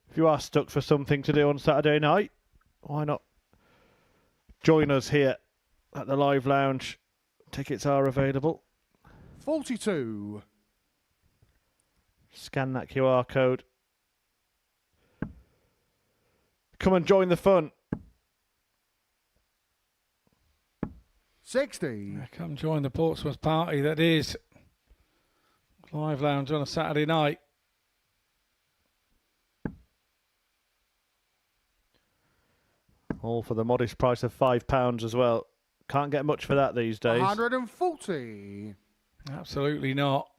If you are stuck for something to do on Saturday night, why not join us here at the Live Lounge? Tickets are available. 42. Scan that QR code. Come and join the fun. 60. Come join the Portsmouth party that is Live Lounge on a Saturday night. All for the modest price of £5 as well. Can't get much for that these days. 140. Absolutely not.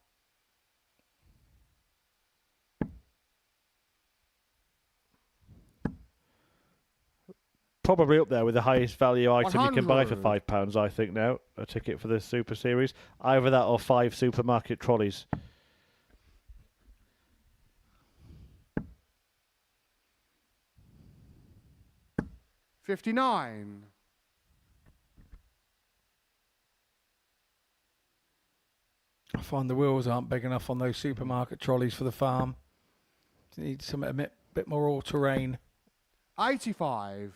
Probably up there with the highest value item you can buy for 100. £5, I think, now. A ticket for the Super Series. Either that or 5 supermarket trolleys. $59. I find the wheels aren't big enough on those supermarket trolleys for the farm. You need something a bit more all-terrain. 85.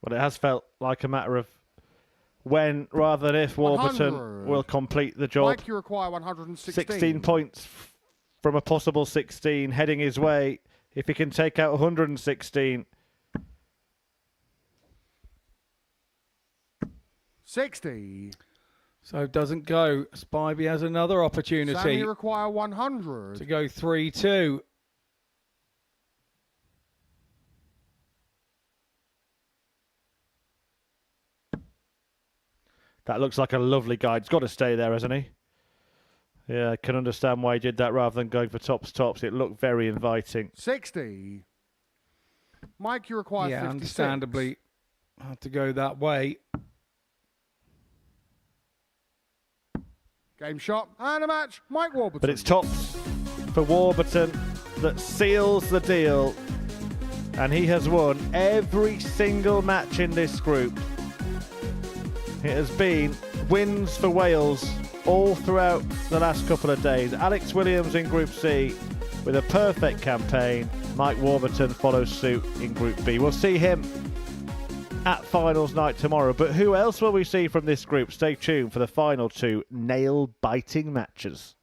But it has felt like a matter of when rather than if Warburton 100. will complete the job. Mike, you require 116. 16 points from a possible 16 heading his way. If he can take out 116. 60. So it doesn't go. Spivey has another opportunity. Sammy, you require 100. To go 3-2. That looks like a lovely guide. He's got to stay there, hasn't he? Yeah, I can understand why he did that rather than going for tops. It looked very inviting. 60. Mike, you require 56. Understandably, had to go that way. Game shot and a match. Mike Warburton. But it's tops for Warburton that seals the deal. And he has won every single match in this group. It has been wins for Wales all throughout the last couple of days. Alex Williams in Group C with a perfect campaign. Mike Warburton follows suit in Group B. We'll see him at finals night tomorrow. But who else will we see from this group? Stay tuned for the final 2 nail-biting matches.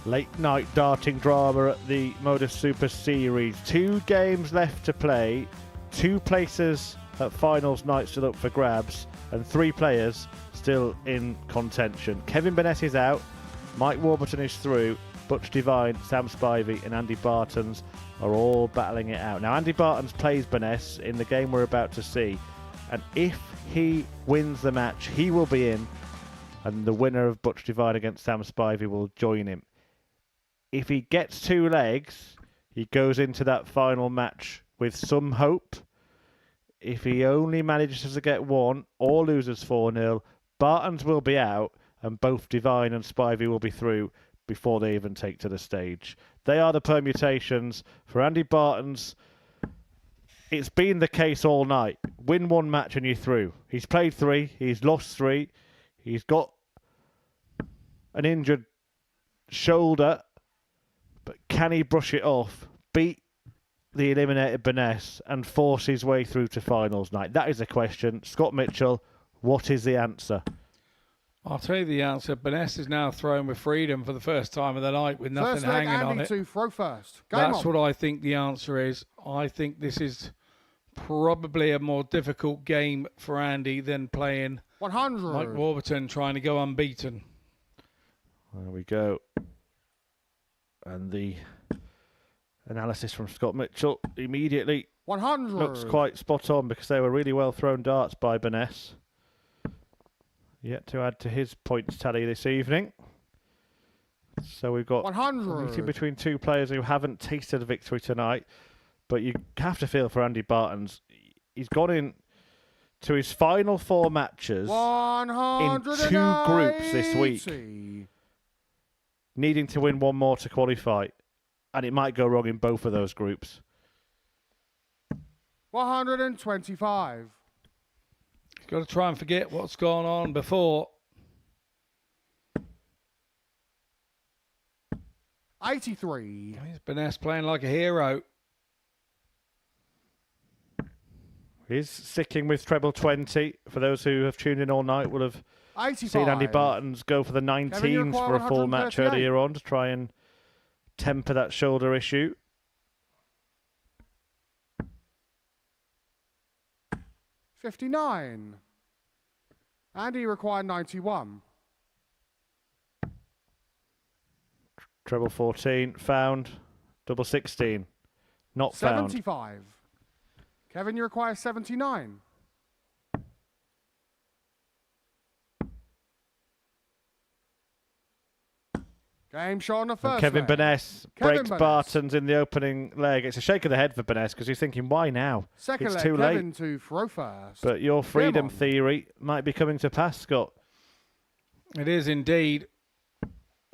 Late night darting drama at the Modus Super Series. 2 games left to play. 2 places at finals night still up for grabs. And 3 players still in contention. Kevin Burness is out. Mike Warburton is through. Butch Devine, Sam Spivey and Andy Baetens are all battling it out. Now Andy Baetens plays Burness in the game we're about to see. And if he wins the match, he will be in. And the winner of Butch Devine against Sam Spivey will join him. If he gets 2 legs, he goes into that final match with some hope. If he only manages to get 1 or loses 4-0, Baetens will be out and both Devine and Spivey will be through before they even take to the stage. They are the permutations for Andy Baetens. It's been the case all night. Win 1 match and you're through. He's played 3, he's lost 3, he's got an injured shoulder. But can he brush it off, beat the eliminated Burness and force his way through to finals night? That is the question. Scott Mitchell, what is the answer? I'll tell you the answer. Burness is now thrown with freedom for the first time of the night with nothing hanging on it. To throw first. That's what I think the answer is. I think this is probably a more difficult game for Andy than playing 100. Mike Warburton trying to go unbeaten. There we go. And the analysis from Scott Mitchell immediately 100 looks quite spot on because they were really well thrown darts by Burness. Yet to add to his points tally this evening. So we've got 100 a meeting between 2 players who haven't tasted a victory tonight. But you have to feel for Andy Baetens. He's gone in to his final 4 matches in 2 groups this week, needing to win 1 more to qualify, and it might go wrong in both of those groups. 125. You've got to try and forget what's gone on before. 83. Here's Burness playing like a hero. He's sticking with treble 20. For those who have tuned in all night, will have 85. seen Andy Baetens go for the 19s for a full match earlier on to try and temper that shoulder issue. $59. Andy required 91. Treble 14 found. Double 16 not found. 75. Kevin, you require 79. Game shot on the first Kevin leg. Burness breaks Burness. Baetens in the opening leg. It's a shake of the head for Burness because he's thinking, why now? Second it's leg, too Kevin late. to throw first. But your freedom theory might be coming to pass, Scott. It is indeed.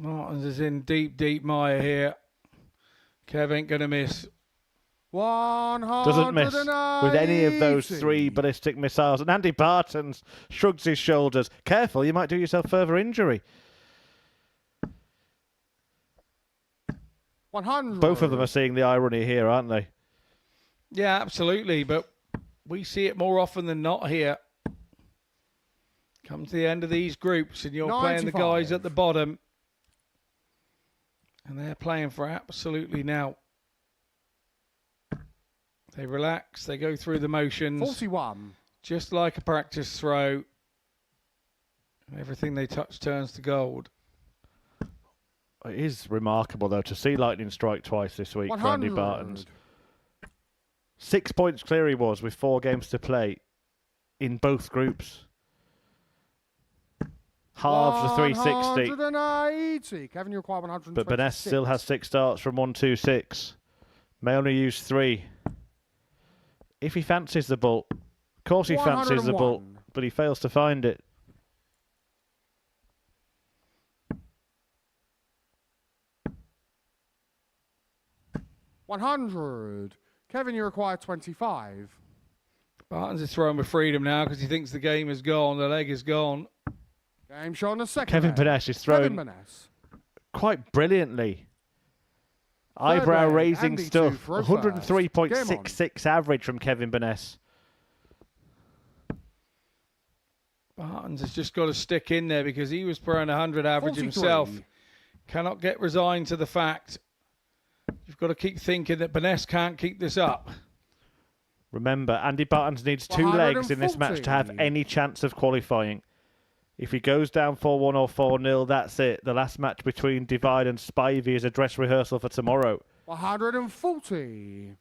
Martins is in deep, deep mire here. Kev ain't going to miss. 100 Doesn't miss with any of those 3 ballistic missiles. And Andy Baetens shrugs his shoulders. Careful, you might do yourself further injury. 100. Both of them are seeing the irony here, aren't they? Yeah, absolutely. But we see it more often than not here. Come to the end of these groups and you're playing the guys at the bottom. And they're playing for absolutely now. They relax, they go through the motions. 41. Just like a practice throw. Everything they touch turns to gold. It is remarkable, though, to see lightning strike twice this week 100. for Andy Baetens. 6 points clear he was with 4 games to play in both groups. Halves of 360. 180. Kevin, you require 126. But Burness still has 6 starts from 126. May only use 3. If he fancies the ball, of course he fancies the ball, but he fails to find it. $100. Kevin, you require 25. Baetens is throwing with freedom now because he thinks the game is gone, the leg is gone. Game shot on the second Kevin leg. Burness is thrown quite brilliantly. Eyebrow raising stuff. 103.66 average from Kevin Burness. Baetens has just got to stick in there because he was throwing 100 average 43. himself Cannot get resigned to the fact. You've got to keep thinking that Burness can't keep this up. Remember, Andy Baetens needs 2 legs in this match to have any chance of qualifying. If he goes down 4-1 or 4-0, that's it. The last match between Divine and Spivey is a dress rehearsal for tomorrow. 140.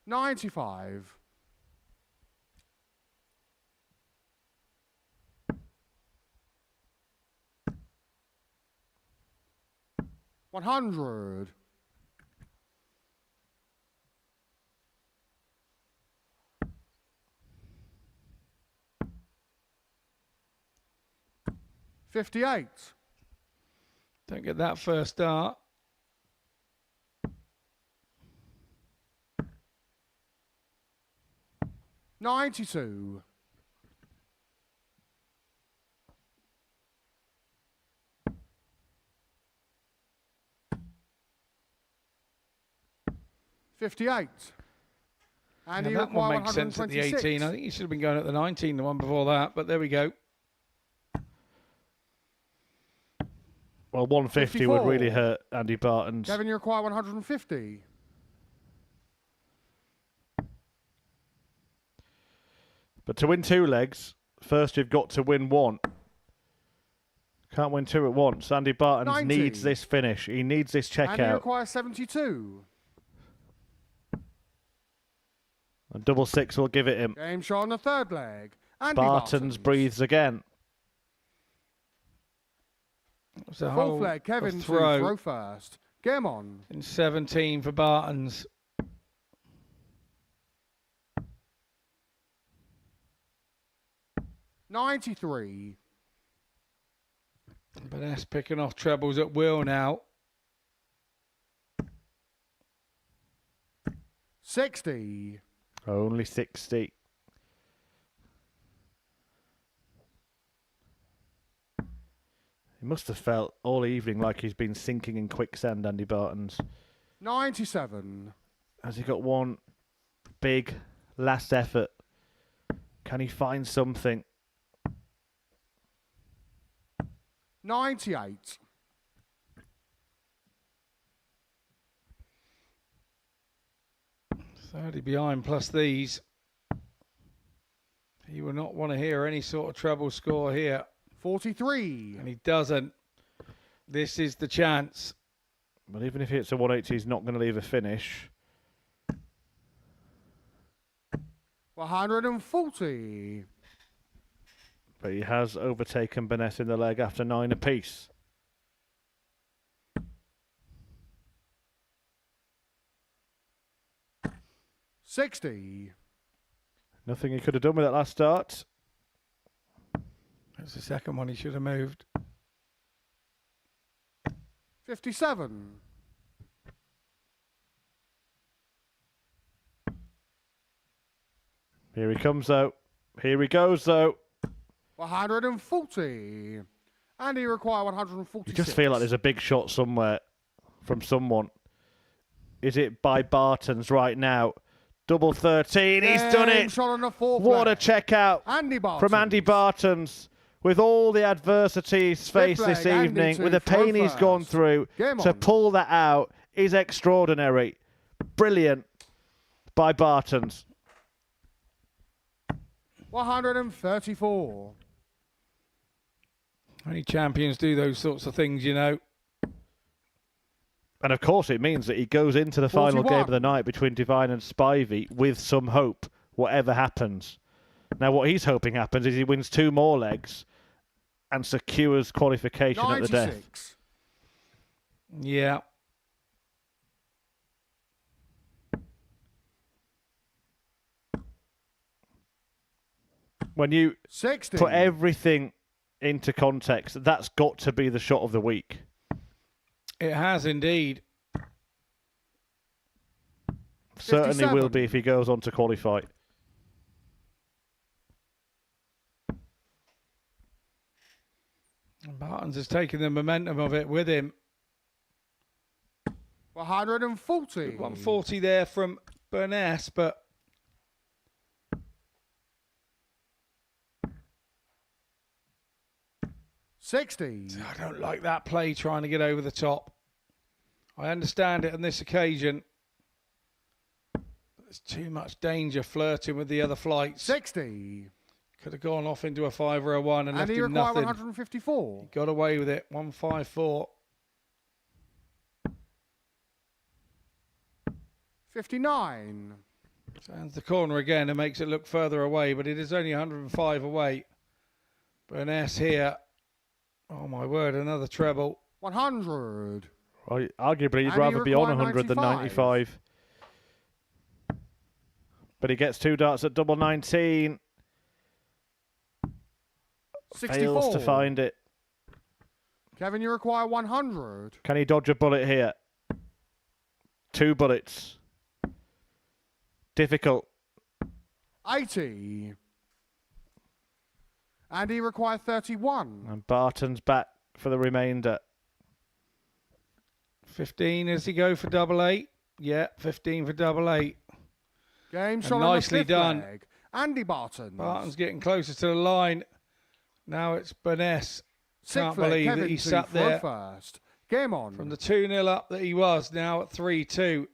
$95. $100. $58. Don't get that first start. $92. $58. And Now that one makes sense at the 18. I think he should have been going at the 19, the one before that, but there we go. Well, 150 would really hurt Andy Baetens. Kevin, you require 150. But to win 2 legs, first you've got to win 1. Can't win 2 at once. Andy Baetens 90. needs this finish. He needs this checkout. And he requires 72. And double 6 will give it him. Game shot on the third leg. Andy Baetens breathes again. So fourth leg, Kevin to throw first. Game on. In 17 for Baetens. $93. Burness picking off trebles at will now. $60. Only 60. He must have felt all evening like he's been sinking in quicksand, Andy Baetens. 97. Has he got one big last effort? Can he find something? 98. $30 behind plus these. He will not want to hear any sort of treble score here. 43. And he doesn't. This is the chance. But even if he hits a 180, he's not going to leave a finish. 140. But he has overtaken Burness in the leg after 9 apiece. $60. Nothing he could have done with that last start. That's the second one he should have moved. 57. Here he comes, though. Here he goes, though. 140. And he requires 146. You just feel like there's a big shot somewhere from someone. Is it by Baetens right now? Double 13. He's done it. Shot on the fourth What a leg. checkout from Andy Baetens. With all the adversity he's faced this evening, with the pain he's gone through, to pull that out is extraordinary. Brilliant by Baetens. 134. Only champions do those sorts of things, you know. And of course it means that he goes into the final game of the night between Divine and Spivey with some hope, whatever happens. Now what he's hoping happens is he wins 2 more legs and secures qualification 96. at the death. Yeah. When you 60. put everything into context, that's got to be the shot of the week. It has indeed. Certainly 57. will be if he goes on to qualify. Baetens has taken the momentum of it with him. 140. 140 there from Burness, but 60. I don't like that play trying to get over the top. I understand it on this occasion. There's too much danger flirting with the other flights. 60. Could have gone off into a 5 or a 1 and left he him required nothing. 154. He got away with it. 154. 59. Turns the corner again and makes it look further away, but it is only 105 away. Burness here. Oh my word, another treble. 100. Well, arguably, he'd And rather he be on required 100 than 95. But he gets 2 darts at double 19. 64. Fails to find it. Kevin, you require 100. Can he dodge a bullet here? 2 bullets. Difficult. 80. And he required 31. And Barton's back for the remainder. 15 as he go for double 8. Yeah, 15 for double 8. Game shot nicely on the done. leg. Andy Barton. Barton's getting closer to the line. Now it's Burness. Can't Flag, believe Kevin that he two sat for there first. Game on. from the 2-0 up that he was, now at 3-2.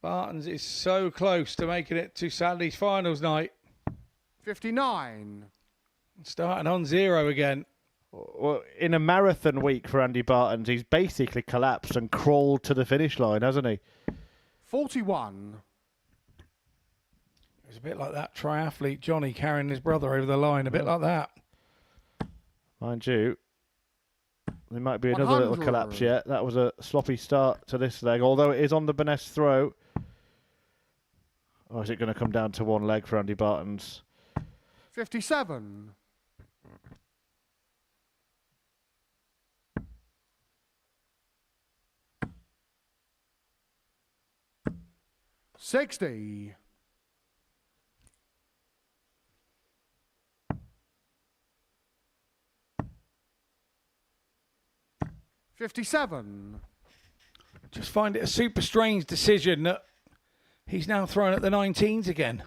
Barton's is so close to making it to Saturday's finals night. 59. Starting on 0 again. Well, in a marathon week for Andy Bartons, he's basically collapsed and crawled to the finish line, hasn't he? 41. It was a bit like that triathlete Johnny carrying his brother over the line, a bit like that. Mind you, there might be another little collapse yet. That was a sloppy start to this leg, although it is on the Burness throw. Or is it going to come down to one leg for Andy Bartons? 57. 60. 57. Just find it a super strange decision that he's now thrown at the 19s again.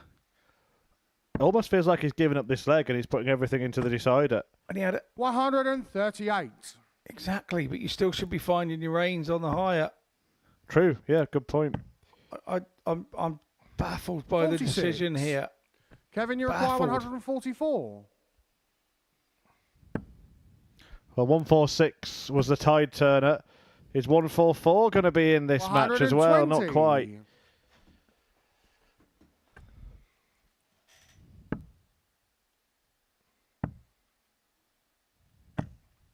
It almost feels like he's given up this leg and he's putting everything into the decider. And he had it 138. exactly, but you still should be finding your reins on the higher. True, yeah, good point. I'm baffled by 46. the decision here. Kevin, you require Baffled. 144. Well, 146 was the tide turner. Is 144 going to be in this match as well? Not quite.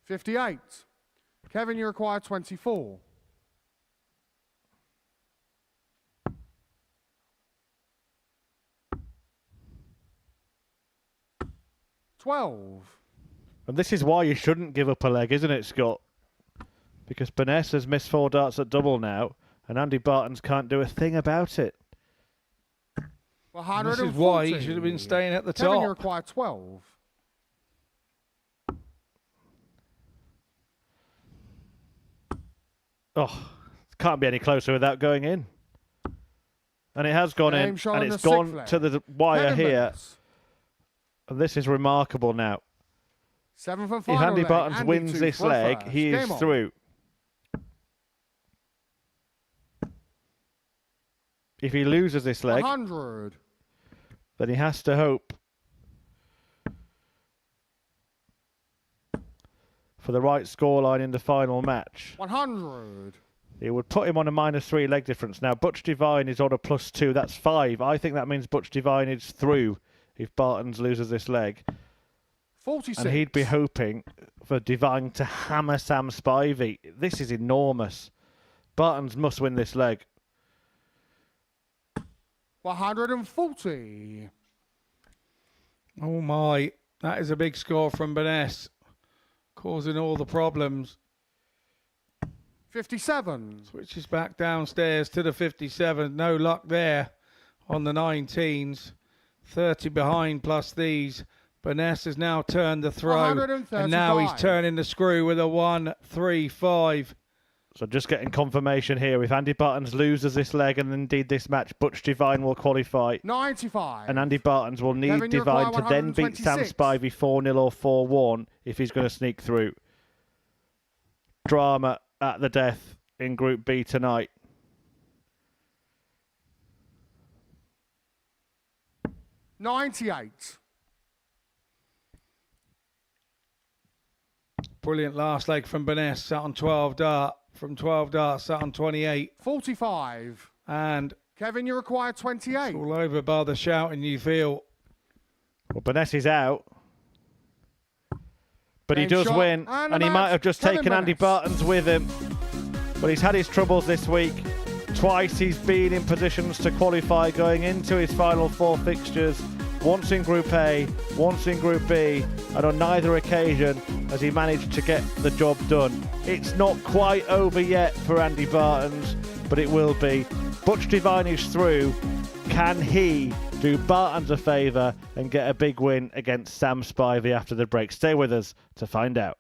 $58. Kevin, you require 24. $12. And this is why you shouldn't give up a leg, isn't it, Scott? Because Burness has missed 4 darts at double now, and Andy Bartons can't do a thing about it. This is why he should have been staying at the Kevin, top. you require 12. Oh, can't be any closer without going in. And it has gone in, and it's gone to the wire here. And this is remarkable now. 7 for If final Andy leg. Bartons Andy wins two this for leg, first. he is Game on. through. If he loses this leg, 100. then he has to hope for the right scoreline in the final match. 100. It would put him on a -3 leg difference. Now, Butch Devine is on a +2. That's 5. I think that means Butch Devine is through if Bartons loses this leg. 46. And he'd be hoping for Devine to hammer Sam Spivey. This is enormous. Bartons must win this leg. 140. Oh my, that is a big score from Burness, causing all the problems. 57. Switches back downstairs to the 57. No luck there on the 19s. 30 behind plus these. Burness has now turned the throw. And now he's turning the screw with a 1-3-5. So just getting confirmation here. If Andy Baetens loses this leg and indeed this match, Butch Devine will qualify. 95. And Andy Baetens will need Kevin, you Devine require to then beat Sam 126. Spivey 4-0 or 4-1 if he's going to sneak through. Drama at the death in Group B tonight. $98. Brilliant last leg from Burness, sat on 12 dart. From 12 dart, sat on 28. 45. And Kevin, you require 28. all over bar the shouting you feel. Well, Burness is out. But he Game does shot win, and and a he might match. have just Kevin taken Andy Burness. Baetens with him. But he's had his troubles this week. Twice he's been in positions to qualify going into his final 4 fixtures. Once in Group A, once in Group B, and on neither occasion has he managed to get the job done. It's not quite over yet for Andy Baetens, but it will be. Butch Devine is through. Can he do Baetens a favour and get a big win against Sam Spivey after the break? Stay with us to find out.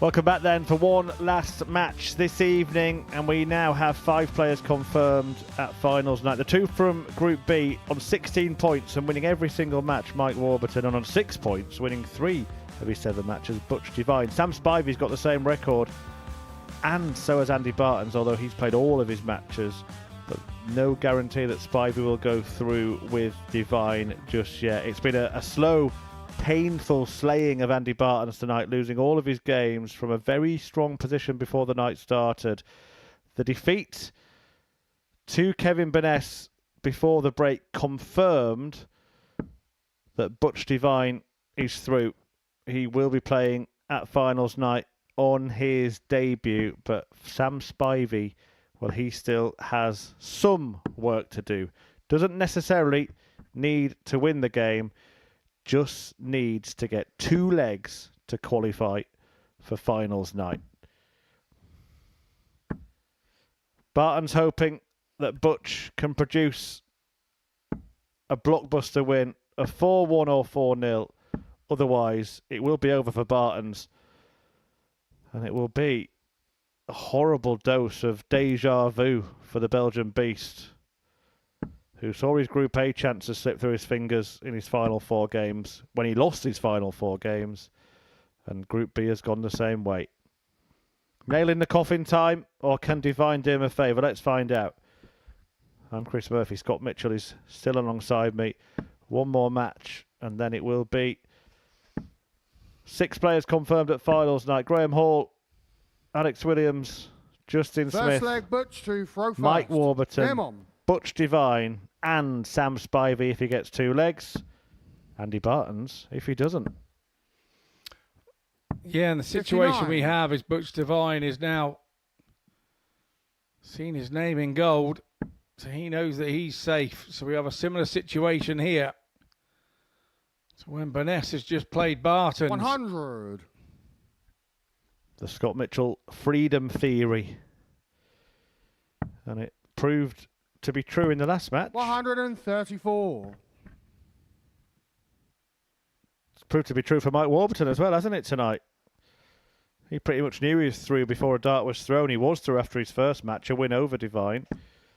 Welcome back then for one last match this evening, and we now have 5 players confirmed at finals night. The 2 from Group B on 16 points and winning every single match, Mike Warburton, and on 6 points, winning 3 of his 7 matches, Butch Devine. Sam Spivey's got the same record, and so has Andy Baetens, although he's played all of his matches. But no guarantee that Spivey will go through with Divine just yet. It's been a slow, painful slaying of Andy Baetens tonight, losing all of his games from a very strong position before the night started. The defeat to Kevin Burness before the break confirmed that Butch Divine is through. He will be playing at finals night on his debut, but Sam Spivey, well, he still has some work to do. Doesn't necessarily need to win the game, just needs to get 2 legs to qualify for finals night. Baetens hoping that Butch can produce a blockbuster win, a 4-1 or 4-0. Otherwise, it will be over for Baetens. And it will be a horrible dose of deja vu for the Belgian beast, who saw his Group A chances slip through his fingers in his final 4 games, when he lost his final 4 games, and Group B has gone the same way. Nail in the coffin time, or can Divine do him a favour? Let's find out. I'm Chris Murphy. Scott Mitchell is still alongside me. One more match, and then it will be 6 players confirmed at finals night. Graham Hall, Alex Williams, Justin Smith, First leg, Butch to throw first. Mike Warburton, Game on. Butch Divine, and Sam Spivey if he gets 2 legs. Andy Baetens if he doesn't. Yeah, and the situation 59. we have is Butch Divine is now seen his name in gold, so he knows that he's safe. So we have a similar situation here. So when Burness has just played Baetens. 100. The Scott Mitchell freedom theory. And it proved to be true in the last match. 134. It's proved to be true for Mike Warburton as well, hasn't it, tonight? He pretty much knew he was through before a dart was thrown. He was through after his first match, a win over Divine.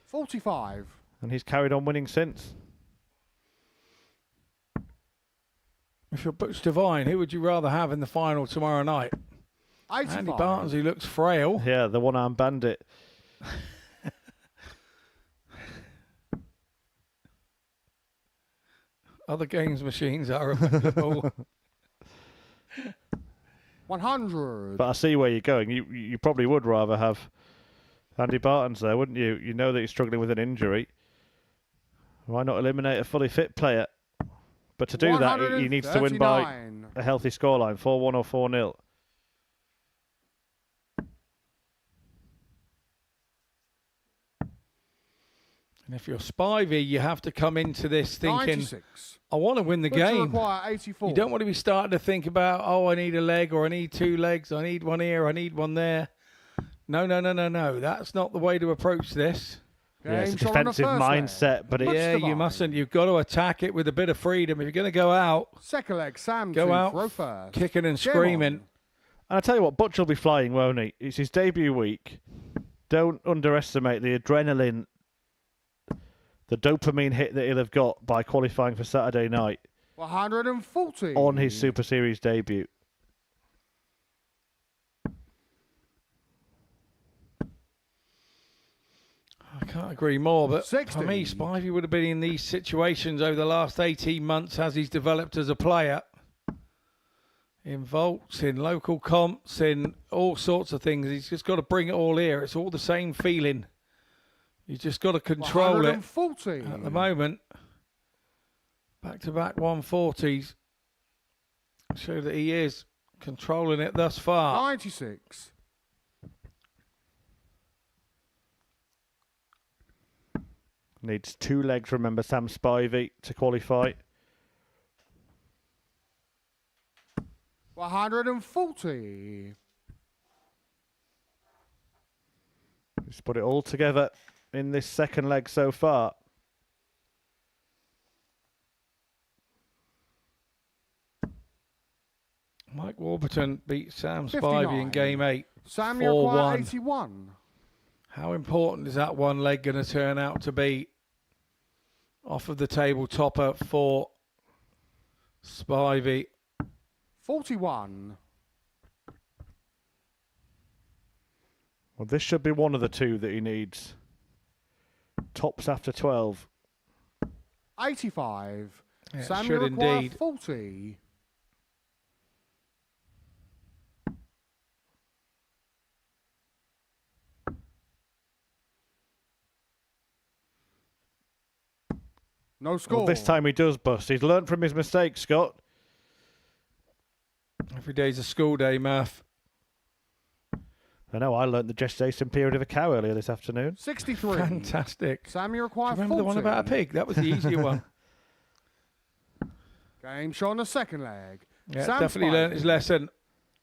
45. And he's carried on winning since. If you're Butch Divine, who would you rather have in the final tomorrow night? 85. Andy Baetens, who looks frail. Yeah, the one-armed bandit. Other games machines are available. 100. But I see where you're going. You probably would rather have Andy Baetens there, wouldn't you? You know that he's struggling with an injury. Why not eliminate a fully fit player? But to do that, he needs to win by a healthy scoreline, 4-1 or 4-0. And if you're Spivey, you have to come into this thinking, 96. I want to win the Butch game. require 84. You don't want to be starting to think about, oh, I need a leg, or I need 2 legs, I need one here, I need one there. No. That's not the way to approach this. Yeah, it's a defensive mindset, but yeah, you mustn't. You've got to attack it with a bit of freedom. If you're going to go out, second leg, Sam go to out throw first. kicking and screaming. And I tell you what, Butch will be flying, won't he? It's his debut week. Don't underestimate the adrenaline, the dopamine hit that he'll have got by qualifying for Saturday night 140 on his Super Series debut. I can't agree more, but 60. for me, Spivey would have been in these situations over the last 18 months as he's developed as a player. In vaults, in local comps, in all sorts of things. He's just got to bring it all here. It's all the same feeling. You just got to control 140. it. At the moment, back-to-back 140s show that he is controlling it thus far. 96. Needs 2 legs, remember, Sam Spivey to qualify. 140. Let's put it all together in this second leg so far. Mike Warburton beat Sam 59. Spivey in game 8. Sam, you require 4-1. 81. How important is that one leg going to turn out to be off of the table topper for Spivey? 41. Well, this should be one of the 2 that he needs. Tops after 12. 85. Yeah, Sam, should you require indeed. 40. No score. Well, this time he does bust. He's learned from his mistakes, Scott. Every day's a school day, Murph. I know, I learnt the gestation period of a cow earlier this afternoon. 63. Fantastic. Sam, you require 40. Remember the one about a pig? That was the easier one. Game shot on the second leg. Yeah, Sam definitely Spivey. learnt his lesson.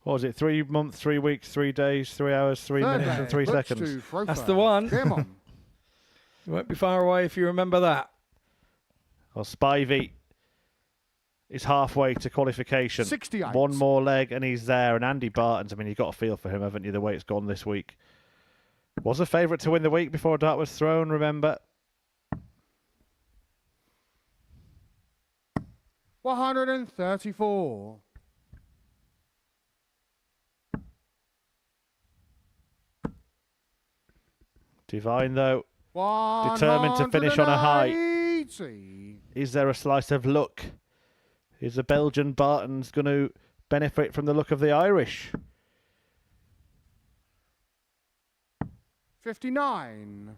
What was it? 3 months, 3 weeks, 3 days, 3 hours, 3 Third minutes, and leg. 3 Butch seconds. to throw That's first. the one. Come on. You won't be far away if you remember that. Well, Spivey is halfway to qualification. 68. One more leg and he's there. And Andy Baetens, I mean, you've got a feel for him, haven't you, the way it's gone this week. Was a favourite to win the week before a dart was thrown, remember? 134. Divine, though, determined to finish on a high. 180. Is there a slice of luck? Is the Belgian Baetens going to benefit from the luck of the Irish? 59.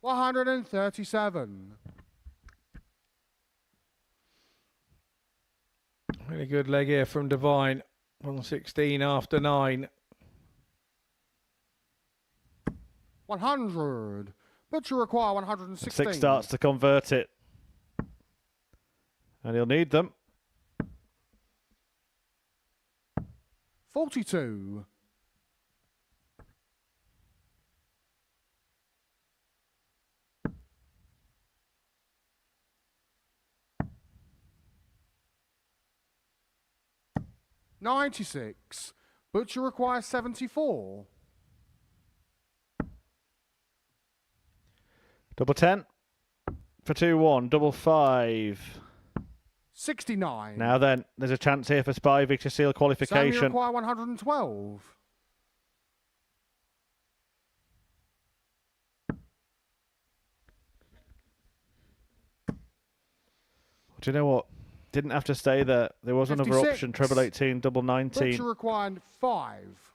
$137. Really good leg here from Divine. 116 after 9. 100. But you require 116. 6 starts to convert it. And he'll need them. 42. $96. But you require 74. Double 10 for 2-1. Double 5. 69. Now then, there's a chance here for Spivey to seal Sam, you qualification. require 112. Do you know what? Didn't have to stay there. There was another 56. option. Treble 18, double But 19. you require 5.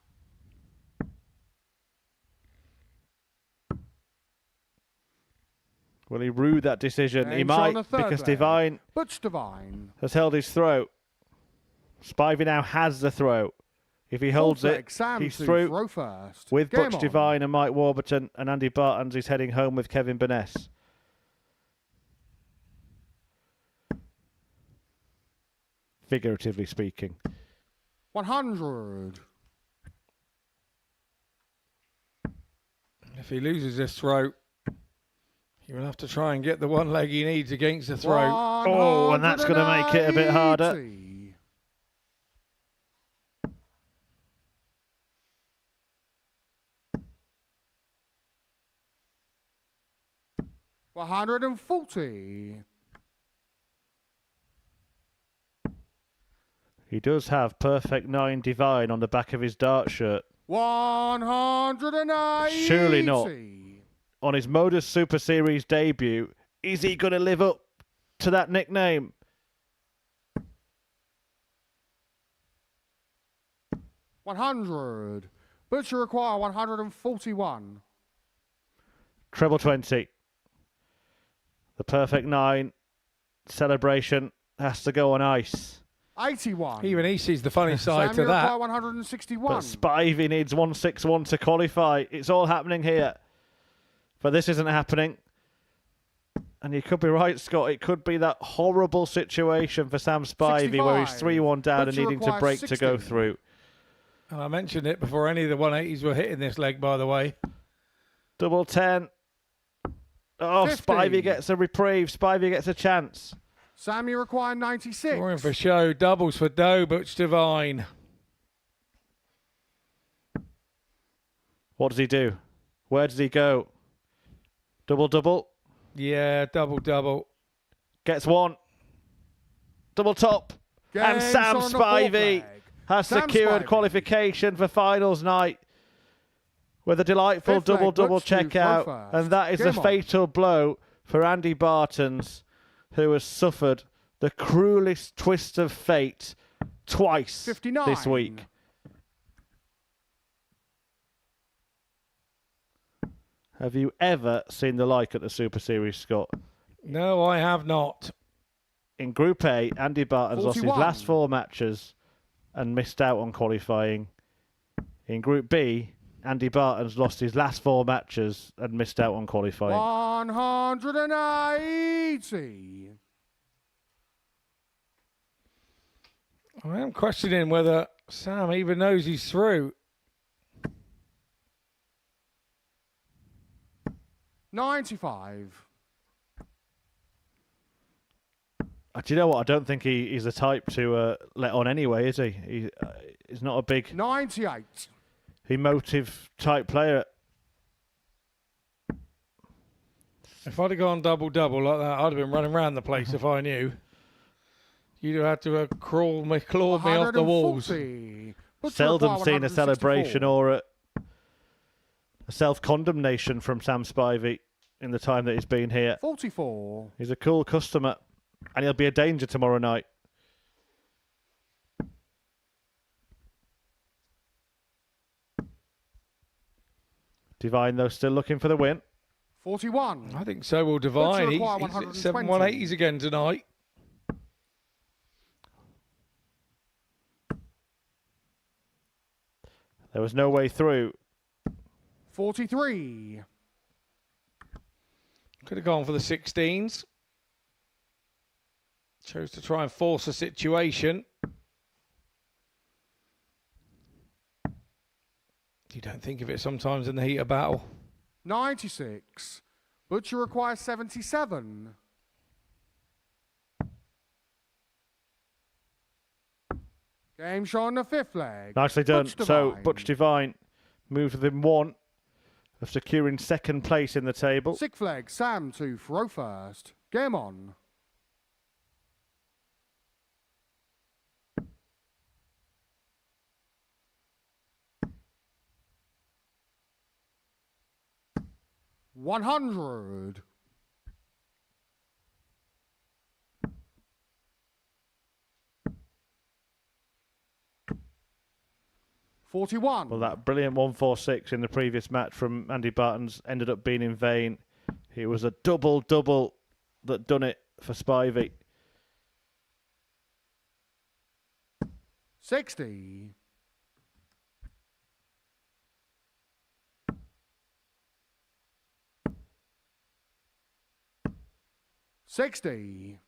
Will he rue that decision? He Game shot on might, the third because leg. Divine Butch Divine. has held his throat. Spivey now has the throat. If he holds Fourth it, leg, Sam he's to through. throw first. With Game Butch on. Divine and Mike Warburton and Andy Baetens, he's heading home with Kevin Burness. Figuratively speaking. 100. If he loses this throat, he will have to try and get the one leg he needs against the throat. Oh, and that's going to make it a bit harder. 180. $140. He does have perfect 9 Divine on the back of his dart shirt. 180. Surely not. On his Modus Super Series debut, is he going to live up to that nickname? $100. But you require 141. Treble 20. The perfect 9 celebration has to go on ice. 81. Even he sees the funny side Sam, to you that. require 161. But Spivey needs 161 to qualify. It's all happening here. But this isn't happening. And you could be right, Scott. It could be that horrible situation for Sam Spivey where he's 3-1 down and needing to break to go through. And I mentioned it before any of the 180s were hitting this leg, by the way. Double 10. Oh, 50. Spivey gets a reprieve. Spivey gets a chance. Sam, you require 96. Scoring for show. Doubles for dough, Butch Divine. What does he do? Where does he go? Double. Yeah, double. Gets 1. Double top. And Sam Spivey has secured qualification for finals night with a delightful double-double checkout. And that is a fatal blow for Andy Baetens, who has suffered the cruelest twist of fate twice 59. This week. Have you ever seen the like at the Super Series, Scott? No, I have not. In Group A, Andy Baetens 41. lost his last 4 matches and missed out on qualifying. In Group B, Andy Baetens lost his last 4 matches and missed out on qualifying. 180. I am questioning whether Sam even knows he's through. 95. Do you know what? I don't think he's the type to let on anyway, is he? He's not a big 98. emotive type player. If I'd have gone double-double like that, I'd have been running around the place if I knew. You'd have had to claw me off the walls. Seldom seen a celebration or a self-condemnation from Sam Spivey in the time that he's been here. 44. He's a cool customer, and he'll be a danger tomorrow night. Divine, though, still looking for the win. 41. I think so will Divine. He's at 7 180s again tonight. There was no way through. 43. Could have gone for the 16s. Chose to try and force a situation. You don't think of it sometimes in the heat of battle. 96. Butcher requires 77. Game shot on the 5th leg. Nicely done. Butch So Divine. Butch Divine moved within 1 of securing 2nd place in the table. 6th leg, Sam to throw first. Game on. $100. $41. Well, that brilliant 146 in the previous match from Andy Baetens ended up being in vain. It was a double-double that done it for Spivey. 60. $60.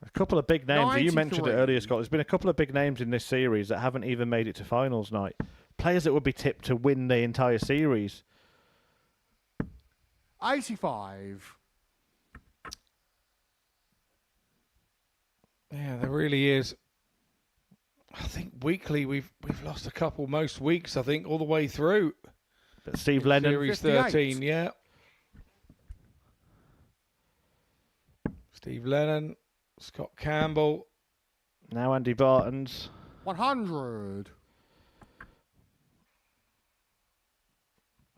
A couple of big names. You mentioned it 93. earlier, Scott. There's been a couple of big names in this series that haven't even made it to finals night. Players that would be tipped to win the entire series. 85. Yeah, there really is. I think weekly we've lost a couple most weeks, I think, all the way through. But Steve Lennon. Series 58. 13, yeah. Steve Lennon, Scott Campbell. Now Andy Baetens. 100.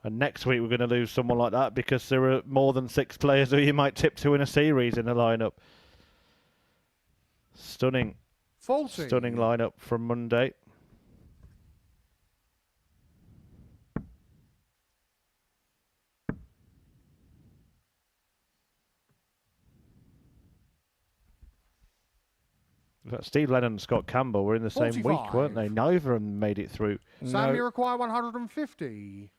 And next week we're going to lose someone like that because there are more than 6 players who you might tip to in a series in the lineup. Stunning. 40. Stunning lineup from Monday. Steve Lennon and Scott Campbell were in the same week, 45. weren't they? Neither of them made it through. Sam, you require 150.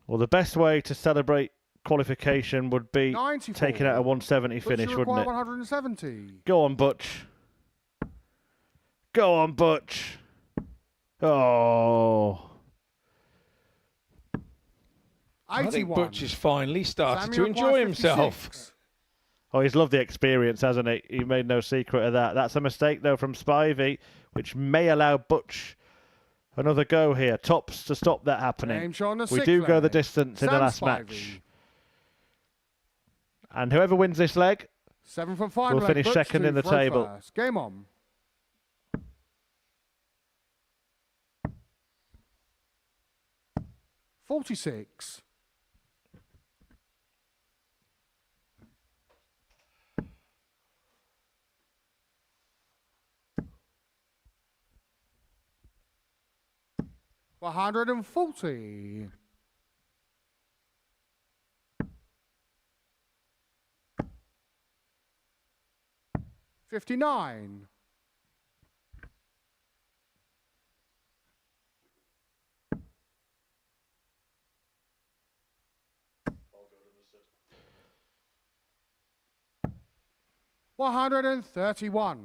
Well, the best way to celebrate qualification would be 94. taking out a 170 finish, Butcher wouldn't require it? 170. Go on, Butch. Go on, Butch. Oh. I think 81. Butch has finally started Sam, to you enjoy require himself. 56. Oh, he's loved the experience, hasn't he? He made no secret of that. That's a mistake, though, from Spivey, which may allow Butch another go here. Tops to stop that happening. We do go the distance in the last match. And whoever wins this leg 7 from 5 will finish second in the table. First. Game on. $46. $140. $59. $131.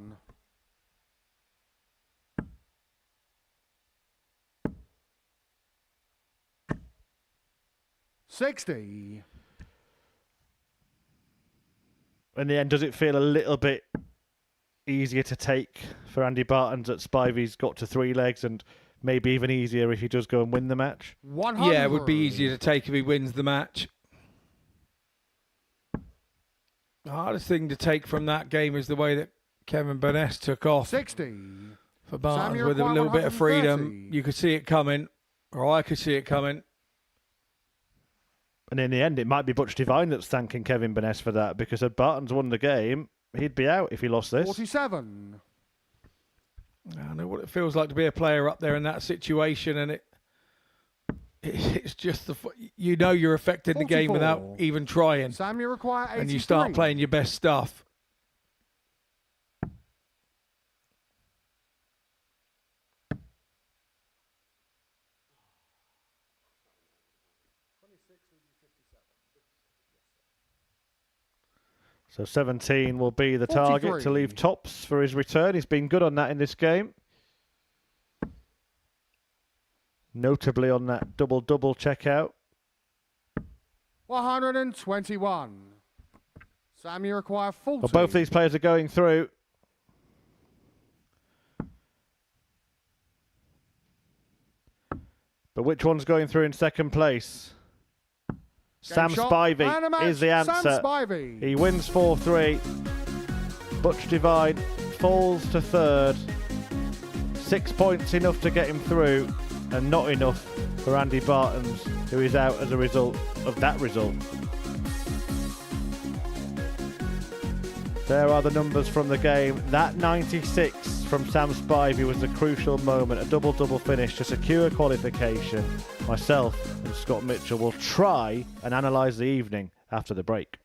$60. In the end, does it feel a little bit easier to take for Andy Baetens that Spivey's got to 3 legs, and maybe even easier if he does go and win the match? 100. Yeah, it would be easier to take if he wins the match. The hardest thing to take from that game is the way that Kevin Burness took off 60. for Baetens with a little bit of freedom. You could see it coming, or I could see it coming. And in the end, it might be Butch Divine that's thanking Kevin Burness for that, because had Baetens won the game, he'd be out if he lost this. 47. I know what it feels like to be a player up there in that situation, and it's just you're affecting the game without even trying. Sam, you require 83. And you start playing your best stuff. So 17 will be the target to leave tops for his return. He's been good on that in this game. Notably on that double-double checkout. 121. Sam, you require 40. Well, both these players are going through. But which one's going through in second place? Sam Spivey is the answer. Sam Spivey. He wins 4-3. Butch Divine falls to third. 6 points enough to get him through, and not enough for Andy Baetens, who is out as a result of that result. There are the numbers from the game. That 96 from Sam Spivey was the crucial moment, a double-double finish to secure qualification. Myself and Scott Mitchell will try and analyse the evening after the break.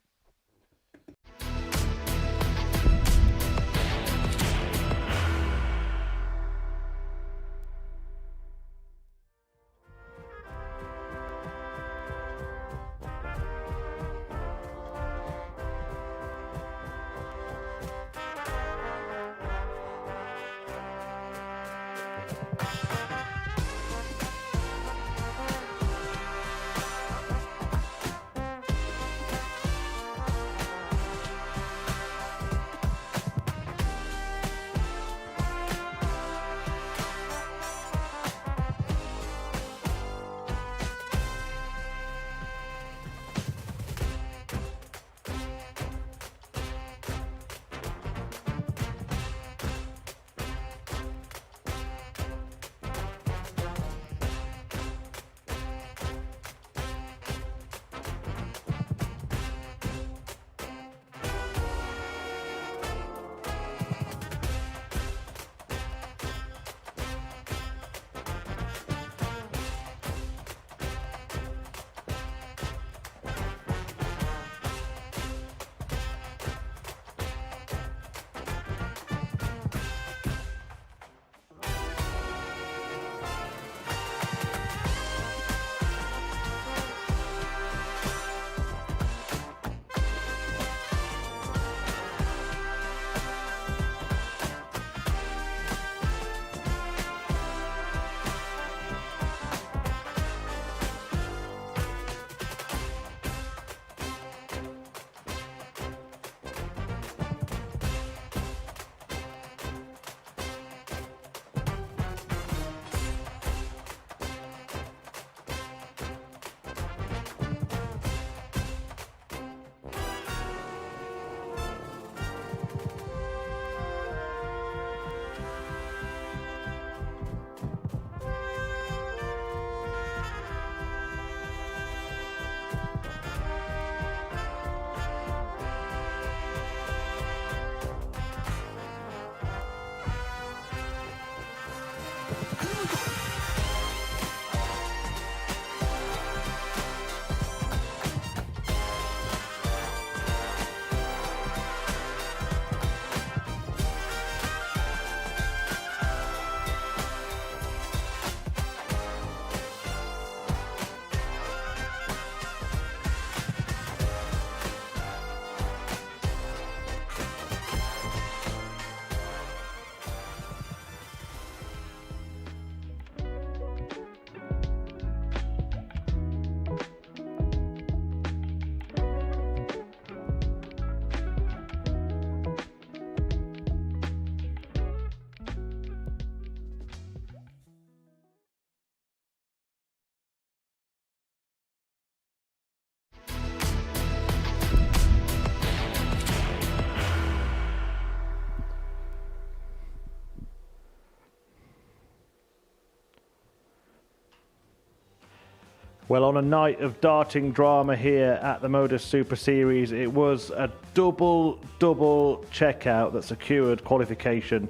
Well, on a night of darting drama here at the Modus Super Series, it was a double checkout that secured qualification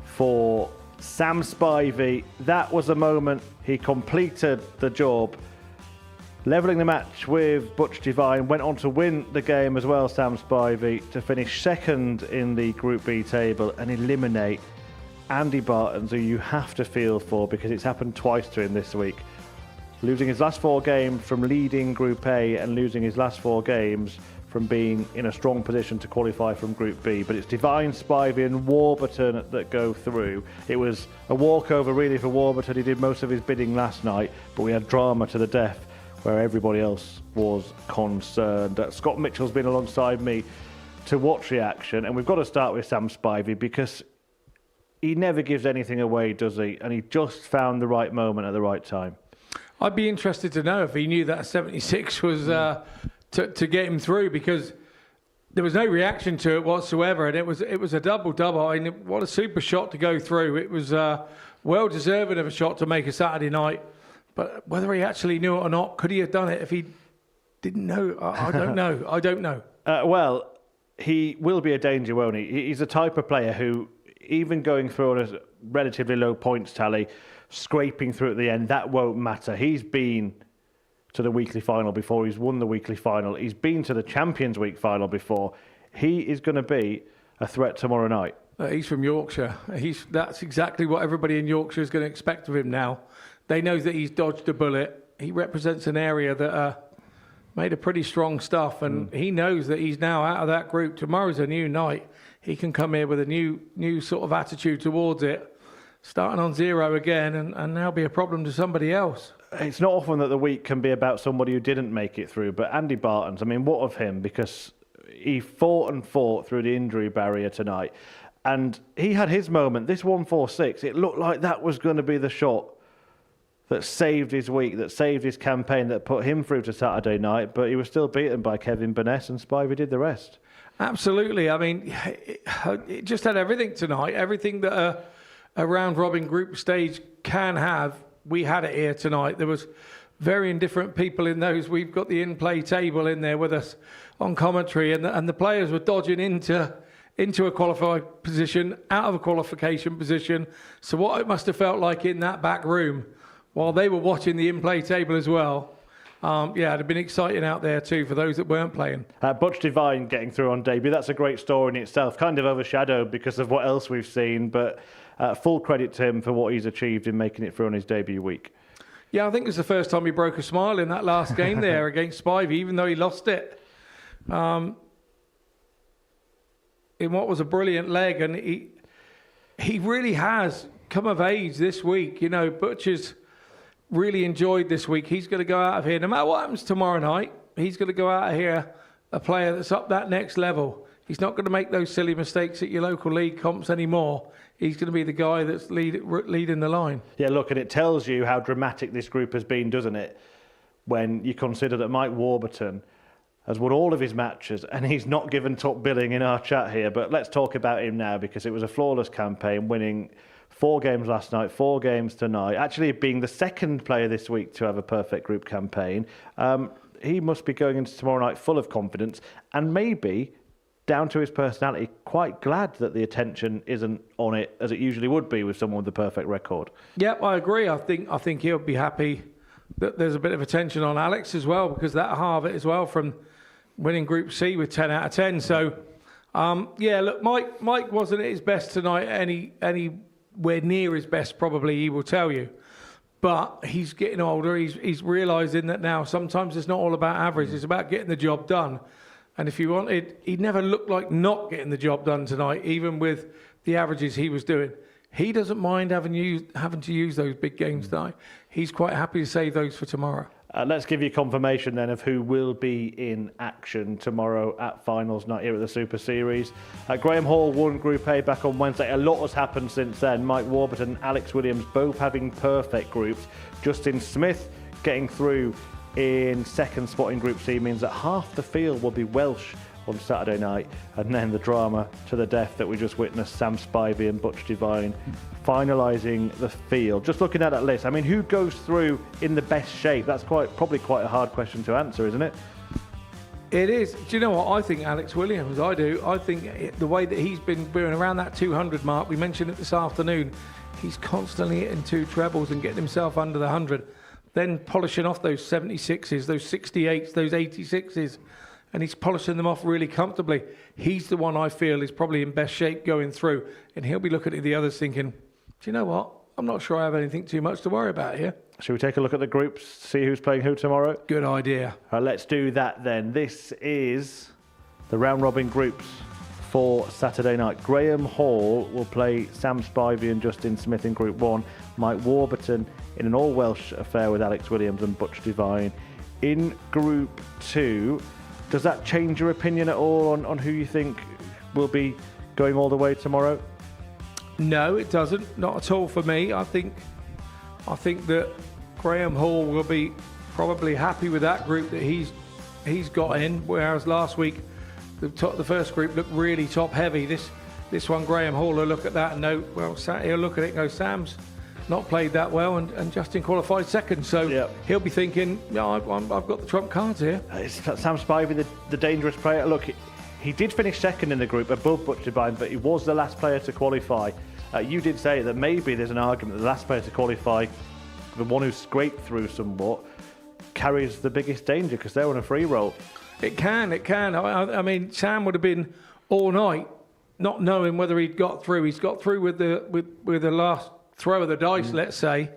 for Sam Spivey. That was the moment he completed the job, levelling the match with Butch Devine, went on to win the game as well, Sam Spivey, to finish second in the Group B table and eliminate Andy Baetens, who you have to feel for because it's happened twice to him this week. Losing his last 4 games from leading Group A and losing his last 4 games from being in a strong position to qualify from Group B. But it's Devine, Spivey and Warburton that go through. It was a walkover really for Warburton. He did most of his bidding last night, but we had drama to the death where everybody else was concerned. Scott Mitchell's been alongside me to watch the action, and we've got to start with Sam Spivey because he never gives anything away, does he? And he just found the right moment at the right time. I'd be interested to know if he knew that 76 was to get him through, because there was no reaction to it whatsoever, and it was a double. I mean, what a super shot to go through. It was well deserving of a shot to make a Saturday night, but whether he actually knew it or not, could he have done it if he didn't know? I don't know. I don't know. Well, he will be a danger, won't he? He's the type of player who, even going through on a relatively low points tally, scraping through at the end, that won't matter. He's been to the weekly final before. He's won the weekly final. He's been to the Champions Week final before. He is going to be a threat tomorrow night. He's from Yorkshire. That's exactly what everybody in Yorkshire is going to expect of him now. They know that he's dodged a bullet. He represents an area that made a pretty strong stuff, and he knows that he's now out of that group. Tomorrow's a new night. He can come here with a new sort of attitude towards it, starting on 0 again, and now be a problem to somebody else. It's not often that the week can be about somebody who didn't make it through, but Andy Baetens, I mean, what of him? Because he fought through the injury barrier tonight, and he had his moment. This 146, it looked like that was going to be the shot that saved his week, that saved his campaign, that put him through to Saturday night, but he was still beaten by Kevin Burness, and Spivey did the rest. Absolutely. I mean, it just had everything tonight, everything that a round-robin group stage can have. We had it here tonight. There was very indifferent people in those. We've got the in-play table in there with us on commentary, and the players were dodging into a qualified position, out of a qualification position. So what it must have felt like in that back room while they were watching the in-play table as well. It'd have been exciting out there too for those that weren't playing. Butch Devine getting through on debut, that's a great story in itself, kind of overshadowed because of what else we've seen, but full credit to him for what he's achieved in making it through on his debut week. Yeah, I think it was the first time he broke a smile in that last game there against Spivey, even though he lost it. In what was a brilliant leg, and he really has come of age this week. You know, Butch has really enjoyed this week. He's going to go out of here, no matter what happens tomorrow night, he's going to go out of here a player that's up that next level. He's not going to make those silly mistakes at your local league comps anymore. He's going to be the guy that's leading the line. Yeah, look, and it tells you how dramatic this group has been, doesn't it? When you consider that Mike Warburton has won all of his matches, and he's not given top billing in our chat here. But let's talk about him now, because it was a flawless campaign, winning 4 games last night, 4 games tonight. Actually being the second player this week to have a perfect group campaign. He must be going into tomorrow night full of confidence, and maybe, down to his personality, quite glad that the attention isn't on it as it usually would be with someone with the perfect record. Yep, I agree. I think he'll be happy that there's a bit of attention on Alex as well, because that halve it as well from winning Group C with 10 out of 10. So, look, Mike wasn't at his best tonight, anywhere near his best, probably, he will tell you. But he's getting older. He's realising that now sometimes it's not all about average. It's about getting the job done. And if you wanted, he never looked like not getting the job done tonight, even with the averages he was doing. He doesn't mind having to use those big games tonight. He's quite happy to save those for tomorrow. Let's give you confirmation then of who will be in action tomorrow at finals night here at the Super Series. Graham Hall won Group A back on Wednesday. A lot has happened since then. Mike Warburton and Alex Williams both having perfect groups. Justin Smith getting through in second spot in Group C means that half the field will be Welsh on Saturday night, and then the drama to the death that we just witnessed, Sam Spivey and Butch Devine finalising the field. Just looking at that list, I mean, who goes through in the best shape? That's probably quite a hard question to answer, isn't it? It is. Do you know what? I think Alex Williams, I do. I think the way that he's been around that 200 mark, we mentioned it this afternoon, he's constantly hitting 2 trebles and getting himself under the 100, then polishing off those 76s, those 68s, those 86s, and he's polishing them off really comfortably. He's the one I feel is probably in best shape going through, and he'll be looking at the others thinking, do you know what? I'm not sure I have anything too much to worry about here. Should we take a look at the groups, see who's playing who tomorrow? Good idea. All right, let's do that then. This is the round-robin groups for Saturday night. Graham Hall will play Sam Spivey and Justin Smith in Group 1. Mike Warburton in an all-Welsh affair with Alex Williams and Butch Devine. In Group 2, does that change your opinion at all on who you think will be going all the way tomorrow? No, it doesn't. Not at all for me. I think that Graham Hall will be probably happy with that group that he's got in, whereas last week the first group looked really top heavy. This one, Graham Hall will look at that and know, well, he'll look at it and go, Sam's not played that well, and Justin qualified second, so he'll be thinking, no, I've got the trump cards here. It's Sam Spivey, the dangerous player. Look, he did finish second in the group above Butch Devine, but he was the last player to qualify. You did say that maybe there's an argument that the last player to qualify, the one who scraped through somewhat, carries the biggest danger because they're on a free roll. It can. I mean, Sam would have been all night not knowing whether he'd got through. He's got through with the last throw of the dice, let's say,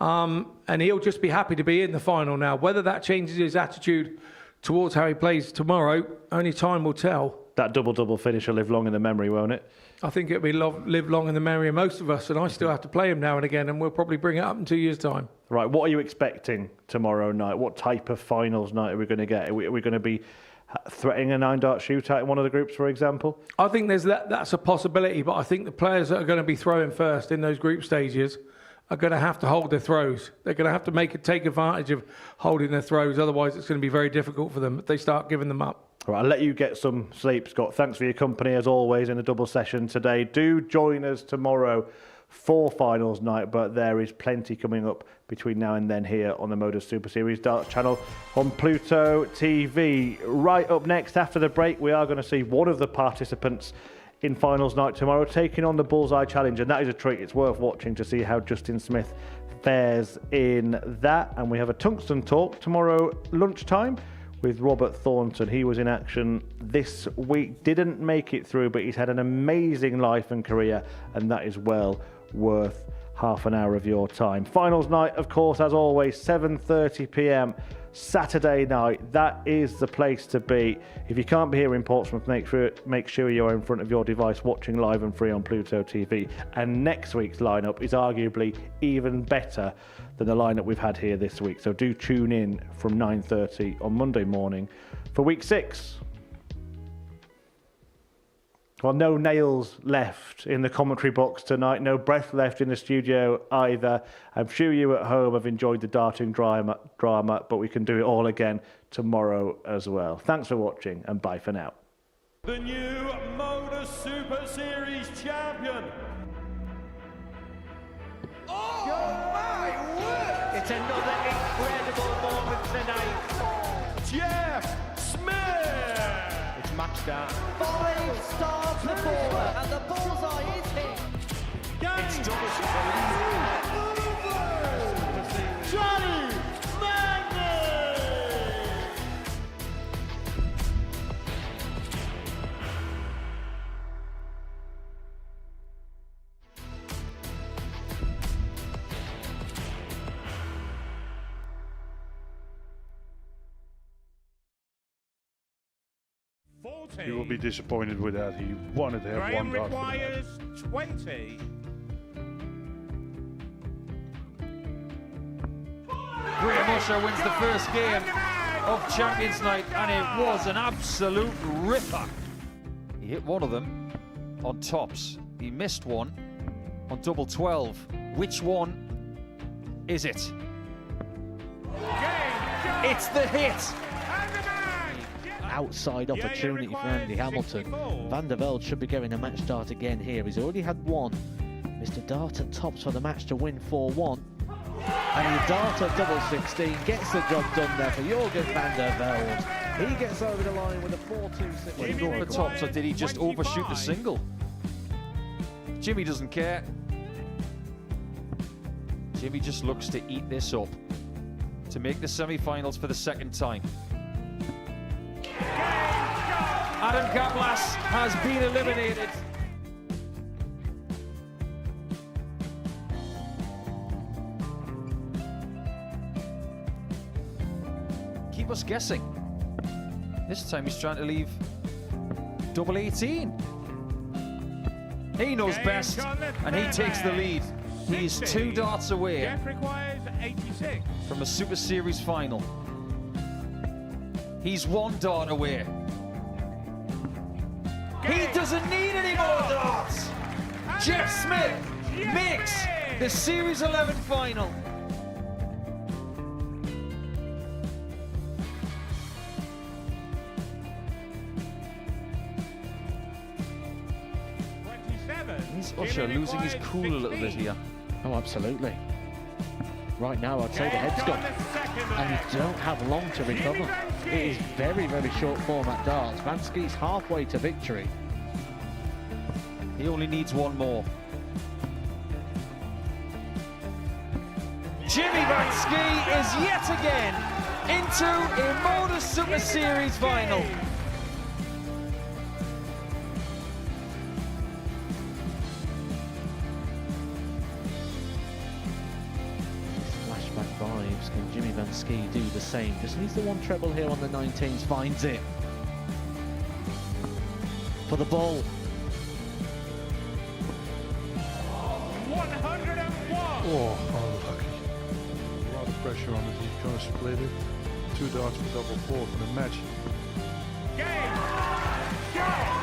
and he'll just be happy to be in the final now. Whether that changes his attitude towards how he plays tomorrow, only time will tell. That double-double finish will live long in the memory, won't it? I think it'll be live long in the memory of most of us, and I still have to play him now and again, and we'll probably bring it up in 2 years' time. Right, what are you expecting tomorrow night? What type of finals night are we going to get? Are we going to be threatening a 9-dart shootout in one of the groups, for example? I think that's a possibility, but I think the players that are going to be throwing first in those group stages are going to have to hold their throws. They're going to have to take advantage of holding their throws, otherwise it's going to be very difficult for them if they start giving them up. All right, I'll let you get some sleep, Scott. Thanks for your company, as always, in a double session today. Do join us tomorrow for finals night, but there is plenty coming up between now and then here on the Modus Super Series Darts channel on Pluto TV. Right up next, after the break, we are going to see one of the participants in finals night tomorrow taking on the Bullseye Challenge, and that is a treat. It's worth watching to see how Justin Smith fares in that. And we have a tungsten talk tomorrow lunchtime with Robert Thornton. He was in action this week, didn't make it through, but he's had an amazing life and career, and that is well worth half an hour of your time. Finals night, of course, as always, 7:30 p.m. Saturday night. That is the place to be. If you can't be here in Portsmouth, make sure you're in front of your device watching live and free on Pluto TV. And next week's lineup is arguably even better than the lineup we've had here this week. So do tune in from 9:30 on Monday morning for week 6. Well, no nails left in the commentary box tonight, no breath left in the studio either. I'm sure you at home have enjoyed the darting drama, but we can do it all again tomorrow as well. Thanks for watching, and bye for now. The new Modus Super Series champion. Oh my word! It's another incredible moment tonight. Jeff Smith. It's match down. 5 stars the ball, and the bullseye is hit. It's double Johnny Magnet! You will be disappointed with that. He wanted to have Graham one dart. requires 20. Graham Usher wins the first game of Champions Night, and it was an absolute ripper. He hit one of them on tops. He missed one on double 12. Which one is it? It's the hit. outside opportunity for Andy Hamilton. Van der Velde should be getting a match start again here. He's already had one. Mr. Dart at tops for the match to win 4-1. And the Dart at double 16 gets the job done there for Jurgen van der Velde. He gets over the line with a 4-2-6. Did he go for the tops or did he just overshoot the single? Jimmy doesn't care. Jimmy just looks to eat this up to make the semi-finals for the second time. Adam Kaplas has been eliminated. Keep us guessing. This time he's trying to leave double 18. He knows best, and he takes the lead. He is 2 darts away from a Super Series final. He's 1 dart away. He doesn't need any more darts. Jeff Smith makes the Series 11 final. Is Usher losing his cool a little bit here? Oh, absolutely. Right now, I'd say the head's gone. And you don't have long to recover. It is very, very short format darts. Vansky's halfway to victory. He only needs 1 more. Jimmy Vansky is yet again into a Modus Super Series final. Flashback vibes. Can Jimmy Vansky do the same? Just needs the 1 treble here on the 19s. Finds it. For the ball. 101! Oh, unlucky. A lot of pressure on it. He's going to split it. 2 darts for double 4 for the match. Game! Go!